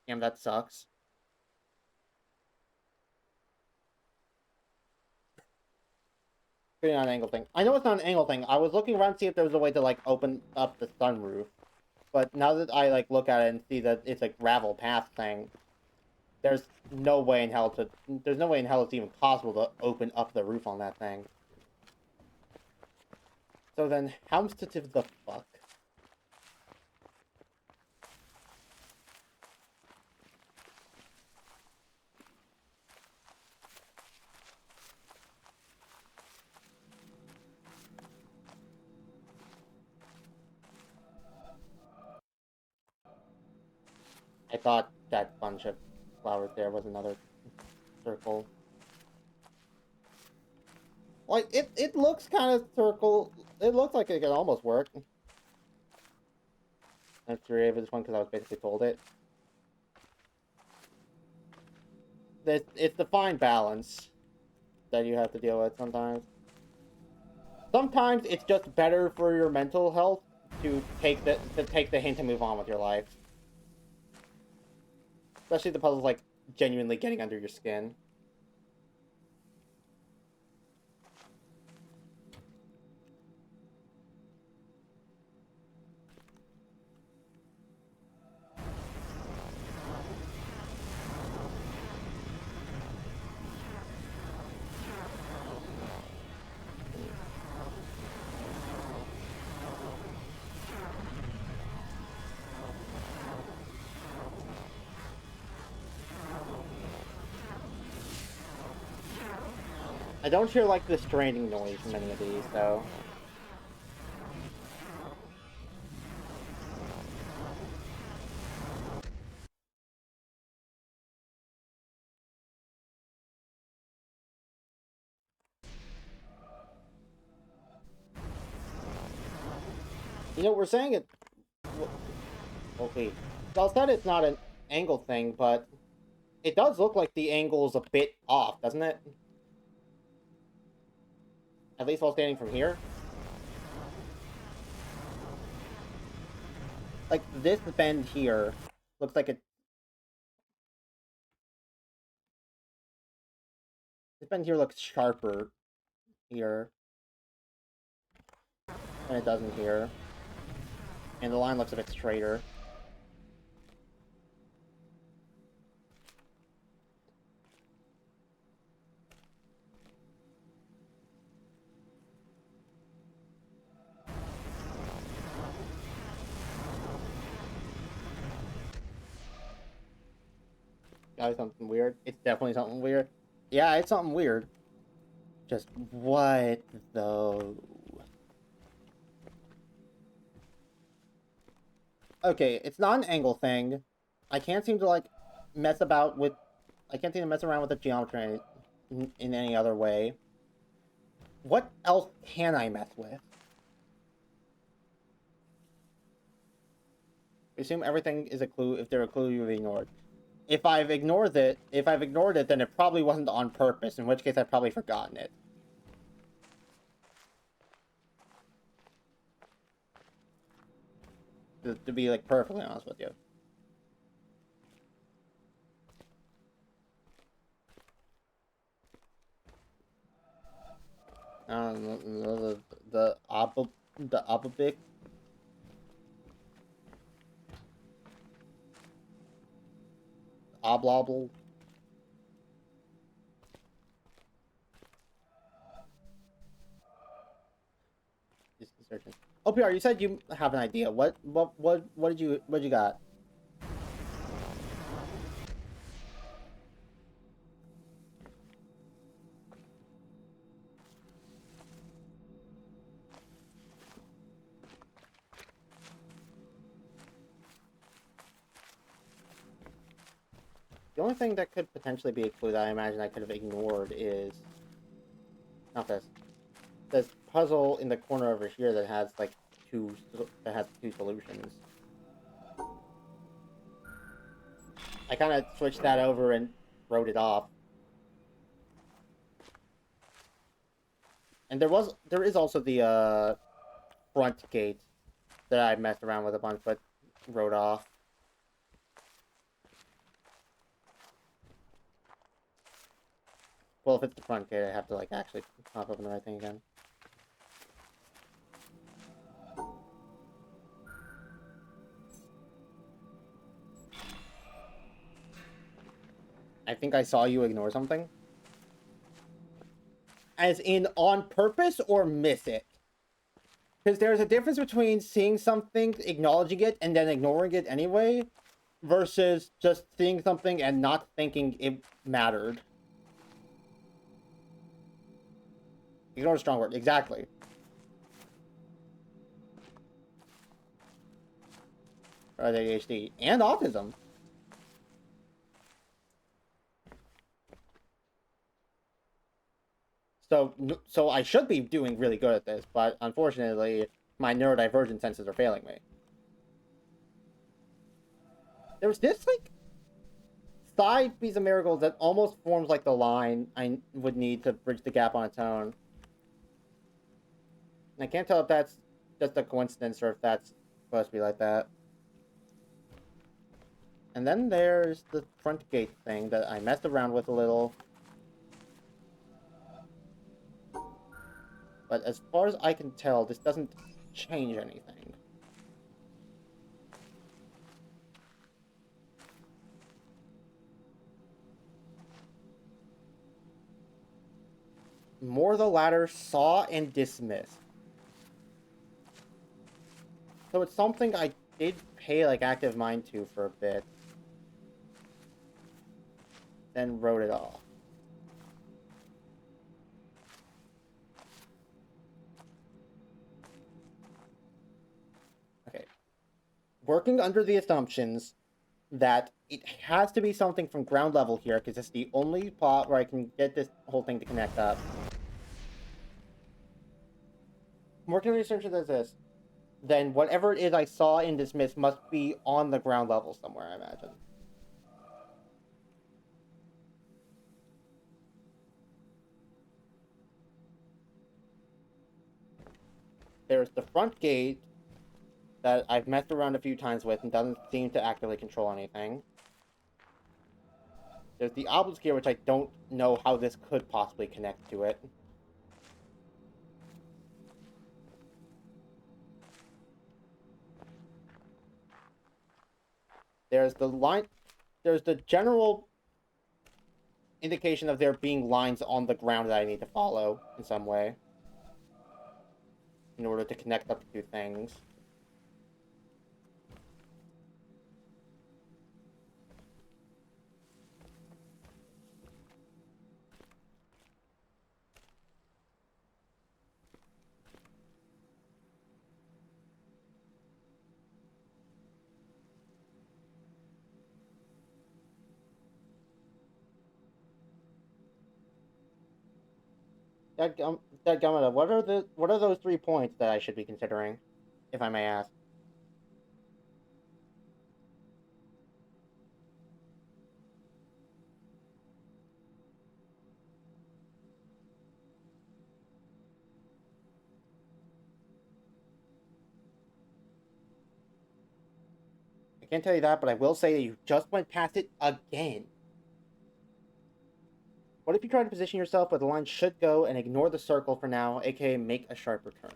Damn, that sucks. It's not an angle thing. I know it's not an angle thing. I was looking around to see if there was a way to, like, open up the sunroof. But now that I, like, look at it and see that it's a gravel path thing, there's no way in hell to... There's no way in hell it's even possible to open up the roof on that thing. So then, how sensitive the fuck? I thought that bunch of flowers there was another circle. Like, it looks kind of circle. It looks like it could almost work. I'm sure of this one because I was basically told it. It's the fine balance that you have to deal with sometimes. Sometimes it's just better for your mental health to take the hint and move on with your life. Especially the puzzles like genuinely getting under your skin. I don't hear like the straining noise from any of these, though. You know, we're saying it... Okay. Well, said it's not an angle thing, but it does look like the angle is a bit off, doesn't it? At least while standing from here. Like, this bend here looks like it... This bend here looks sharper here than it does in here. And the line looks a bit straighter. That is something weird. It's definitely something weird. Yeah, it's something weird. Just what, though? Okay, it's not an angle thing. I can't seem to, like, mess about with... I can't seem to mess around with the geometry in any other way. What else can I mess with? Assume everything is a clue if they're a clue you've ignored. If I've ignored it, then it probably wasn't on purpose, in which case I've probably forgotten it. To be, like, perfectly honest with you. The Ababic. Oblobble. Just searching. OPR, you said you have an idea. What did you got? The only thing that could potentially be a clue that I imagine I could have ignored is not this. This puzzle in the corner over here that has like two solutions. I kind of switched that over and wrote it off. And there is also the front gate that I messed around with a bunch but wrote off. Well, if it's the front gate, I have to, like, actually pop open the right thing again. I think I saw you ignore something. As in on purpose or miss it. Because there's a difference between seeing something, acknowledging it, and then ignoring it anyway, versus just seeing something and not thinking it mattered. Ignore a strong word, exactly. Or ADHD. And autism. So I should be doing really good at this, but unfortunately, my neurodivergent senses are failing me. There was this, like, side piece of miracles that almost forms like the line I would need to bridge the gap on its own. And I can't tell if that's just a coincidence or if that's supposed to be like that. And then there's the front gate thing that I messed around with a little. But as far as I can tell, this doesn't change anything. More the latter, saw and dismissed. So it's something I did pay like active mind to for a bit. Then wrote it off. Okay. Working under the assumptions that it has to be something from ground level here, because it's the only plot where I can get this whole thing to connect up. Working under the assumption that this, then whatever it is I saw in dismiss must be on the ground level somewhere, I imagine. There's the front gate that I've messed around a few times with and doesn't seem to actively control anything. There's the obelisk here, which I don't know how this could possibly connect to it. There's the line... There's the general indication of there being lines on the ground that I need to follow in some way in order to connect up the two things. Dadgummit, what are those 3 points that I should be considering, if I may ask? I can't tell you that, but I will say that you just went past it again. What if you try to position yourself where the line should go and ignore the circle for now, aka make a sharper turn?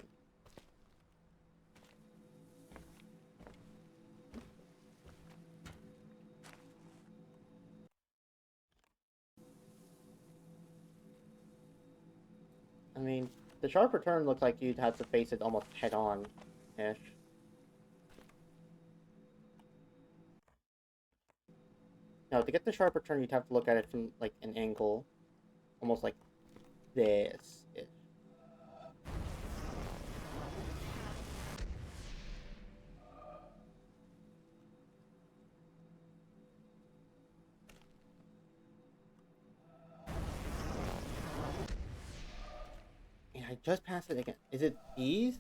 I mean, the sharper turn looks like you'd have to face it almost head-on-ish. No, to get the sharper turn, you'd have to look at it from, like, an angle. Almost like this. And I just passed it again. Is it these?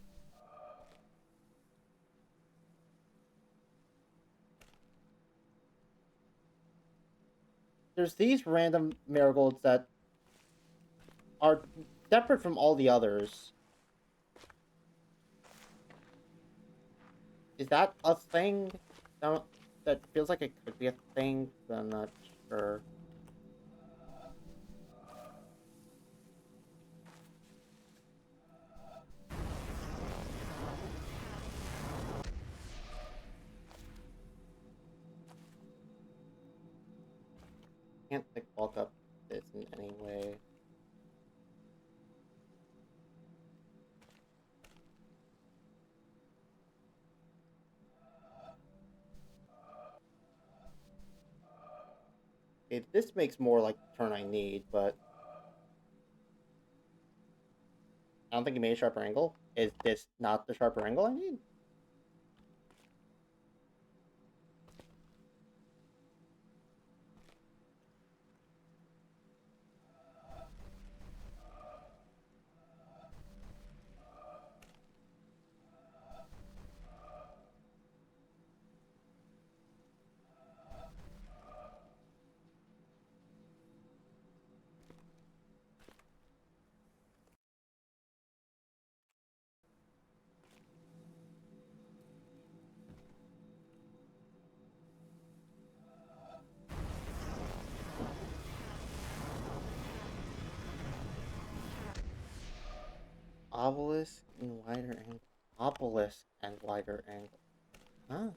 There's these random marigolds that are separate from all the others. Is that a thing? That feels like it could be a thing, but I'm not sure. can't like bulk up this in any way. This makes more like the turn I need, but I don't think you made a sharper angle. Is this not the sharper angle I need? Obelisk and wider angle. Obelisk and wider angle. Huh?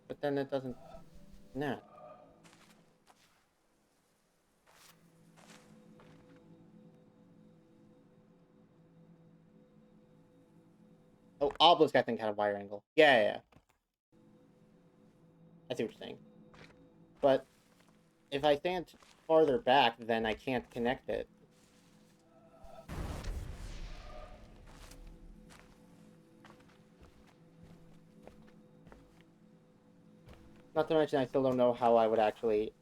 But then it doesn't... Nah. Oh, obelisk I think had a wider angle. Yeah. I see what you're saying. But if I stand farther back, then I can't connect it. Not to mention, I still don't know how I would actually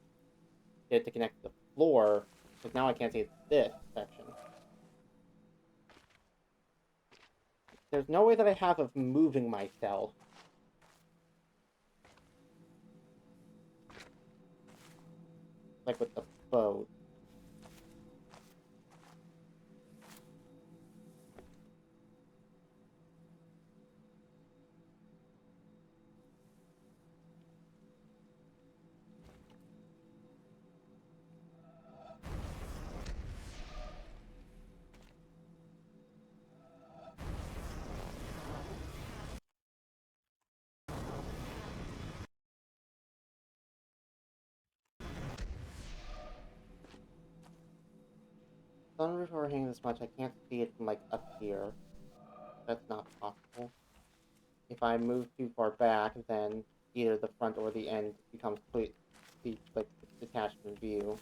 get it to connect to the floor, because now I can't see this section. There's no way that I have of moving myself. Like with the boat. Sunroof overhanging this much, I can't see it from like up here. That's not possible. If I move too far back, then either the front or the end becomes completely like detached from view.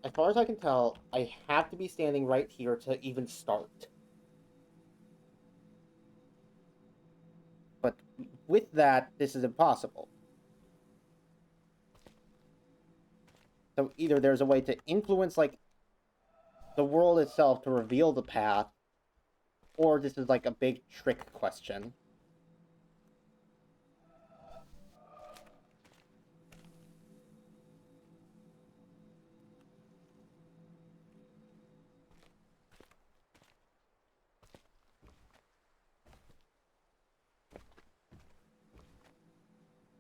As far as I can tell, I have to be standing right here to even start. But with that, this is impossible. So either there's a way to influence, like, the world itself to reveal the path, or this is, like, a big trick question.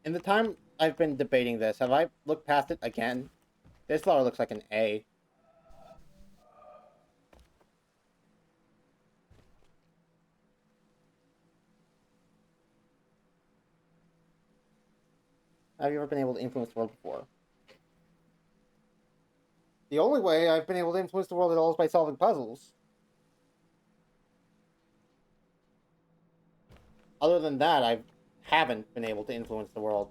In the time I've been debating this, have I looked past it again? This flower looks like an A. Have you ever been able to influence the world before? The only way I've been able to influence the world at all is by solving puzzles. Other than that, I haven't been able to influence the world.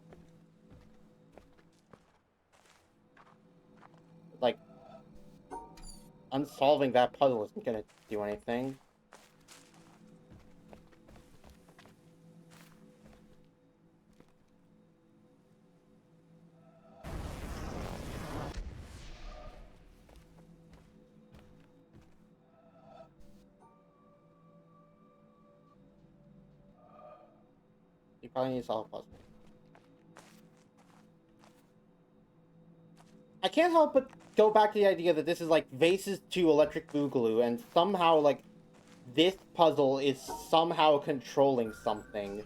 Like, unsolving that puzzle isn't gonna do anything. You probably need to solve a puzzle. I can't help but go back to the idea that this is like Vases to Electric Boogaloo, and somehow, like, this puzzle is somehow controlling something.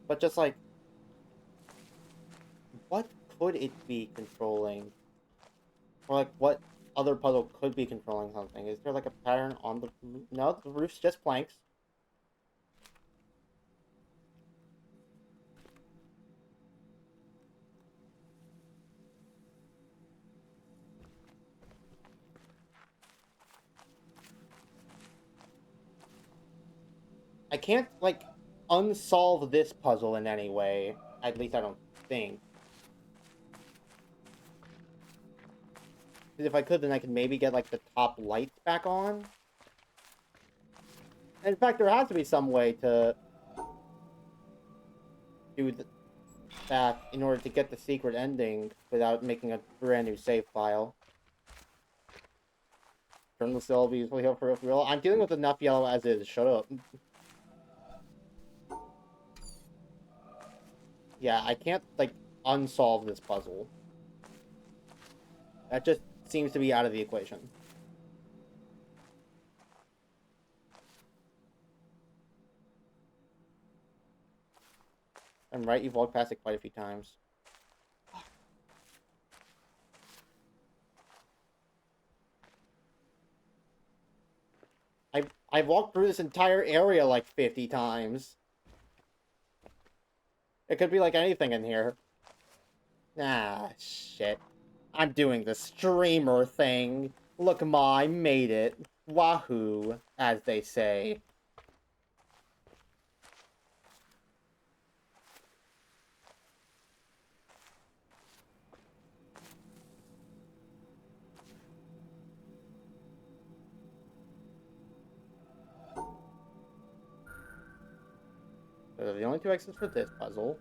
But just like, could it be controlling? Or, like, what other puzzle could be controlling something? Is there, like, a pattern on the roof? No, the roof's just planks. I can't, like, unsolve this puzzle in any way. At least I don't think. Because if I could, then I could maybe get, like, the top lights back on. In fact, there has to be some way to do that in order to get the secret ending without making a brand new save file. Turn the cell be for real. I'm dealing with enough yellow as is. Shut up. Yeah, I can't, like, unsolve this puzzle. That just seems to be out of the equation. I'm right, you've walked past it quite a few times. I've walked through this entire area like 50 times. It could be like anything in here. Ah, shit. I'm doing the streamer thing. Look, Ma, I made it. Wahoo, as they say. Those are the only two exits for this puzzle.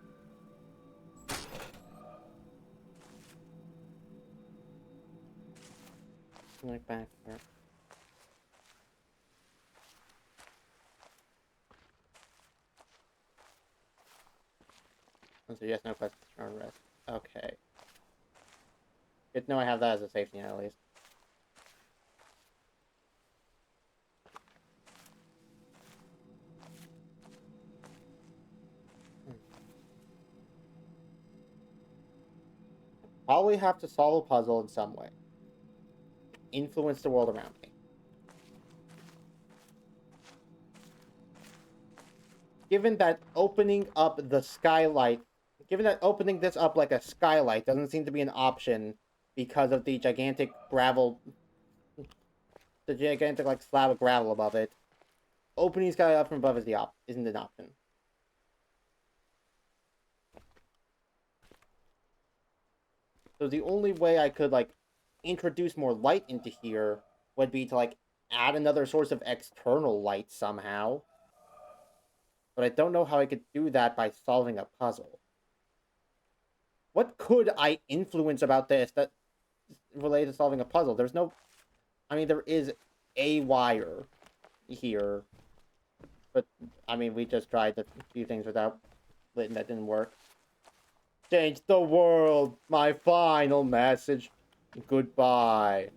Like back here. So yes, no questions for rest. Okay. Good to know I have that as a safety net at least. Probably have to solve a puzzle in some way. Influence the world around me. Given that opening up the skylight, given that opening this up like a skylight doesn't seem to be an option because of the gigantic gravel, the gigantic like slab of gravel above it, opening skylight up from above is isn't an option. So the only way I could like introduce more light into here would be to like add another source of external light somehow. But I don't know how I could do that by solving a puzzle. What could I influence about this that related to solving a puzzle? There's no... I mean, there is a wire here. But, I mean, we just tried a few things without lit and that didn't work. Change the world! My final message. Goodbye.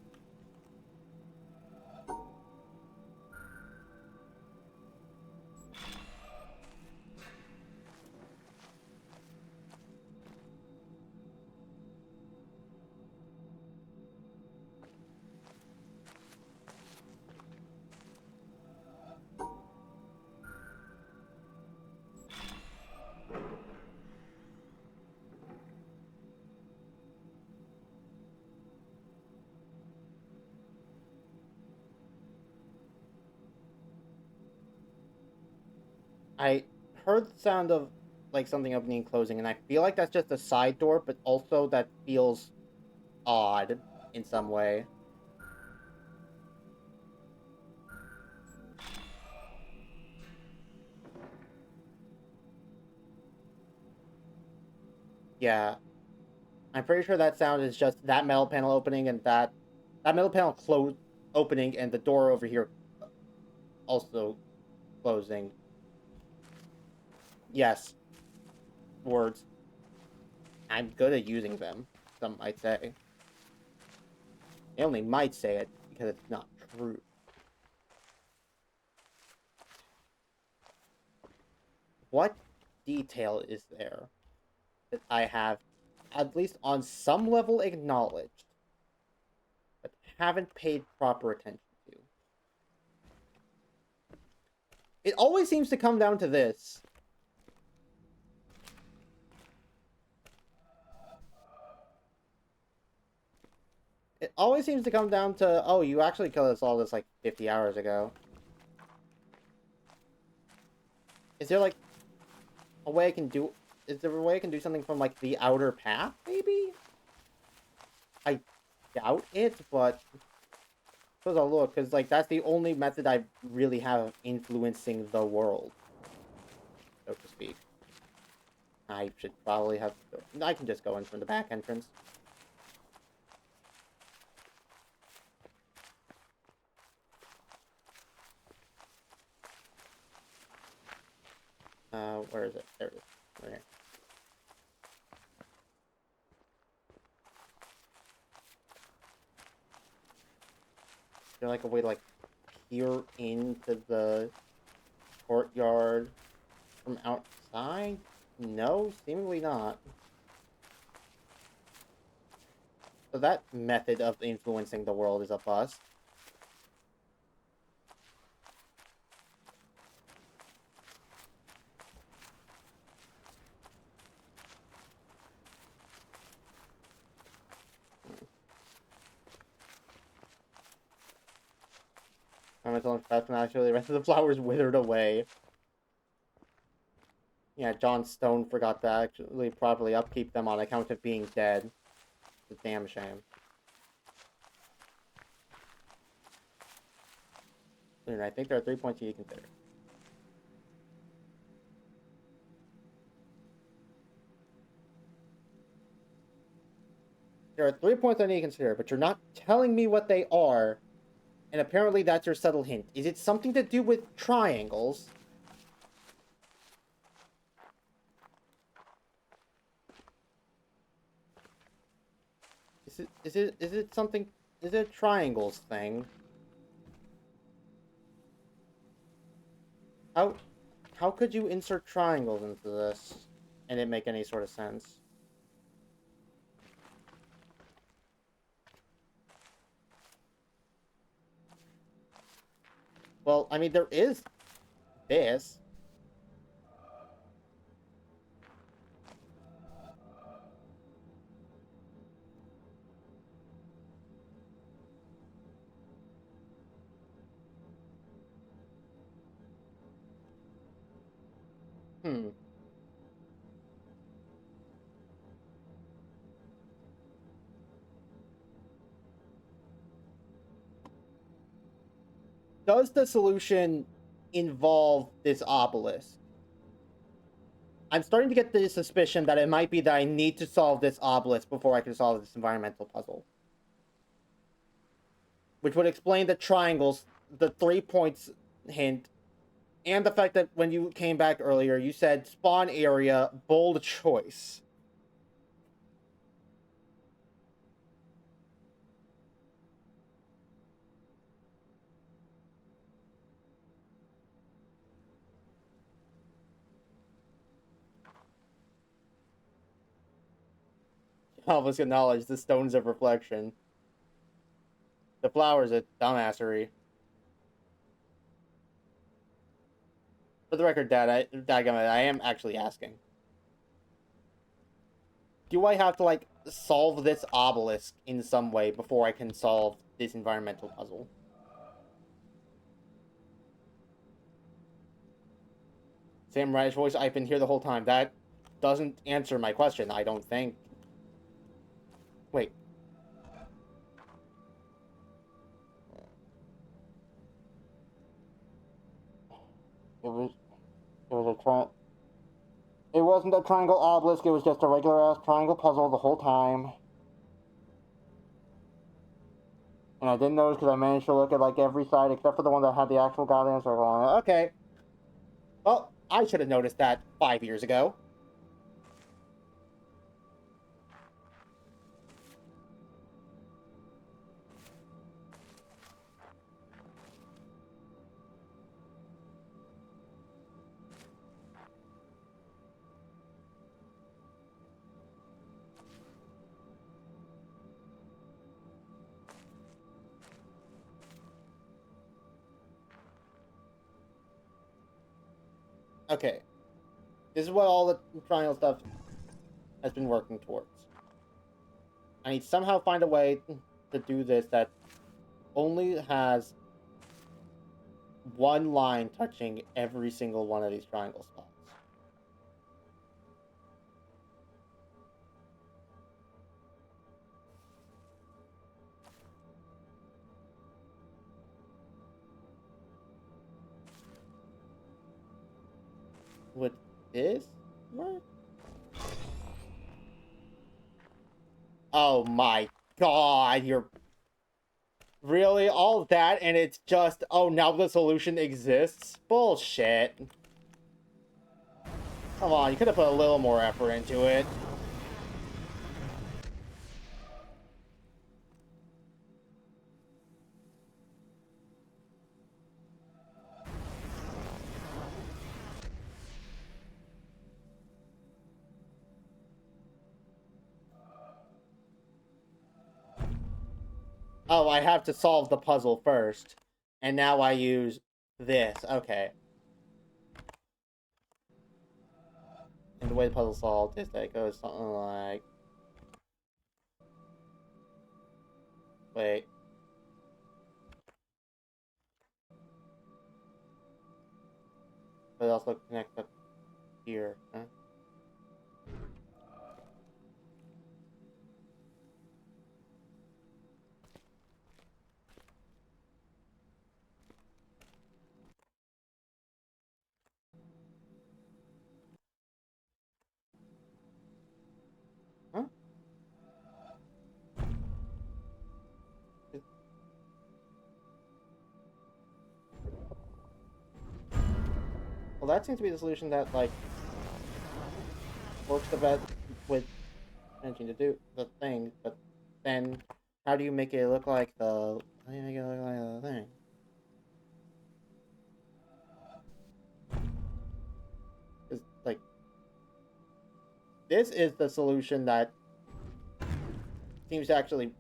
I heard the sound of like something opening and closing, and I feel like that's just a side door, but also that feels odd in some way. Yeah. I'm pretty sure that sound is just that metal panel opening and that metal panel opening and the door over here also closing. Yes. Words. I'm good at using them, some might say. They only might say it because it's not true. What detail is there that I have at least on some level, acknowledged, but haven't paid proper attention to. It always seems to come down to this. It always seems to come down to, oh, you actually killed us all this, like, 50 hours ago. Is there, like, a way I can do... Is there a way I can do something from, like, the outer path, maybe? I doubt it, but... Suppose I'll look, because, like, that's the only method I really have of influencing the world. So to speak. I should probably have... I can just go in from the back entrance. Where is it? There it is. Right here. Is there like a way to like peer into the courtyard from outside? No, seemingly not. So that method of influencing the world is a bust. Environmental investment, actually, the rest of the flowers withered away. Yeah, John Stone forgot to actually properly upkeep them on account of being dead. It's a damn shame. And I think there are 3 points you consider. There are 3 points I need to consider, but you're not telling me what they are. And apparently that's your subtle hint. Is it something to do with triangles? Is it something... Is it a triangles thing? How could you insert triangles into this and it make any sort of sense? Well, I mean, there is this. Hmm. Does the solution involve this obelisk? I'm starting to get the suspicion that it might be that I need to solve this obelisk before I can solve this environmental puzzle. Which would explain the triangles, the 3 points hint, and the fact that when you came back earlier, you said spawn area, bold choice. Almost acknowledge the stones of reflection. The flowers are dumbassery. For the record, Dadgummit, I am actually asking. Do I have to, like, solve this obelisk in some way before I can solve this environmental puzzle? Samurai's voice, I've been here the whole time. That doesn't answer my question, I don't think. Wait. It wasn't a triangle obelisk, it was just a regular-ass triangle puzzle the whole time. And I didn't notice because I managed to look at, like, every side except for the one that had the actual goddamn circle on it. Okay. Well, I should have noticed that 5 years ago. Okay. This is what all the triangle stuff has been working towards. I need to somehow find a way to do this that only has one line touching every single one of these triangle spots. Would this work? Oh my god, you're... Really? All that and it's just, oh, now the solution exists? Bullshit. Come on, you could have put a little more effort into it. Oh, I have to solve the puzzle first. And now I use this. Okay. And the way the puzzle's solved is that it goes something like... Wait. But it also connects up here. Huh? Huh? Well, that seems to be the solution that, like, works the best with managing to do the thing, but then how do you make it look like the... How do you make it look like the thing? It's like... This is the solution that seems to actually...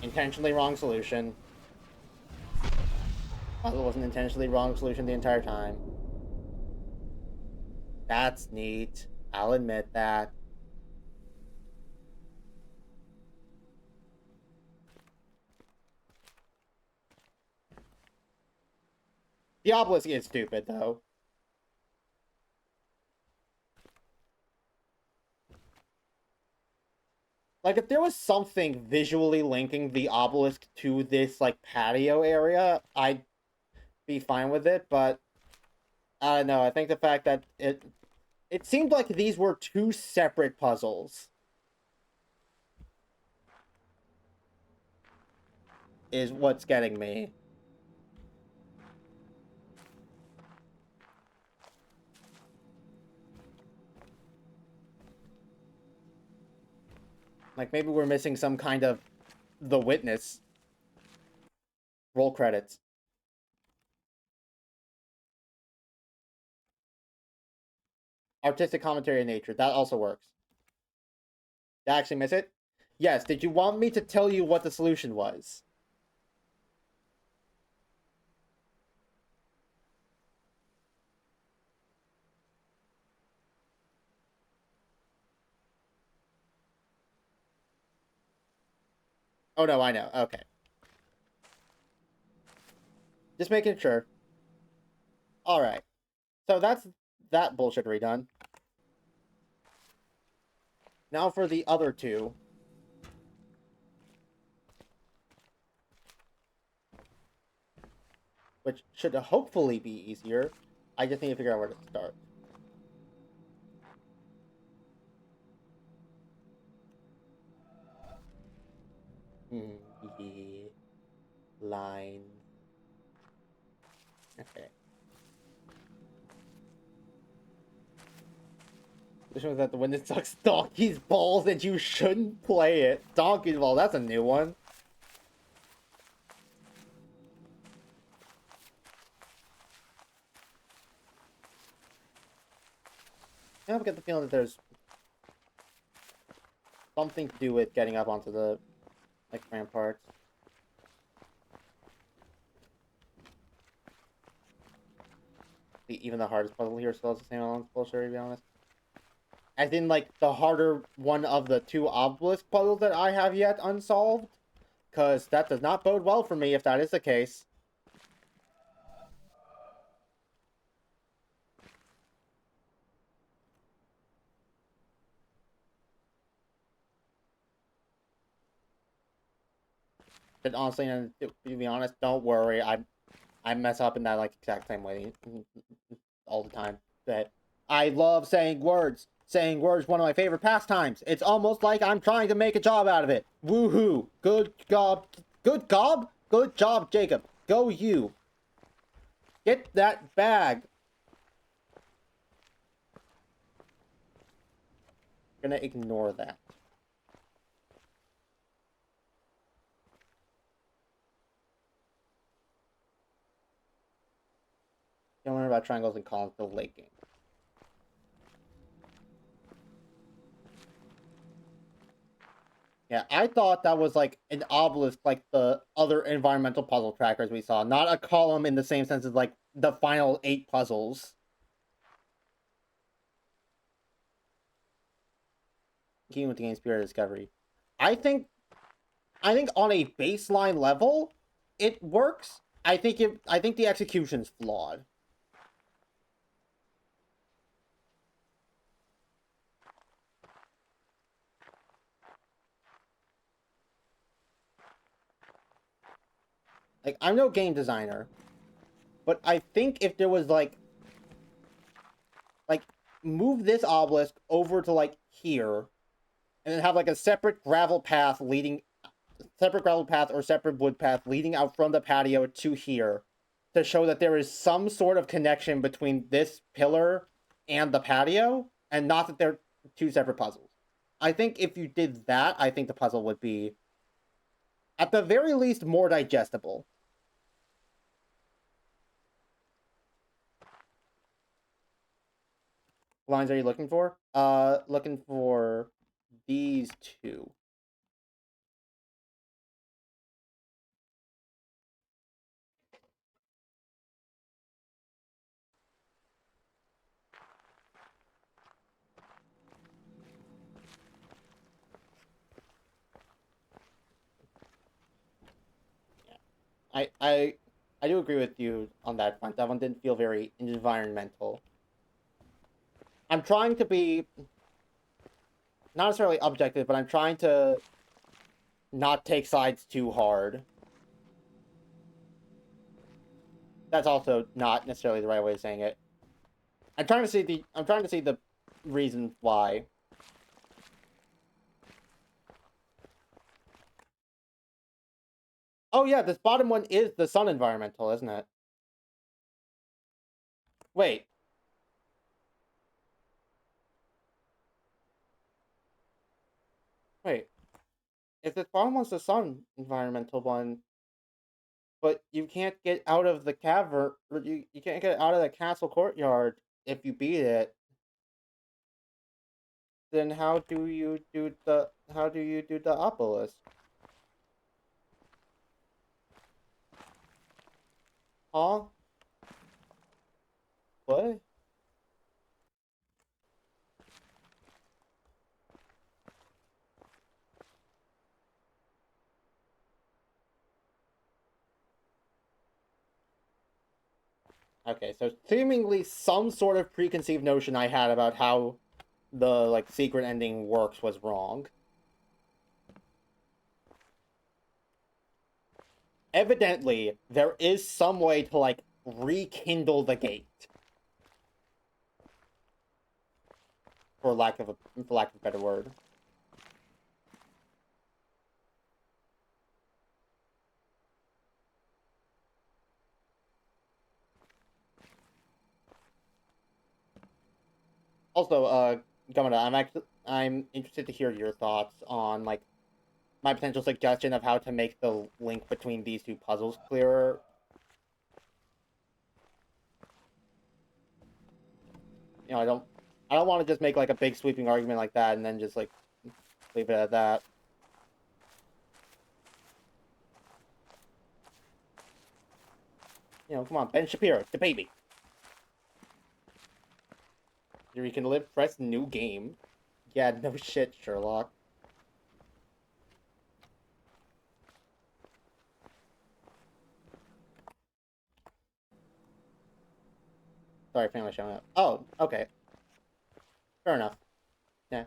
Intentionally wrong solution. Puzzle was an intentionally wrong solution the entire time. That's neat. I'll admit that. The obelisk is stupid, though. Like, if there was something visually linking the obelisk to this, like, patio area, I'd be fine with it, but... I don't know, I think the fact that it seemed like these were two separate puzzles is what's getting me. Like, maybe we're missing some kind of The Witness. Roll credits. Artistic commentary in nature. That also works. Did I actually miss it? Yes. Did you want me to tell you what the solution was? Oh, no, I know. Okay. Just making sure. Alright. So that's that bullshit redone. Now for the other two. Which should hopefully be easier. I just need to figure out where to start. Yeah. Line. Okay. This was that the one that sucks donkey's balls and you shouldn't play it. Donkey's ball, that's a new one. I get the feeling that there's something to do with getting up onto the, like, ramparts. even the hardest puzzle here still has the same amount of bullshit, to be honest. As in, like, the harder one of the 2 obelisk puzzles that I have yet unsolved. Because that does not bode well for me if that is the case. But honestly, and to be honest, don't worry. I mess up in that, like, exact same way all the time. That I love saying words. Saying words, one of my favorite pastimes. It's almost like I'm trying to make a job out of it. Woohoo! Good job. Good job? Good job, Jacob. Go you. Get that bag. I'm gonna ignore that. Don't learn about triangles and columns the late game. Yeah, I thought that was like an obelisk like the other environmental puzzle trackers we saw, not a column in the same sense as like the final 8 puzzles. Keeping with the game's spirit of discovery. I think on a baseline level, it works. I think the execution's flawed. Like, I'm no game designer, but I think if there was like move this obelisk over to like here, and then have like a separate gravel path or separate wood path leading out from the patio to here, to show that there is some sort of connection between this pillar and the patio, and not that they're 2 separate puzzles. I think if you did that, I think the puzzle would be, at the very least, more digestible. Lines are you looking for? Looking for these 2. I do agree with you on that front. That one didn't feel very environmental. I'm trying to be not necessarily objective, but I'm trying to not take sides too hard. That's also not necessarily the right way of saying it. I'm trying to see the reason why. Oh yeah, this bottom one is the sun environmental, isn't it? Wait. Wait. If this bottom one's the sun environmental one, but you can't get out of the cavern, or you can't get out of the castle courtyard if you beat it, then how do you do the obelisk? Huh? What? Okay, so seemingly some sort of preconceived notion I had about how the, like, secret ending works was wrong. Evidently, there is some way to, like, rekindle the gate. For lack of a better word. Also, Gamada, I'm interested to hear your thoughts on, like, my potential suggestion of how to make the link between these 2 puzzles clearer. You know, I don't want to just make like a big sweeping argument like that and then just like leave it at that. You know, come on, Ben Shapiro, the baby. You can live, press new game. Yeah, no shit, Sherlock. Sorry, family showing up. Oh, okay. Fair enough. Yeah.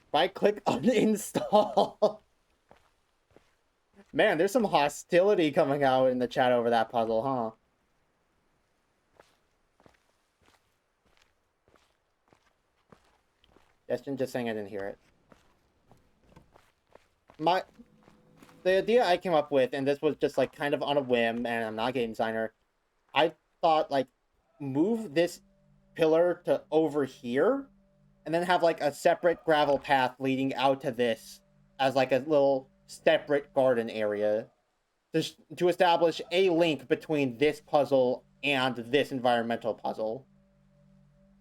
If I click uninstall... Man, there's some hostility coming out in the chat over that puzzle, huh? Justin just saying I didn't hear it. The idea I came up with, and this was just like kind of on a whim, and I'm not a game designer, I thought like move this pillar to over here, and then have like a separate gravel path leading out to this as like a little separate garden area to establish a link between this puzzle and this environmental puzzle.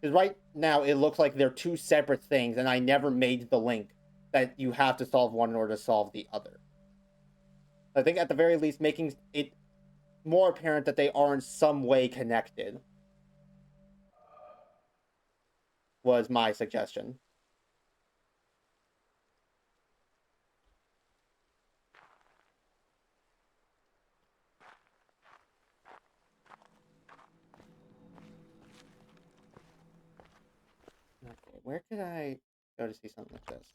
Because right now it looks like they're two separate things, and I never made the link that you have to solve one in order to solve the other. I think at the very least making it more apparent that they are in some way connected was my suggestion. Okay, where could I go to see something like this?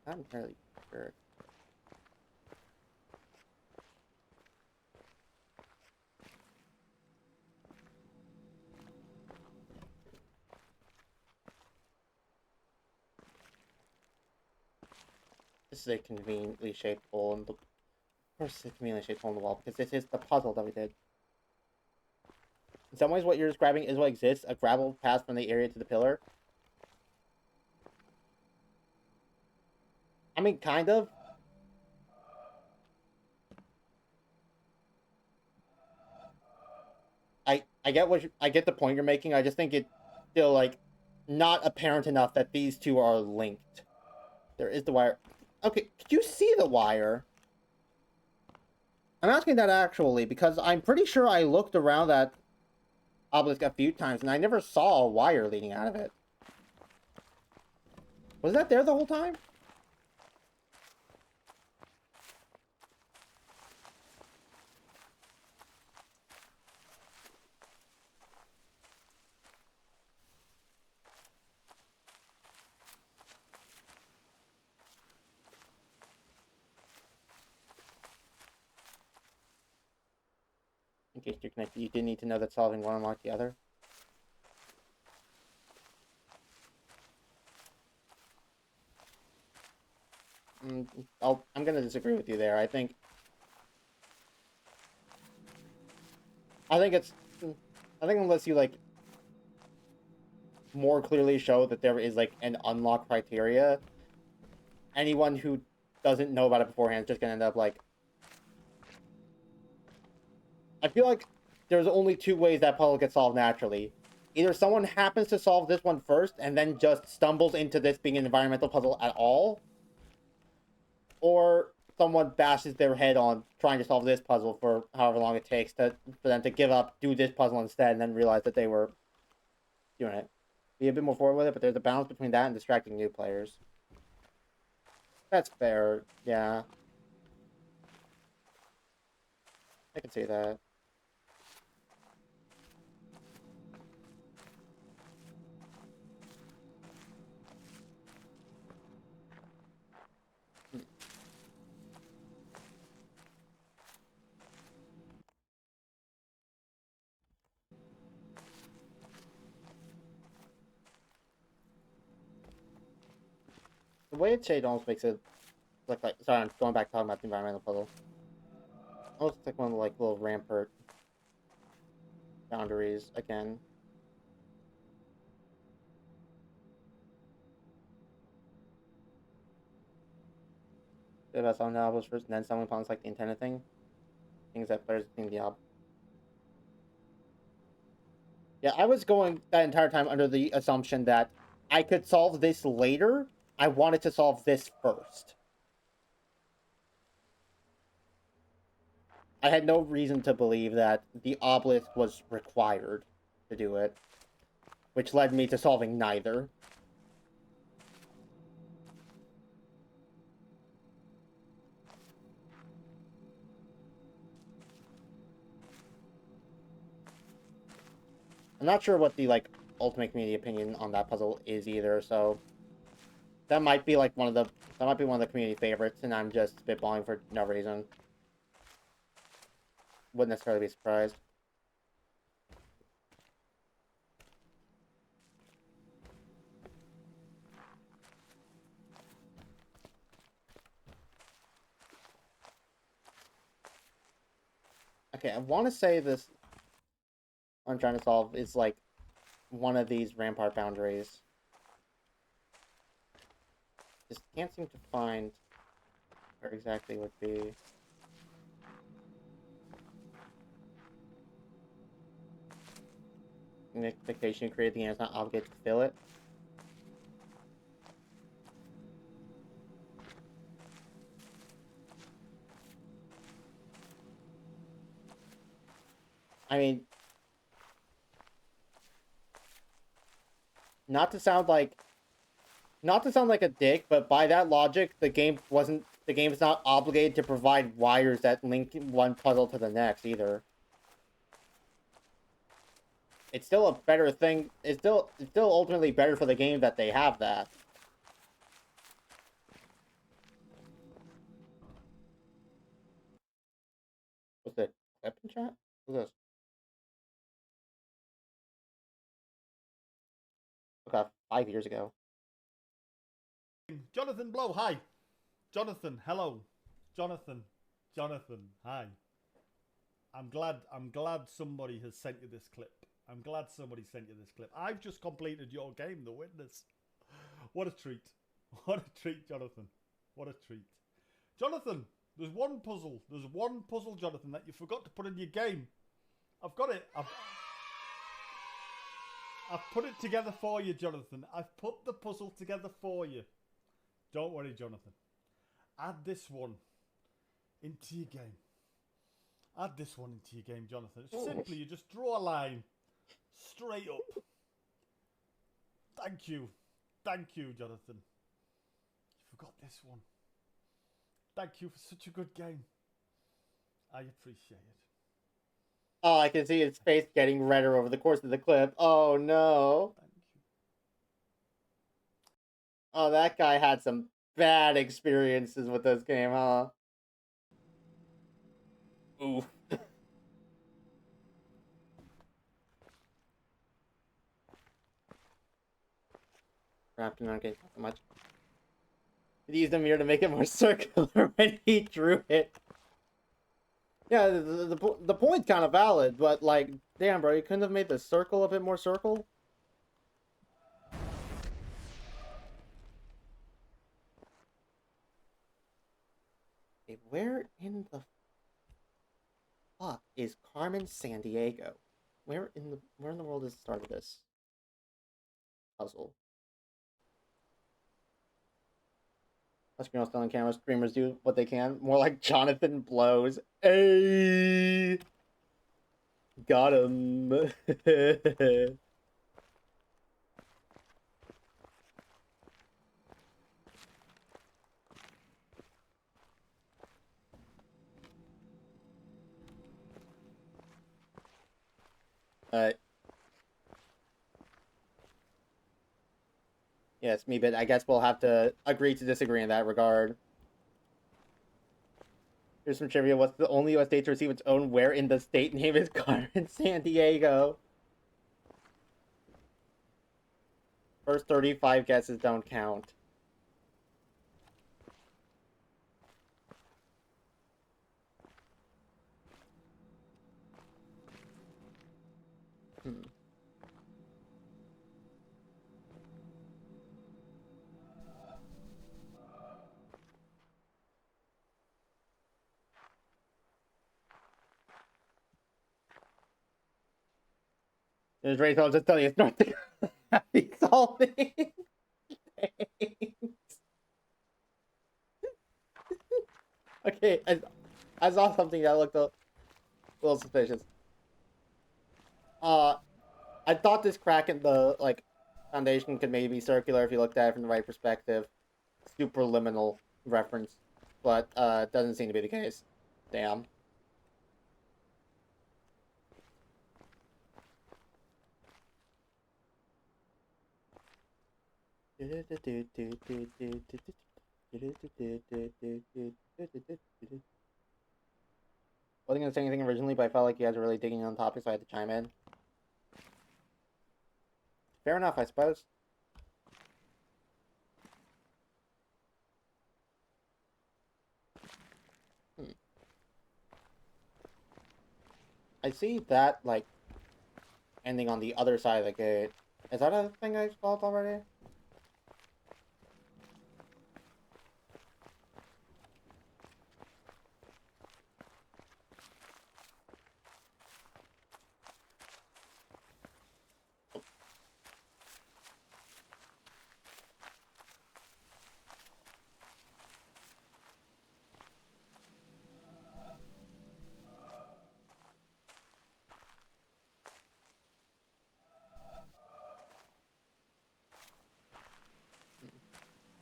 Not entirely sure. This is a conveniently shaped hole in the... Of course it's a conveniently shaped hole in the wall, because this is the puzzle that we did. In some ways, what you're describing is what exists, a gravel path from the area to the pillar. I mean, kind of. I get I get the point you're making. I just think it's still like not apparent enough that these two are linked. There is the wire. Okay, could you see the wire? I'm asking that actually because I'm pretty sure I looked around that obelisk a few times and I never saw a wire leading out of it. Was that there the whole time? In case you're connected, you did need to know that solving one unlocked the other. I'm gonna disagree with you there. I think it's... I think unless you, like, more clearly show that there is, like, an unlock criteria, anyone who doesn't know about it beforehand is just gonna end up, like... I feel like there's only two ways that puzzle gets solved naturally. Either someone happens to solve this one first and then just stumbles into this being an environmental puzzle at all, or someone bashes their head on trying to solve this puzzle for however long it takes for them to give up, do this puzzle instead, and then realize that they were doing it. Be a bit more forward with it, but there's a balance between that and distracting new players. That's fair, yeah. I can see that. The way it's shaded almost makes it look like... Sorry, I'm going back to talking about the environmental puzzle. Almost like one of the, like, little rampart boundaries again. About solving the obelisk first, and then someone upon like the intended thing. Things that players think the Yeah, I was going that entire time under the assumption that I could solve this later. I wanted to solve this first. I had no reason to believe that the obelisk was required to do it, which led me to solving neither. I'm not sure what the, like, ultimate community opinion on that puzzle is either, so that might be, like, one of the community favorites, and I'm just spitballing for no reason. Wouldn't necessarily be surprised. Okay, I want to say this I'm trying to solve is, like, one of these rampart boundaries. Just can't seem to find where exactly it would be. An expectation you create the game is not obligated to fill it. I mean, not to sound like a dick, but by that logic, the game is not obligated to provide wires that link one puzzle to the next either. It's still a better thing. It's still ultimately better for the game that they have that. What's it? Weapon chat? What's this? Okay, 5 years ago. Jonathan Blow, hi. Jonathan, hello. Jonathan, hi. I'm glad somebody has sent you this clip. I'm glad somebody sent you this clip. I've just completed your game, The Witness. What a treat. What a treat, Jonathan. What a treat. Jonathan, there's one puzzle, Jonathan, that you forgot to put in your game. I've got it. I've put it together for you, Jonathan. I've put the puzzle together for you. Don't worry, Jonathan. Add this one into your game. Add this one into your game, Jonathan. It's simply, you just draw a line straight up. Thank you. Thank you, Jonathan. You forgot this one. Thank you for such a good game. I appreciate it. Oh, I can see his face getting redder over the course of the clip. Oh, no. Thank you. Oh, that guy had some bad experiences with this game, huh? Ooh. Perhaps not getting so much. He used the mirror to make it more circular when he drew it. Yeah, the point's kind of valid, but, like, damn, bro, you couldn't have made the circle a bit more circle? Okay, where in the fuck is Carmen Sandiego? Where in the world is the start of this puzzle? Screen still on camera. Streamers do what they can. More like Jonathan Blows. Hey, got him. Yes, me, but I guess we'll have to agree to disagree in that regard. Here's some trivia. What's the only U.S. state to receive its own where in the state name is Carmen San Diego? First 35 guesses don't count. There's Rachel, I'll just tell you, it's North Dakota. Happy solving. Okay, I saw something that looked A little suspicious. I thought this crack in the, like, foundation could maybe be circular if you looked at it from the right perspective. Superliminal reference. But, it doesn't seem to be the case. Damn. Wasn't gonna say anything originally, but I felt like you guys were really digging on the topic, so I had to chime in. Fair enough, I suppose. I see that, like, ending on the other side of the gate. Is that a thing I spelled already?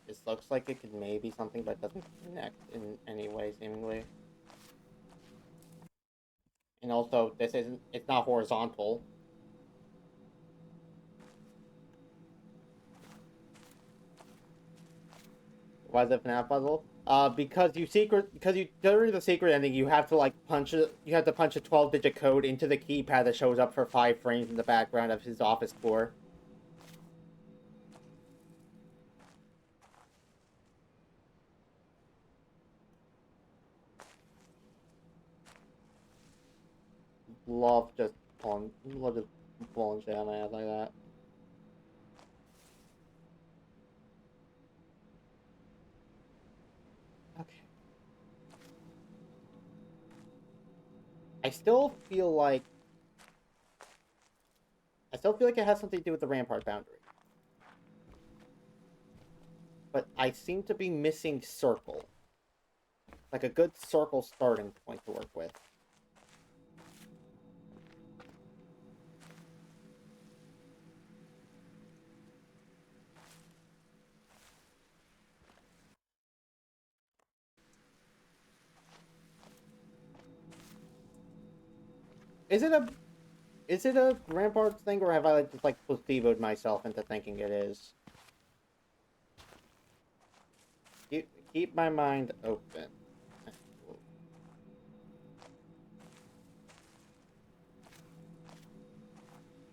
This looks like it could maybe something, but it doesn't connect in any way, seemingly. And also, it's not horizontal. Why is it a FNAF puzzle? Because you during the secret ending, you have to like punch a 12-digit code into the keypad that shows up for 5 frames in the background of his office floor. Love just pulling shit out of my ass like that. Okay. I still feel like it has something to do with the rampart boundary. But I seem to be missing circle. Like a good circle starting point to work with. Is it a rampart thing, or have I just like placeboed myself into thinking it is? Keep my mind open.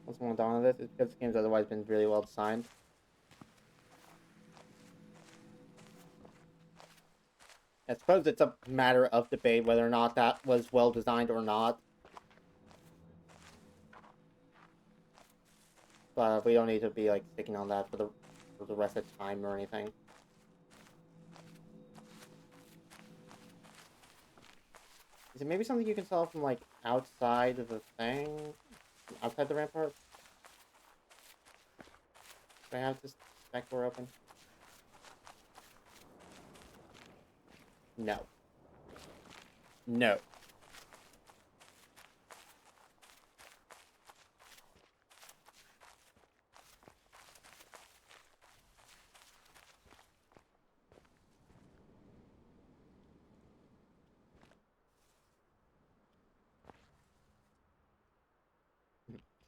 What's going on with this? It's because the game's otherwise been really well designed. I suppose it's a matter of debate whether or not that was well designed or not. But we don't need to be like sticking on that for the rest of the time or anything. Is it maybe something you can solve from like outside of the thing? Outside the rampart? Do I have this back door open? No. No.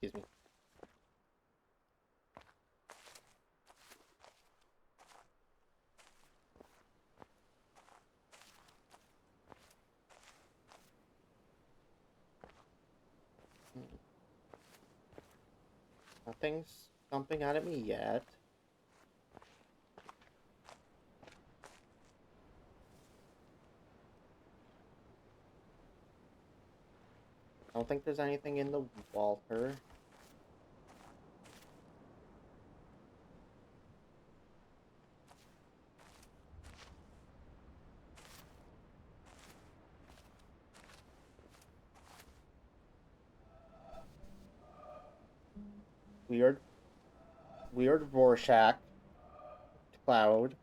Excuse me. Nothing's jumping out at me yet. I don't think there's anything in the water. Weird Rorschach cloud.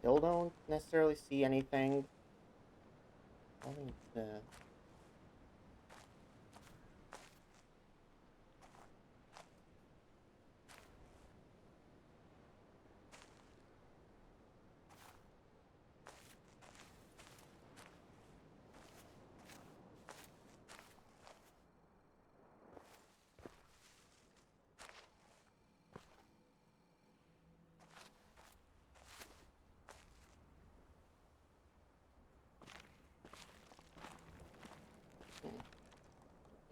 Still don't necessarily see anything. Nothing to...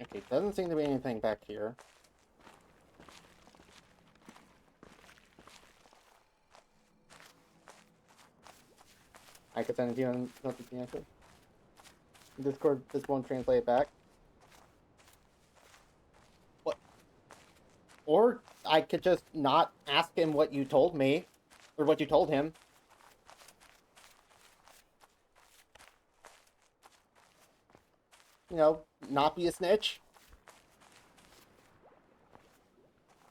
Okay, doesn't seem to be anything back here. I could send it to you on the answer. Discord just won't translate back. What? Or I could just not ask him what you told me, or what you told him. You know, not be a snitch.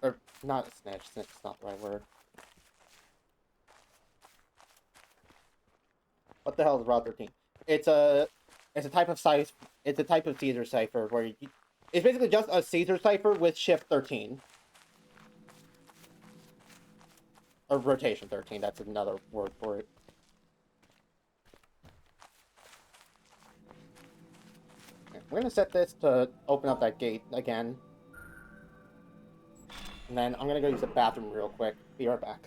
Or, not a snitch. Snitch is not the right word. What the hell is Route 13? It's a type of size. It's a type of Caesar cipher where it's basically just a Caesar cipher with shift 13. Or rotation 13, that's another word for it. Okay, we're gonna set this to open up that gate again. And then I'm gonna go use the bathroom real quick. Be right back.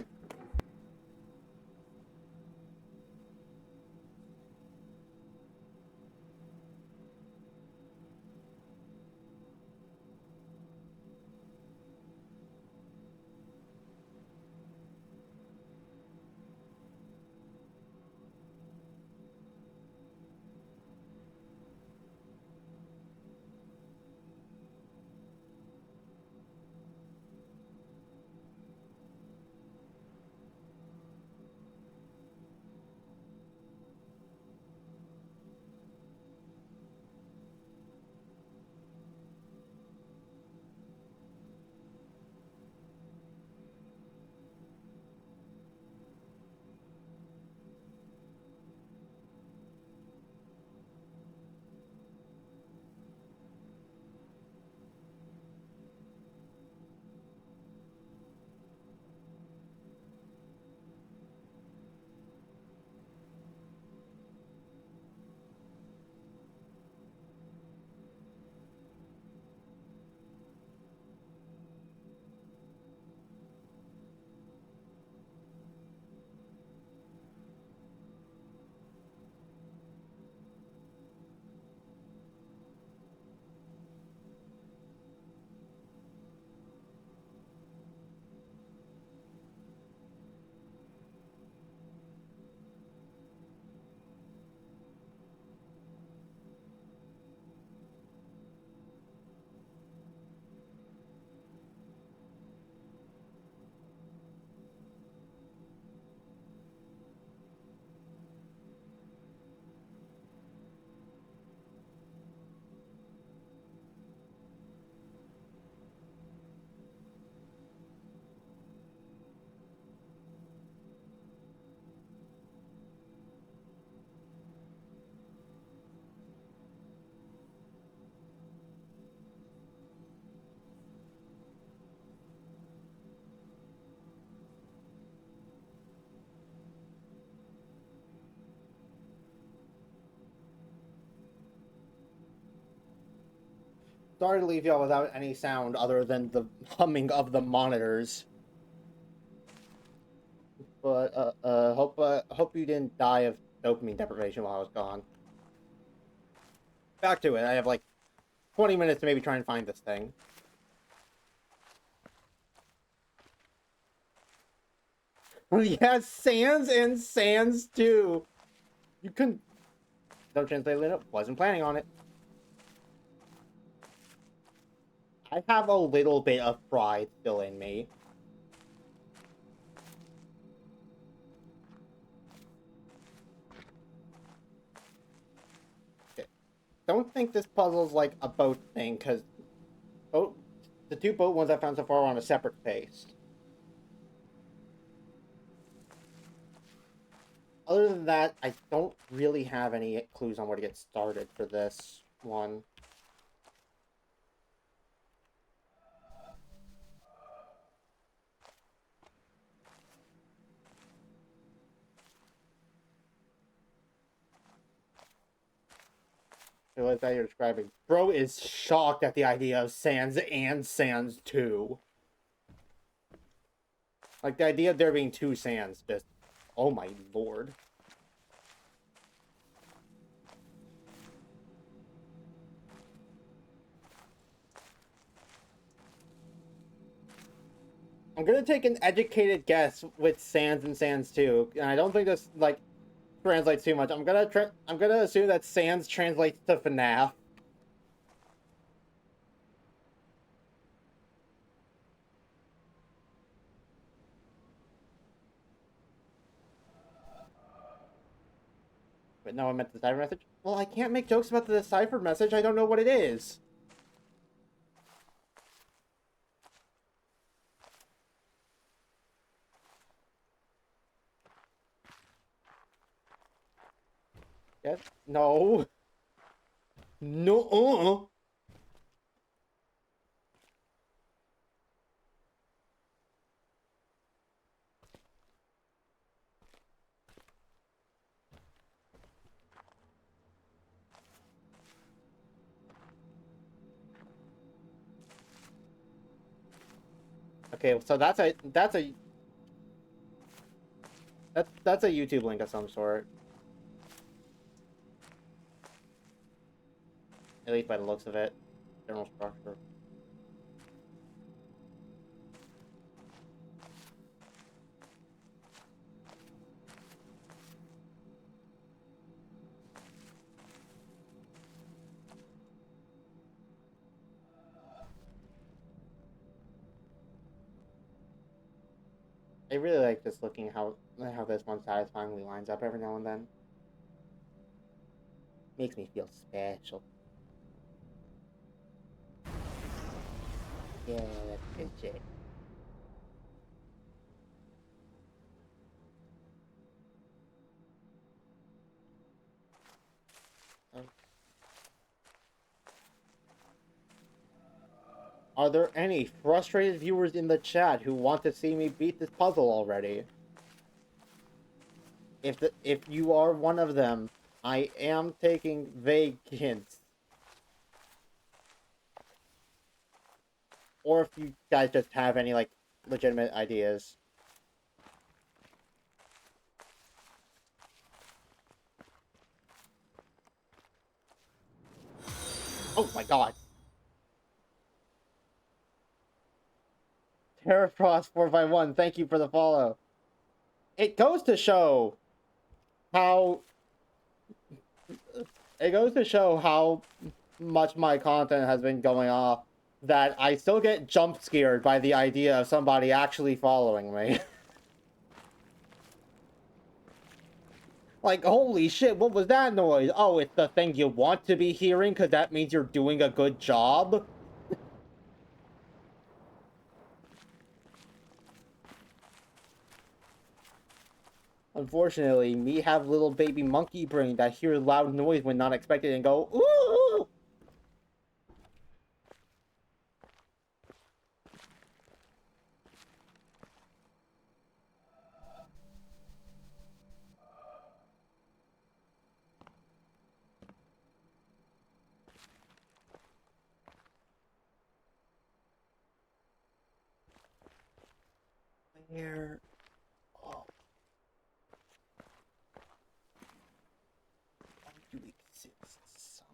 Sorry to leave y'all without any sound other than the humming of the monitors. But hope you didn't die of dopamine deprivation while I was gone. Back to it. I have like 20 minutes to maybe try and find this thing. Yes, Sans and Sans too. You couldn't. Don't translate it up. Wasn't planning on it. I have a little bit of pride still in me. Okay. Don't think this puzzle's like a boat thing, because the two boat ones I found so far are on a separate pace. Other than that, I don't really have any clues on where to get started for this one. I like that you're describing. Bro is shocked at the idea of Sans and Sans 2. Like, the idea of there being two Sans just... Oh my lord. I'm gonna take an educated guess with Sans and Sans 2, and I don't think this, like, translates too much. I'm gonna assume that Sans translates to FNAF. But no, I meant the cipher message. Well, I can't make jokes about the cipher message. I don't know what it is. Yes? No. No. Okay, so that's a YouTube link of some sort. At least by the looks of it. General structure. I really like just looking how this one satisfyingly lines up every now and then. Makes me feel special. Yeah, that's good shit. Are there any frustrated viewers in the chat who want to see me beat this puzzle already? If you are one of them, I am taking vague hints. Or if you guys just have any, like, legitimate ideas. Oh my god. Terrafrost4x1, thank you for the follow. It goes to show how... It goes to show how much my content has been going off, that I still get jump scared by the idea of somebody actually following me. Like, holy shit, what was that noise? Oh, it's the thing you want to be hearing because that means you're doing a good job? Unfortunately, me have little baby monkey brain that hear loud noise when not expected and go, ooh! Where? Oh. Why do you exist, son?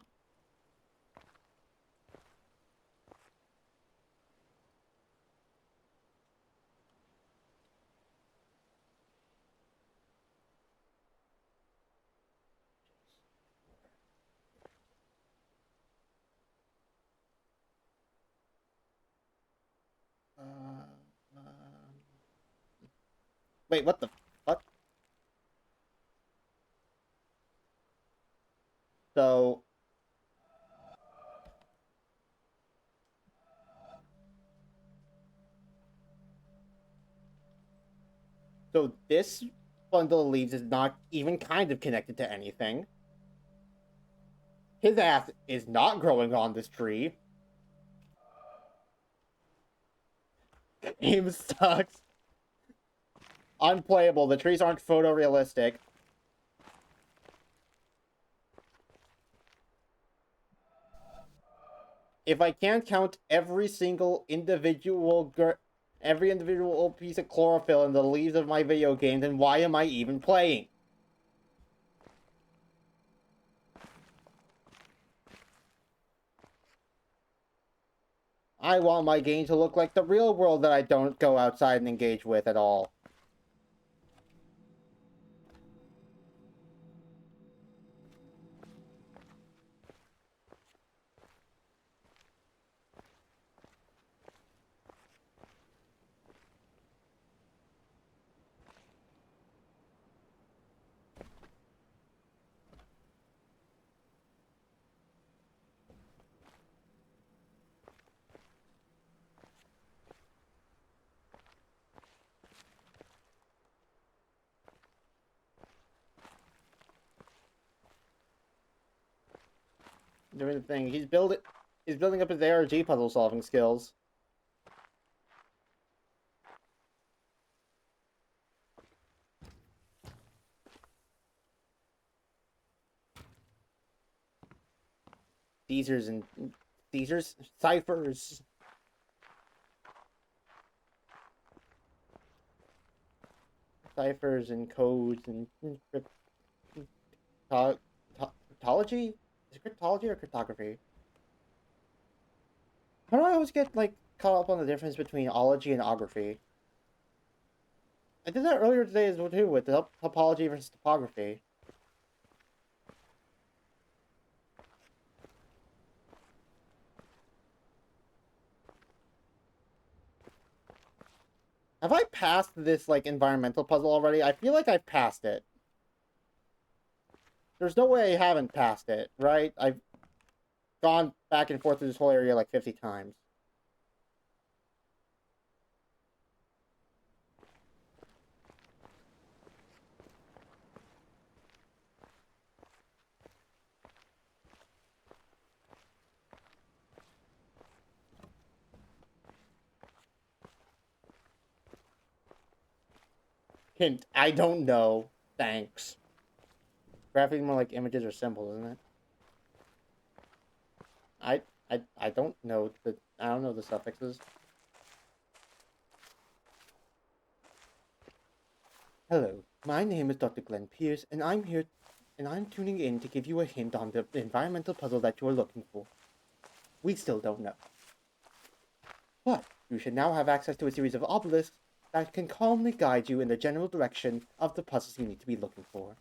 Wait, what the fuck? So... So this bundle of leaves is not even kind of connected to anything. His ass is not growing on this tree. Game sucks. Unplayable. The trees aren't photorealistic. If I can't count every individual piece of chlorophyll in the leaves of my video game, then why am I even playing? I want my game to look like the real world that I don't go outside and engage with at all. Doing the thing. He's building up his ARG puzzle solving skills. Ciphers. Ciphers and codes and cryptology? Is it cryptology or cryptography? How do I always get, like, caught up on the difference between ology and ography? I did that earlier today as well, too, with the topology versus topography. Have I passed this, like, environmental puzzle already? I feel like I've passed it. There's no way I haven't passed it, right? I've gone back and forth through this whole area like 50 times. Hint, I don't know. Thanks. Graphically more like images or symbols, isn't it? I don't know the suffixes. Hello, my name is Dr. Glenn Pierce, and I'm tuning in to give you a hint on the environmental puzzle that you are looking for. We still don't know. But you should now have access to a series of obelisks that can calmly guide you in the general direction of the puzzles you need to be looking for.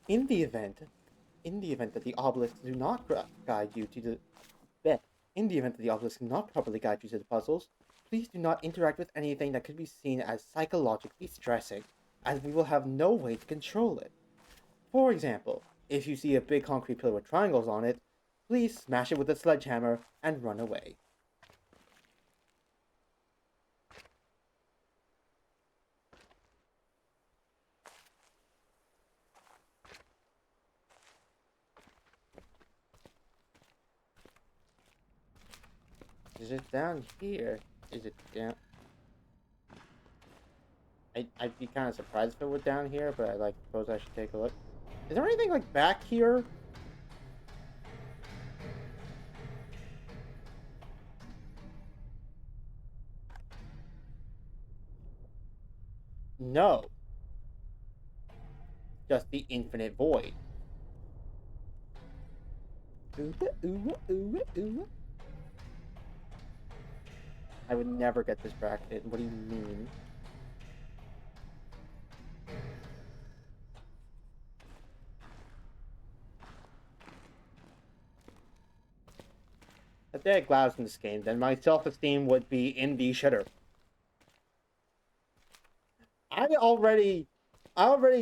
In the event that the obelisks do not guide you to the in the event that the obelisks do not properly guide you to the puzzles, please do not interact with anything that could be seen as psychologically stressing, as we will have no way to control it. For example, if you see a big concrete pillar with triangles on it, please smash it with a sledgehammer and run away. Is it down here? Is it down? I'd be kind of surprised if it were down here, but I suppose I should take a look. Is there anything like back here? No. Just the infinite void. I would never get this bracket. What do you mean? dead GLaDOS in this game, then my self-esteem would be in the shitter. I already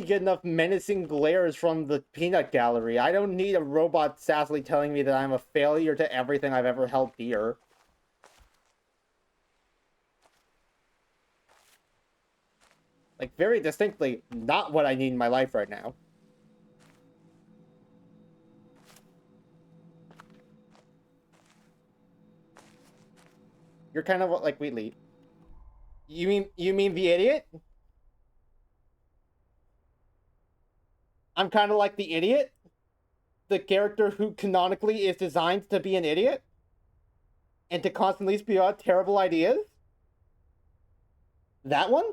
get enough menacing glares from the peanut gallery. I don't need a robot sassily telling me that I'm a failure to everything I've ever held dear. Like, very distinctly, not what I need in my life right now. You're kind of like Wheatley. You mean the idiot? I'm kind of like the idiot? The character who canonically is designed to be an idiot? And to constantly spew out terrible ideas? That one?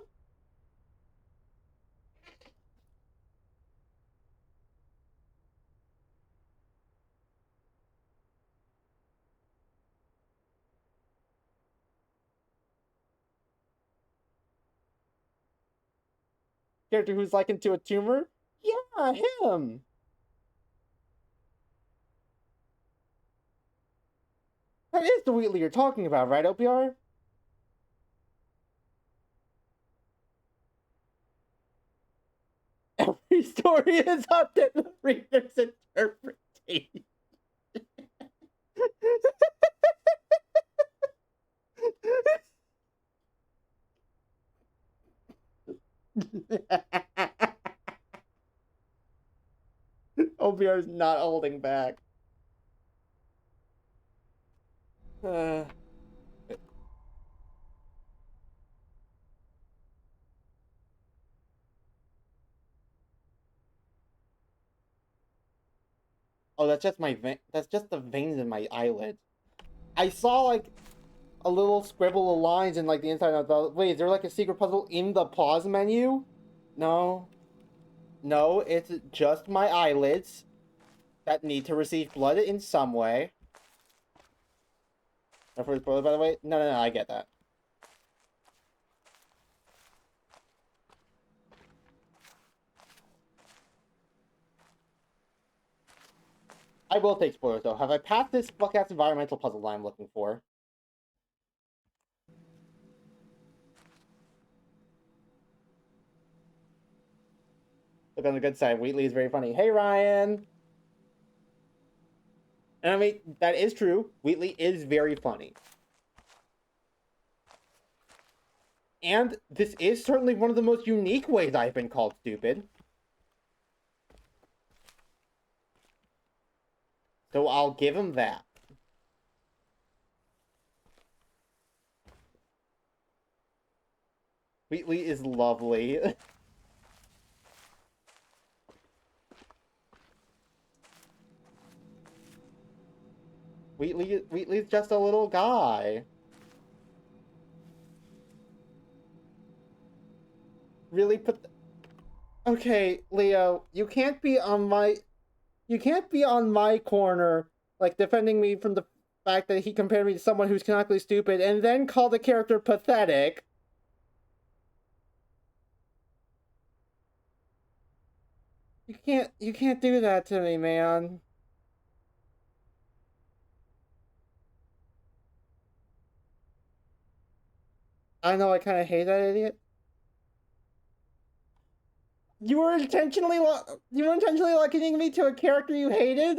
Character who's likened to a tumor? Yeah, him! That is the Wheatley you're talking about, right, OPR? Every story is up to the reader's interpretation. OPR is not holding back. Oh, that's just my vein. That's just the veins in my eyelid. I saw like a little scribble of lines in like the inside of the. Wait, is there like a secret puzzle in the pause menu? No. No, it's just my eyelids that need to receive blood in some way. No further spoiler, by the way. No, I get that. I will take spoilers, though. Have I passed this fuck-ass environmental puzzle that I'm looking for? Look on the good side. Wheatley is very funny. Hey, Ryan! And I mean, that is true. Wheatley is very funny. And this is certainly one of the most unique ways I've been called stupid. So I'll give him that. Wheatley is lovely. Wheatley's just a little guy. Really put Okay, Leo, you can't be on my corner, like, defending me from the fact that he compared me to someone who's canonically stupid, and then call the character pathetic. You can't do that to me, man. I know I kind of hate that idiot. You were intentionally likening me to a character you hated?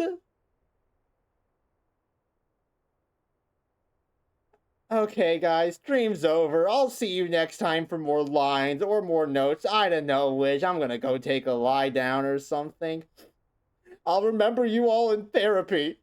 Okay, guys, stream's over. I'll see you next time for more lines or more notes. I don't know which. I'm gonna go take a lie down or something. I'll remember you all in therapy.